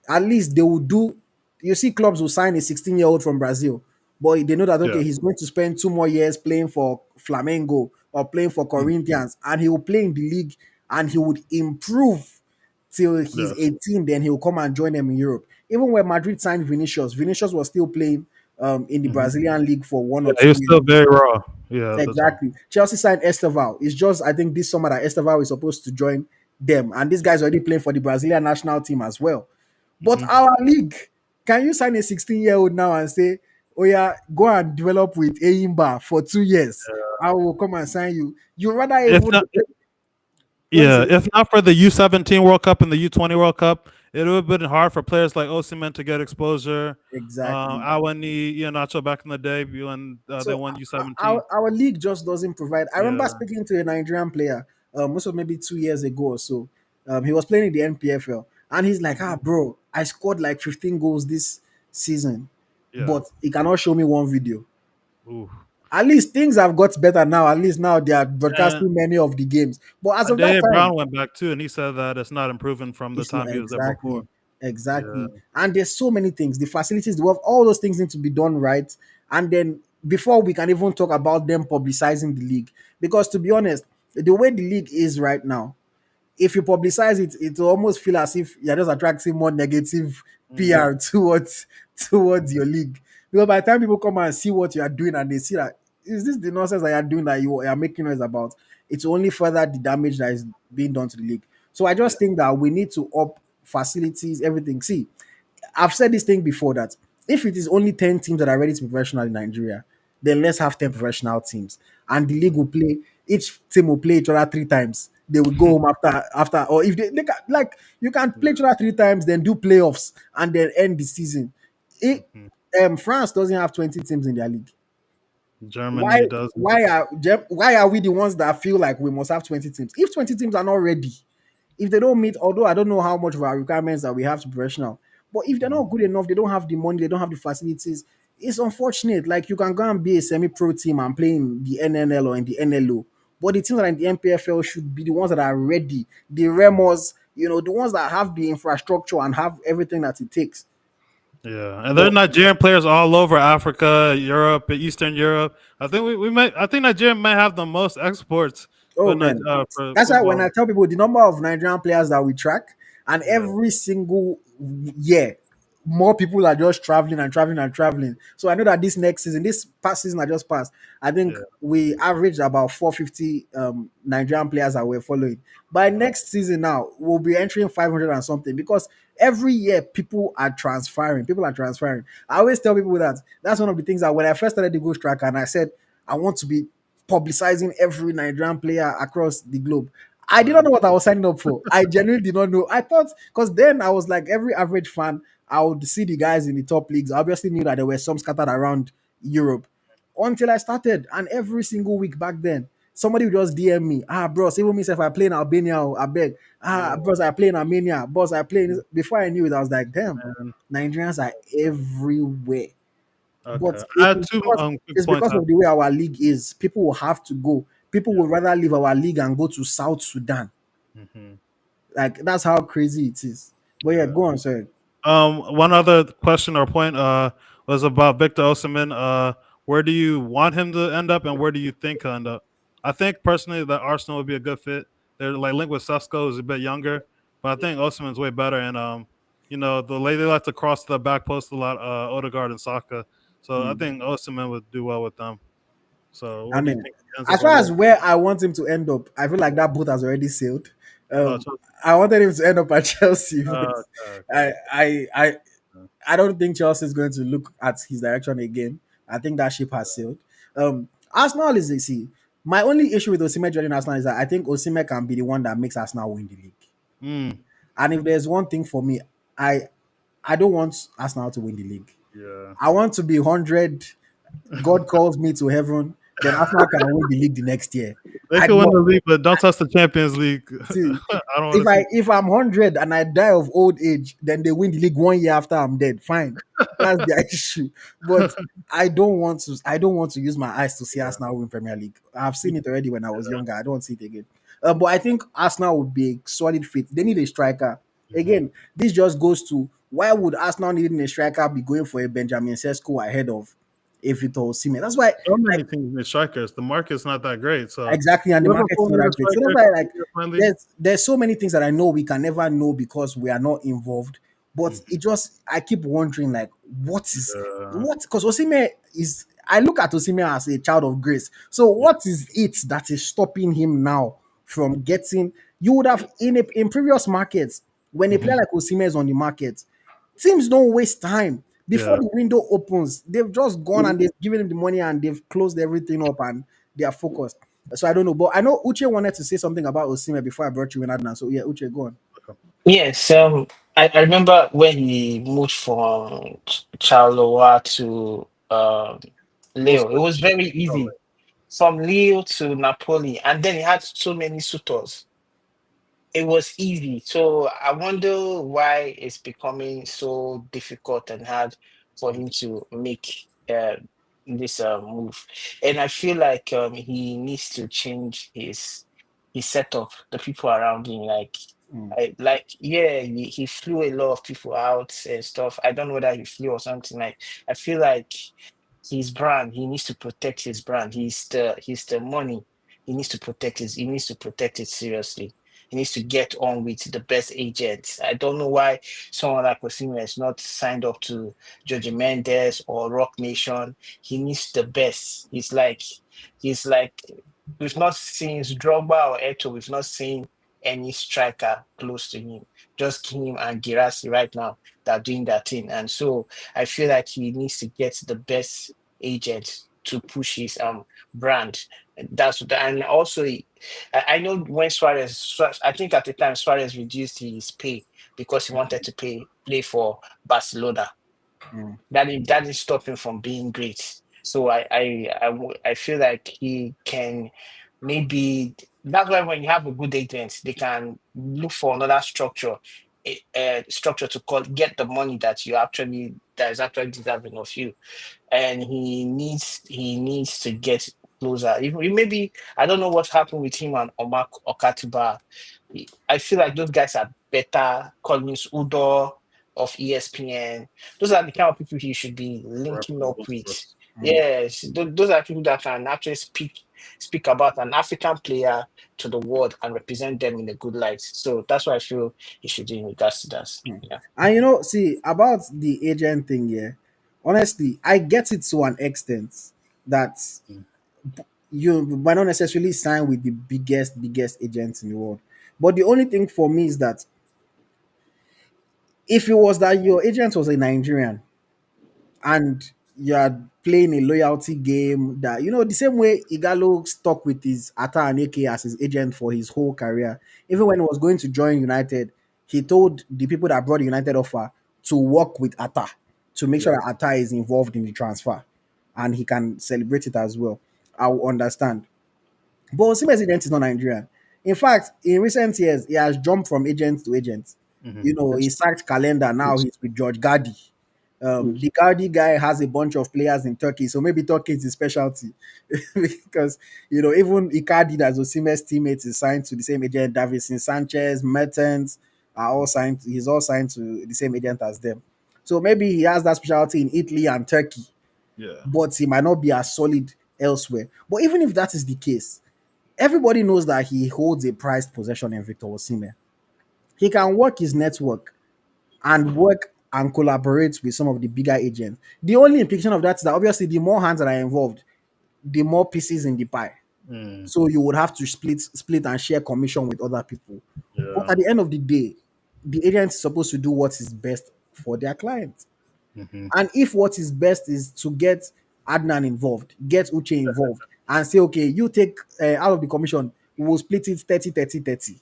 at least they will do. You see, clubs will sign a 16-year-old from Brazil, but they know that Yeah. okay, he's going to spend 2 more years playing for Flamengo or playing for Mm. Corinthians, and he will play in the league and he would improve till he's Yes. 18. Then he'll come and join them in Europe. Even when Madrid signed Vinicius, Vinicius was still playing in the Hmm. Brazilian league for one Yeah. or He two was years. still very raw. Yeah, at the time. Exactly. Chelsea signed Esteval. It's just I think this summer that Esteval is supposed to join them, and this guy's already playing for the Brazilian national team as well. But Hmm. our league, can you sign a 16-year-old now and say, "Oh yeah, go and develop with Aimba for 2 years. I will come and sign you." You rather If even not, let me say yeah, if not for the U17 World Cup and the U20 World Cup, it would have been hard for players like Osimhen to get exposure. exactly. Awani, Nacho back in the day when they So won U17. our league just doesn't provide. I remember Yeah. speaking to a Nigerian player, also maybe 2 years ago or so. He was playing in the NPFL, and he's like, Hmm. bro, I scored like 15 goals this season, Yeah. but he cannot show me one video." Ooh. At least things have got better now. At least now they are And broadcasting many of the games. But as of that Dave time, Brown went back too, and he said that it's not improving from the it's not time he was there before. exactly, Yeah. exactly. And there's so many things. The facilities, the work, all those things need to be done right. And then before we can even talk about them publicizing the league, because to be honest, the way the league is right now, if you publicize it, it will almost feel as if you're just attracting more negative Mm. PR towards your league. Because by the time people come and see what you are doing and they see that is this the nonsense that you're doing that you are making noise about, it's only further the damage that is being done to the league. So I Yeah. just think that we need to up facilities, everything. See, I've said this thing before that if it is only 10 teams that are ready to be professional in Nigeria, then let's have 10 professional teams. And the league will play, each team will play each other 3 times. They will go home after, or if they can, like, you can play each Yeah. other 3 times, then do playoffs and then end the season. It, Mhm. France doesn't have 20 teams in their league. Why Germany does. why are we the ones that feel like we must have 20 teams? If 20 teams are not ready, if they don't meet, although I don't know how much of our requirements that we have to be professional, but if they're not good enough, they don't have the money, they don't have the facilities. It's unfortunate. Like you can go and be a semi-pro team and play in the NNL or in the NLO, but the teams that are in the MPFL should be the ones that are ready, the Remos, the ones that have the infrastructure and have everything that it takes. Yeah, and there are But Nigerian players all over Africa, Europe, Eastern Europe. I think we might. I think Nigeria might have the most exports oh man, for that's why when I football. tell people the number of Nigerian players that we track, and Yeah, every single year, more people are just traveling and traveling and traveling. So I know that this next season, this past season I just passed, I think yeah. we averaged about 450 Nigerian players that we're following. By Wow. next season now, we'll be entering 500 and something because every year people are transferring. People are transferring. I always tell people that that's one of the things that when I first started the Ghost Tracker and I said I want to be publicizing every Nigerian player across the globe. I did not Uh, know what I was signing up for. I genuinely did not know. I thought because then I was like every average fan, I would see the guys in the top leagues. I obviously knew that there were some scattered around Europe until I started. And every single week back then, somebody would just DM me, bros, even me if I play in Albania, I beg. yeah, Bros, I play in Armenia, boss, I play in this. Before I knew it, I was like, damn, man. Nigerians are everywhere. But Okay, I had two quick it's points because on. of the way our league is. People will have to go. People Yeah. would rather leave our league and go to South Sudan. Hmm. Like that's how crazy it is. But yeah, Yeah. go on, sorry. One other question or point was about Victor Osimhen. Where do you want him to end up, and where do you think he'll end up? I think personally that Arsenal would be a good fit. They're like linked with Sesko, who's a bit younger, but I think Osimhen's way better. And the lady they like to cross the back post a lot, Odegaard and Saka. So I think Osimhen would do well with them. So I where do you mean, think he ends as up far ending? as where I want him to end up, I feel like that boat has already sailed. Um, Chelsea. I wanted him to end up at Chelsea, but Okay, I, okay. I, I, I don't think Chelsea is going to look at his direction again. I think that ship has sailed. Arsenal is see. My only issue with Osimhen joining Arsenal is that I think Osimhen can be the one that makes Arsenal win the league. Mm, And if there's one thing for me, I I don't want Arsenal to win the league. yeah. I want to be 100. God calls me to heaven, then Arsenal can win the league the next year. They I could win don't the league, but don't touch the Champions League. see I don't want if to see. I'm 100 and I die of old age, then they win the league 1 year after I'm dead. Fine, that's their issue. But I don't want to use my eyes to see Yeah, Arsenal win Premier League. I've seen it already when I was younger. I don't want to see it again. But I think Arsenal would be a solid fit. They need a striker. mhm. Again, this just goes to why would Arsenal needing a striker be going for a Benjamin Sesko ahead of a Victor Osimhen? That's why, So many like, teams need strikers. The market's not that great. So exactly, and the Liverpool market is not need a that great. So that's striker. why, like, Friendly. there's so many things that I know we can never know because we are not involved. But Mhm. it just I keep wondering, like, Yeah. what? Because Osimhen is. I look at Osimhen as a child of grace. So what is it that is stopping him now from getting? You would have in previous markets when a player Mhm. like Osimhen is on the market, teams don't waste time. Before Yeah. the window opens, they've just gone and they've given him the money and they've closed everything up and they are focused. So I don't know, but I know Uche wanted to say something about Osimhen before I brought you in, Adnan. So yeah, Uche, go on. Yes, I remember when he moved from Charleroi to Oh, Leo. It was very easy from Leo to Napoli, and then he had so many suitors. It was easy. So I wonder why it's becoming so difficult and hard for him to make this move. And I feel like he needs to change his setup, the people around him. Mm, Yeah, he flew a lot of people out and stuff. I don't know whether he flew or something. Like I feel like his brand, he needs to protect his brand. He's the money. He needs to protect it seriously. He needs to get on with the best agents. I don't know why someone like Osimhen is not signed up to Jorge Mendes or Rock Nation. He needs the best. He's like we've not seen Drogba or Eto. We've not seen any striker close to him. Just him and Girassi right now that are doing that thing. And so I feel like he needs to get the best agent to push his brand. And also I know when I think at the time Suarez reduced his pay because he wanted to play for Barcelona. mm, That didn't stop him from being great. So I feel like he can maybe that's why when you have a good agent, they can look for another structure to get the money that is actually deserving of you, and he needs to get closer. Maybe I don't know what happened with him and Omar Okatiba. I feel like those guys are better. Collins Udo of ESPN. Those are the kind of people he should be linking up Reputable with. source. mm, Yes, those are people that can actually speak about an African player to the world and represent them in a good light. So that's what I feel he should do in regards to that. mm. Yeah. And see about the agent thing, yeah. Honestly, I get it to an extent that Mm. you might not necessarily sign with the biggest agents in the world. But the only thing for me is that if it was that your agent was a Nigerian and you're playing a loyalty game that the same way Igalo stuck with his Ata and AK as his agent for his whole career. Even when he was going to join United, he told the people that brought the United offer to work with Ata to make sure Yeah. that Ata is involved in the transfer and he can celebrate it as well. I will understand. But Osimhen's agent is not Nigerian. In fact, in recent years, he has jumped from agent to agent. Mhm. He sacked Calendar. Now Yes. he's with George Gadi. Yes. The Gardi guy has a bunch of players in Turkey, so maybe Turkey is his specialty. Because even Icardi, that's Osimhen's teammates, is signed to the same agent. Davison Sanchez, Mertens, are all signed. He's all signed to the same agent as them. So maybe he has that specialty in Italy and Turkey, Yeah. but he might not be as solid elsewhere. But even if that is the case, everybody knows that he holds a prized possession in Victor Osimhen. He can work his network and work and collaborate with some of the bigger agents. The only implication of that is that obviously the more hands that are involved, the more pieces in the pie. Mm, So you would have to split and share commission with other people. But yeah. at the end of the day, the agent is supposed to do what is best for their client. Hmm. And if what is best is to get Adnan involved, get Uche involved, and say, okay, you take out of the commission, we'll split it 30, 30, 30.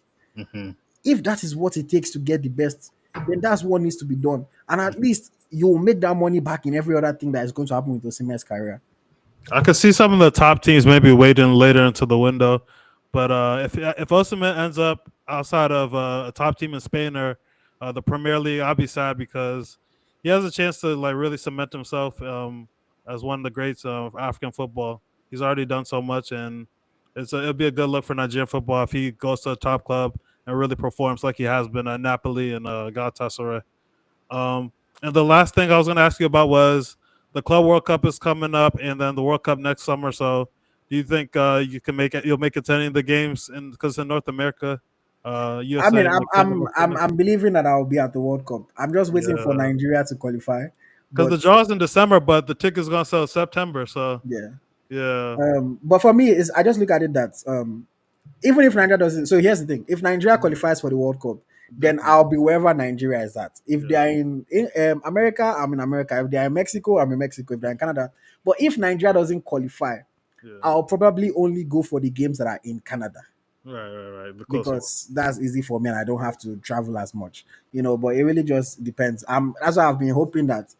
Hmm. If that is what it takes to get the best, then that's what needs to be done. And at least you will make that money back in every other thing that is going to happen with Osimhen's career. I could see some of the top teams maybe waiting later into the window, but if Osimhen ends up outside of a top team in Spain or the Premier League, I'll be sad because he has a chance to like really cement himself as one of the greats of African football. He's already done so much, and it'll be a good look for Nigerian football if he goes to a top club and really performs like he has been at Napoli and Galatasaray. Um, and the last thing I was going to ask you about was the Club World Cup is coming up, and then the World Cup next summer. So, do you think you can make it? You'll make it to any of the games, and because in North America, I USA mean, and I'm like Canada, I'm I'm I'm believing that I'll be at the World Cup. I'm just waiting for yeah, Nigeria to qualify. because But the draw's in December, but the tickets gonna sell September. So, yeah. yeah, But for me, is I just look at it that even if Nigeria doesn't, so here's the thing: if Nigeria qualifies for the World Cup, then definitely, I'll be wherever Nigeria is at. If they yeah, are in America, I'm in America. If they are in Mexico, I'm in Mexico. If they're in Canada, but if Nigeria doesn't qualify, yeah, I'll probably only go for the games that are in Canada right, the closer one. because that's easy for me and I don't have to travel as much, But it really just depends. That's why I've been hoping that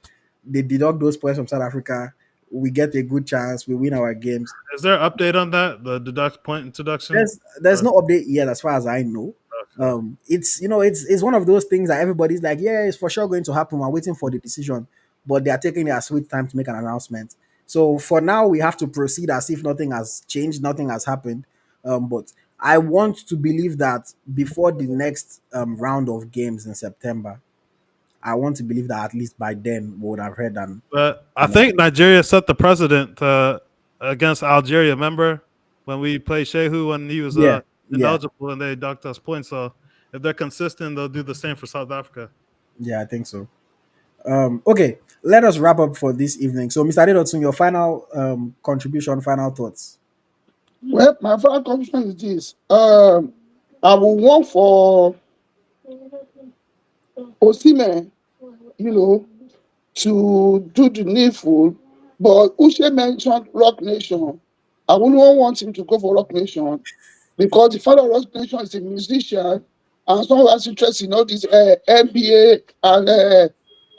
they deduct those points from South Africa. We get a good chance. We win our games. Is there an update on that? The deduct point introduction? There's no update yet, as far as I know. Okay. It's one of those things that everybody's like, yeah, it's for sure going to happen. We're waiting for the decision, but they are taking their sweet time to make an announcement. So for now, we have to proceed as if nothing has changed, nothing has happened. But I want to believe that before the next round of games in September, I want to believe that at least by then we would have heard But I an think Nigeria set the precedent against Algeria. Remember when we played Shehu when he was yeah, yeah, ineligible and they docked us points. So if they're consistent, they'll do the same for South Africa. yeah, I think so. Okay, let us wrap up for this evening. So, Mr. Adeotun, your final contribution, final thoughts. Well, my final conclusion is this. I will want for Osimhen, you know, to do the needful. But Uche mentioned Rock Nation. I wouldn't want him to go for Rock Nation because the father of Rock Nation is a musician and someone has interest in all these NBA and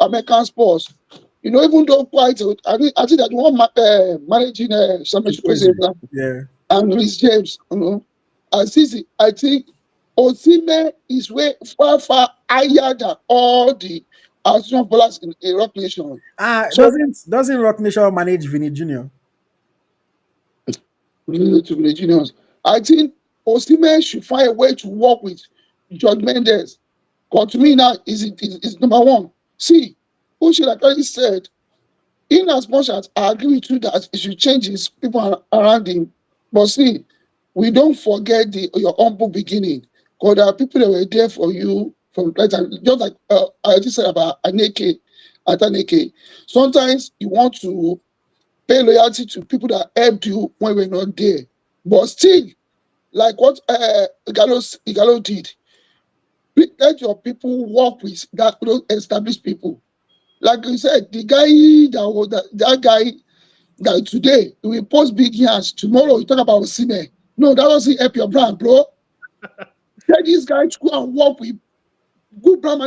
American sports. Even though quite, I think that one managing Samuel Chukwueze. Chukwueze Yeah. and Rhys James, I think Osimhen is way far higher than all the Arsenal ballers in Rock Nation. So Doesn't Rock Nation manage Vinny Jr.? related to Nigerians, I think Osimhen should find a way to work with George Mendes. Because to me now is number one. See, Uche, like I said, in as much as I agree with you that he should change his people around him, but see, we don't forget your humble beginning. Because there are people that were there for you from the time, just like I just said about Ataneke. Sometimes you want to pay loyalty to people that helped you when we're not there. But still, like what Igalo did, let your people work with those established people. Like you said, the guy that guy that today he will post big hands. Tomorrow you talk about Osimhen. No, that doesn't help your brand, bro. Tell these guys to go and work with good brand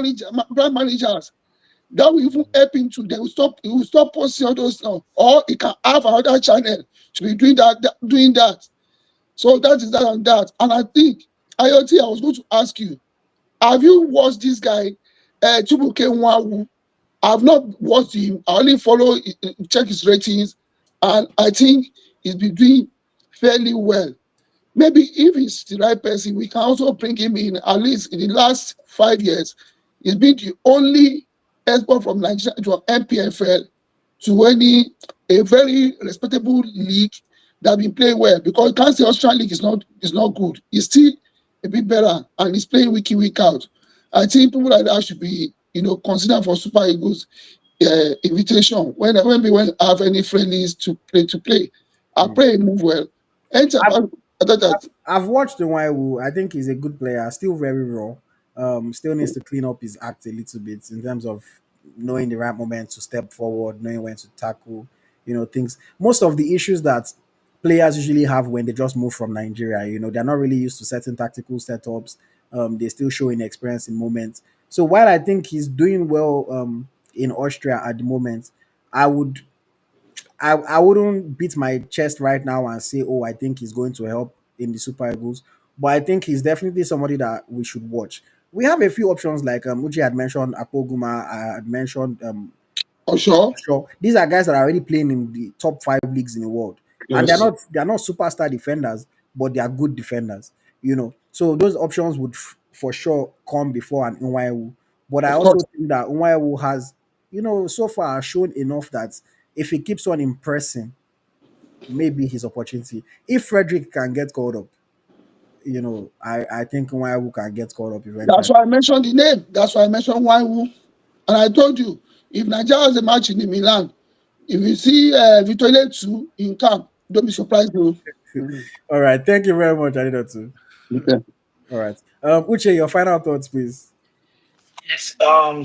managers. That will even help him to they will stop posting all those now. Or he can have another channel to be doing that. So that is that and that. And I think AyoT, I was going to ask you, have you watched this guy, Chubuke Nwawu? I've not watched him. I only follow, check his ratings, and I think he's been doing fairly well. Maybe if he's the right person, we can also bring him in. At least in the last 5 years, he's been the only export from Nigeria to MPFL to a very respectable league that been playing well. Because you can't say Australian league is not good. It's still a bit better, and he's playing week in week out. I think people like that should be considered for Super Eagles invitation when we won't have any friendlies to play. I pray he move well. Anytime I've, after that, I've watched Nwaiwu. I think he's a good player, still very raw. Still needs to clean up his act a little bit in terms of knowing the right moment to step forward, knowing when to tackle, things. Most of the issues that players usually have when they just move from Nigeria, they're not really used to certain tactical setups. They still show inexperience in moments. So while I think he's doing well in Austria at the moment, I would I wouldn't beat my chest right now and say, oh, I think he's going to help in the Super Eagles. But I think he's definitely somebody that we should watch. We have a few options like Uchi had mentioned, Apoguma, I had mentioned for sure. sure. These are guys that are already playing in the top 5 leagues in the world. And they're Yes. not they're not superstar defenders, but they are good defenders. So those options would for sure come before an Nwaewu. But I Of also course. think that Nwaewu has, so far shown enough that if he keeps on impressing, maybe his opportunity. If Frederick can get called up, I think Nwaewu can get called up That's eventually. why I mentioned the name. That's why I mentioned Waiwu. And I told you, if Nigeria has a match in Milan, if you see Victor Osimhen in camp, don't be surprised. Though. All right. Thank you very much, Adedotu. Okay. All right. Uche, your final thoughts, please. Yes.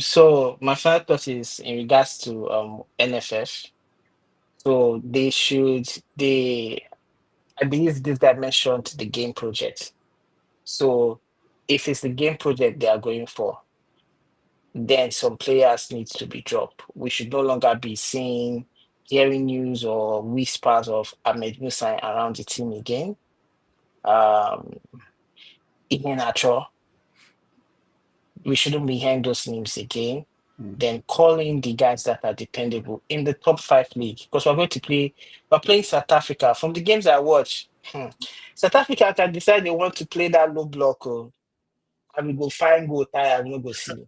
So my final thought is in regards to NFF. So they I believe this guy mentioned the game project. So if it's the game project they are going for, then some players need to be dropped. We should no longer be hearing news or whispers of Ahmed Musa around the team again. Um, Iheanacho, we shouldn't be hearing those names again. Mm. Then calling the guys that are dependable in the top 5 league because we're playing South Africa. From the games I watch, South Africa can decide they want to play that low block, and we go find go tire and we no go see.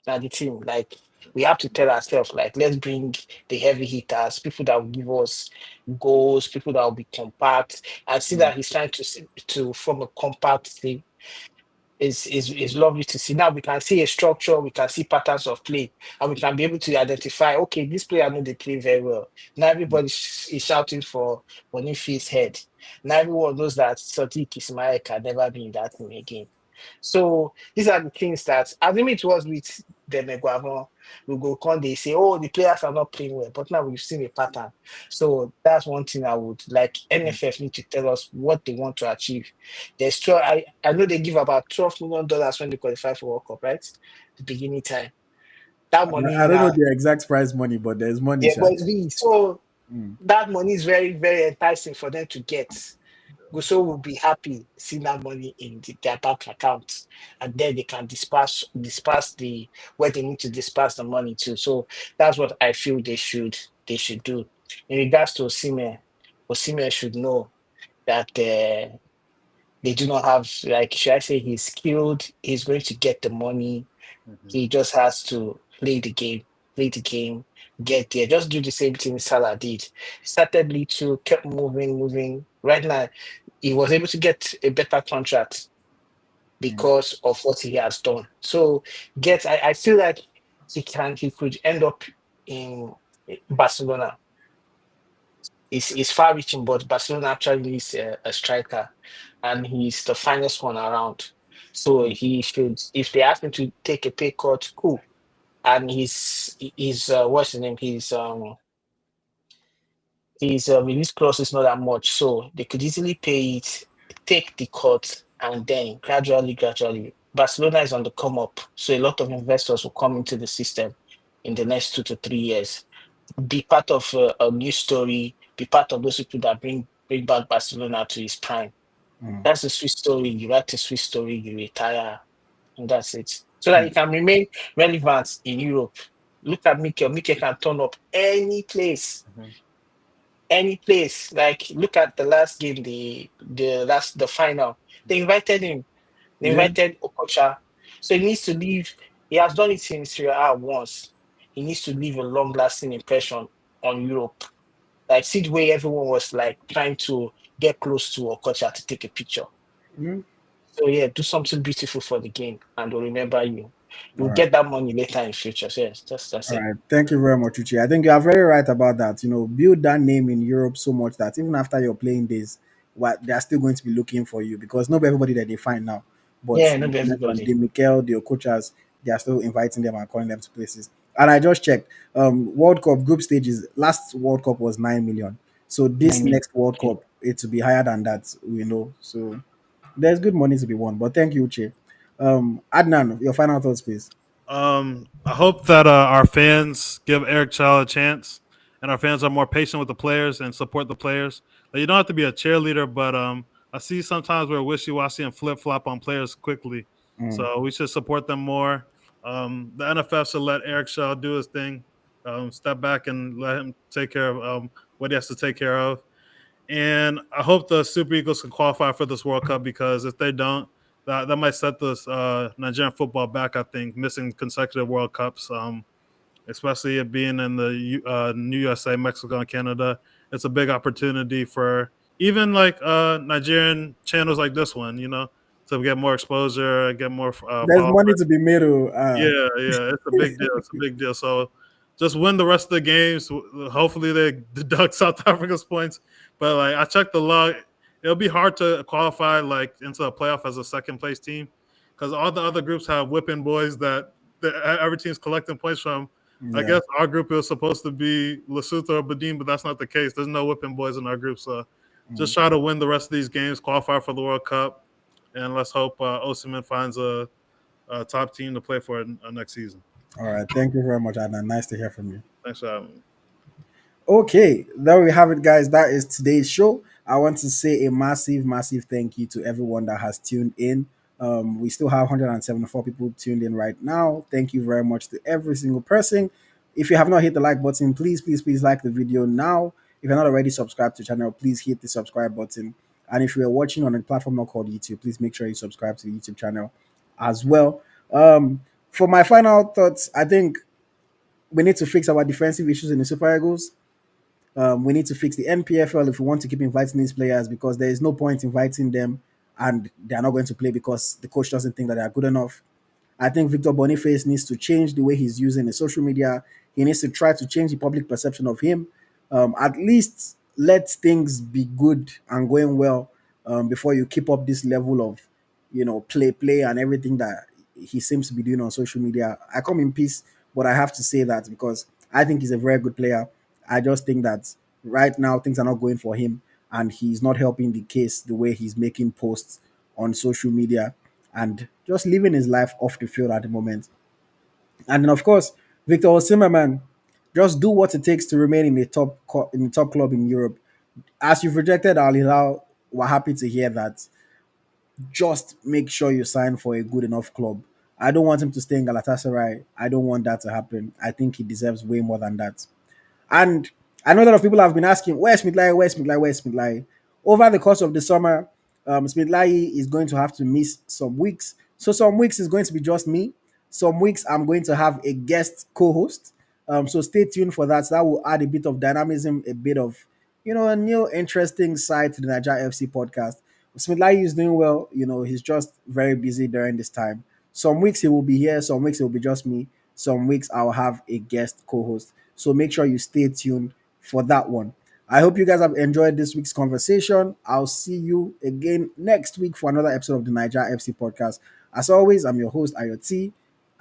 Now the team, like we have to tell ourselves, like let's bring the heavy hitters, people that will give us goals, people that will be compact. And see Mm. that he's trying to form a compact team is lovely to see. Now we can see a structure, we can see patterns of play, and we can be able to identify, okay, this player know they play very well. Now everybody is shouting for Boniface's head. Now everyone knows that Sadiq Ismail can never be in that team again. So these are the things that I think it was with the Meguavon, we go come they say, oh, the players are not playing well, but now we've seen a pattern. So that's one thing I would like NFF need to tell us what they want to achieve. There's 12, I know they give about $12 million when they qualify for World Cup, right? The beginning time. That money I don't know now, the exact prize money, but there's money, yeah, sha. but it's big. So Mm. that money is very, very enticing for them to get. Guso will be happy seeing that money in their bank account, and then they can disperse the where they need to disperse the money to. So that's what I feel they should do. In regards to Osimhen should know that they do not have, like, should I say, he's skilled. He's going to get the money. He just has to play the game, get there. Just do the same thing Salah did. Started little, kept moving, moving. Right now, he was able to get a better contract Mm. because of what he has done. So I feel like he could end up in Barcelona. It's far reaching, but Barcelona actually needs a striker, and he's the finest one around. So Mm. he should, if they ask him to take a pay cut, cool. And he's what's his name? His release clause is not that much, so they could easily pay it, take the cut, and then gradually. Barcelona is on the come up, so a lot of investors will come into the system in the next 2 to 3 years. Be part of a new story. Be part of those people that bring back Barcelona to its prime. Mm. That's a sweet story. You write a sweet story, you retire, and that's it. So that you can remain relevant in Europe. Look at Mikel. Mikel can turn up any place, any place. Like look at the last game, the final. They invited him. They Yeah. invited Okocha. So he needs to leave. He has done it in Serie A once. He needs to leave a long-lasting impression on Europe. Like see the way everyone was like trying to get close to Okocha to take a picture. Mm-hmm. So yeah, do something beautiful for the game, and they'll remember you. All You'll right. get that money later in future. So yes, that's All it. right. Thank you very much, Uchi. I think you are very right about that. Build that name in Europe so much that even after your playing days, what they are still going to be looking for you because not everybody that they find now. But Yeah, not the everybody. Mikel, the coaches, they are still inviting them and calling them to places. And I just checked. World Cup group stages. Last World Cup was 9 million. So this 9 million. next World Okay. Cup, it will be higher than that. We know. So there's good money to be won. But thank you, Uche. Adnan, your final thoughts, please. I hope that our fans give Eric Child a chance, and our fans are more patient with the players and support the players. Like, you don't have to be a cheerleader, but I see sometimes we're wishy washy and flip flop on players quickly. Mm. So we should support them more. The NFF should let Eric Shaw do his thing, step back and let him take care of what he has to take care of. And I hope the Super Eagles can qualify for this World Cup because if they don't, that might set this Nigerian football back. I think missing consecutive World Cups, especially it being in the New USA, Mexico, and Canada, it's a big opportunity for even like Nigerian channels like this one, to get more exposure, get more There's followers. money to be made. Yeah, yeah, it's a big deal. It's a big deal. So just win the rest of the games. Hopefully they deduct South Africa's points. But like I checked the log, it'll be hard to qualify like into a playoff as a second place team because all the other groups have whipping boys that every team's collecting points from. I Yeah. guess our group is supposed to be Lesotho or Benin, but that's not the case. There's no whipping boys in our group. So Mm. just try to win the rest of these games, qualify for the World Cup, and let's hope Osimhen finds a top team to play for next season. All right. Thank you very much, Adnan. Nice to hear from you. Thanks for having me. Okay, there we have it, guys. That is today's show. I want to say a massive, massive thank you to everyone that has tuned in. We still have 174 people tuned in right now. Thank you very much to every single person. If you have not hit the like button, please, please, please like the video now. If you're not already subscribed to the channel, please hit the subscribe button. And if you're watching on a platform not called YouTube, please make sure you subscribe to the YouTube channel as well. For my final thoughts, I think we need to fix our defensive issues in the Super Eagles. We need to fix the NPFL if we want to keep inviting these players because there is no point inviting them and they are not going to play because the coach doesn't think that they are good enough. I think Victor Boniface needs to change the way he's using the social media. He needs to try to change the public perception of him. At least let things be good and going well before you keep up this level of, play, and everything that he seems to be doing on social media. I come in peace, but I have to say that because I think he's a very good player. I just think that right now things are not going for him and he's not helping the case the way he's making posts on social media and just living his life off the field at the moment. And then of course, Victor Osimhen, man, just do what it takes to remain in the in the top club in Europe. As you've rejected Al Hilal, we're happy to hear that. Just make sure you sign for a good enough club. I don't want him to stay in Galatasaray. I don't want that to happen. I think he deserves way more than that. And I know a lot of people have been asking, where's Midlai, where's Midlai, where's Midlai? Over the course of the summer, Midlai is going to have to miss some weeks. So some weeks is going to be just me. Some weeks I'm going to have a guest co-host. So stay tuned for that. So that will add a bit of dynamism, a bit of, a new interesting side to the Naija FC podcast. Smidlai is doing well. He's just very busy during this time. Some weeks he will be here. Some weeks it will be just me. Some weeks I'll have a guest co-host. So make sure you stay tuned for that one. I hope you guys have enjoyed this week's conversation. I'll see you again next week for another episode of the Naija FC podcast. As always, I'm your host, AyoT.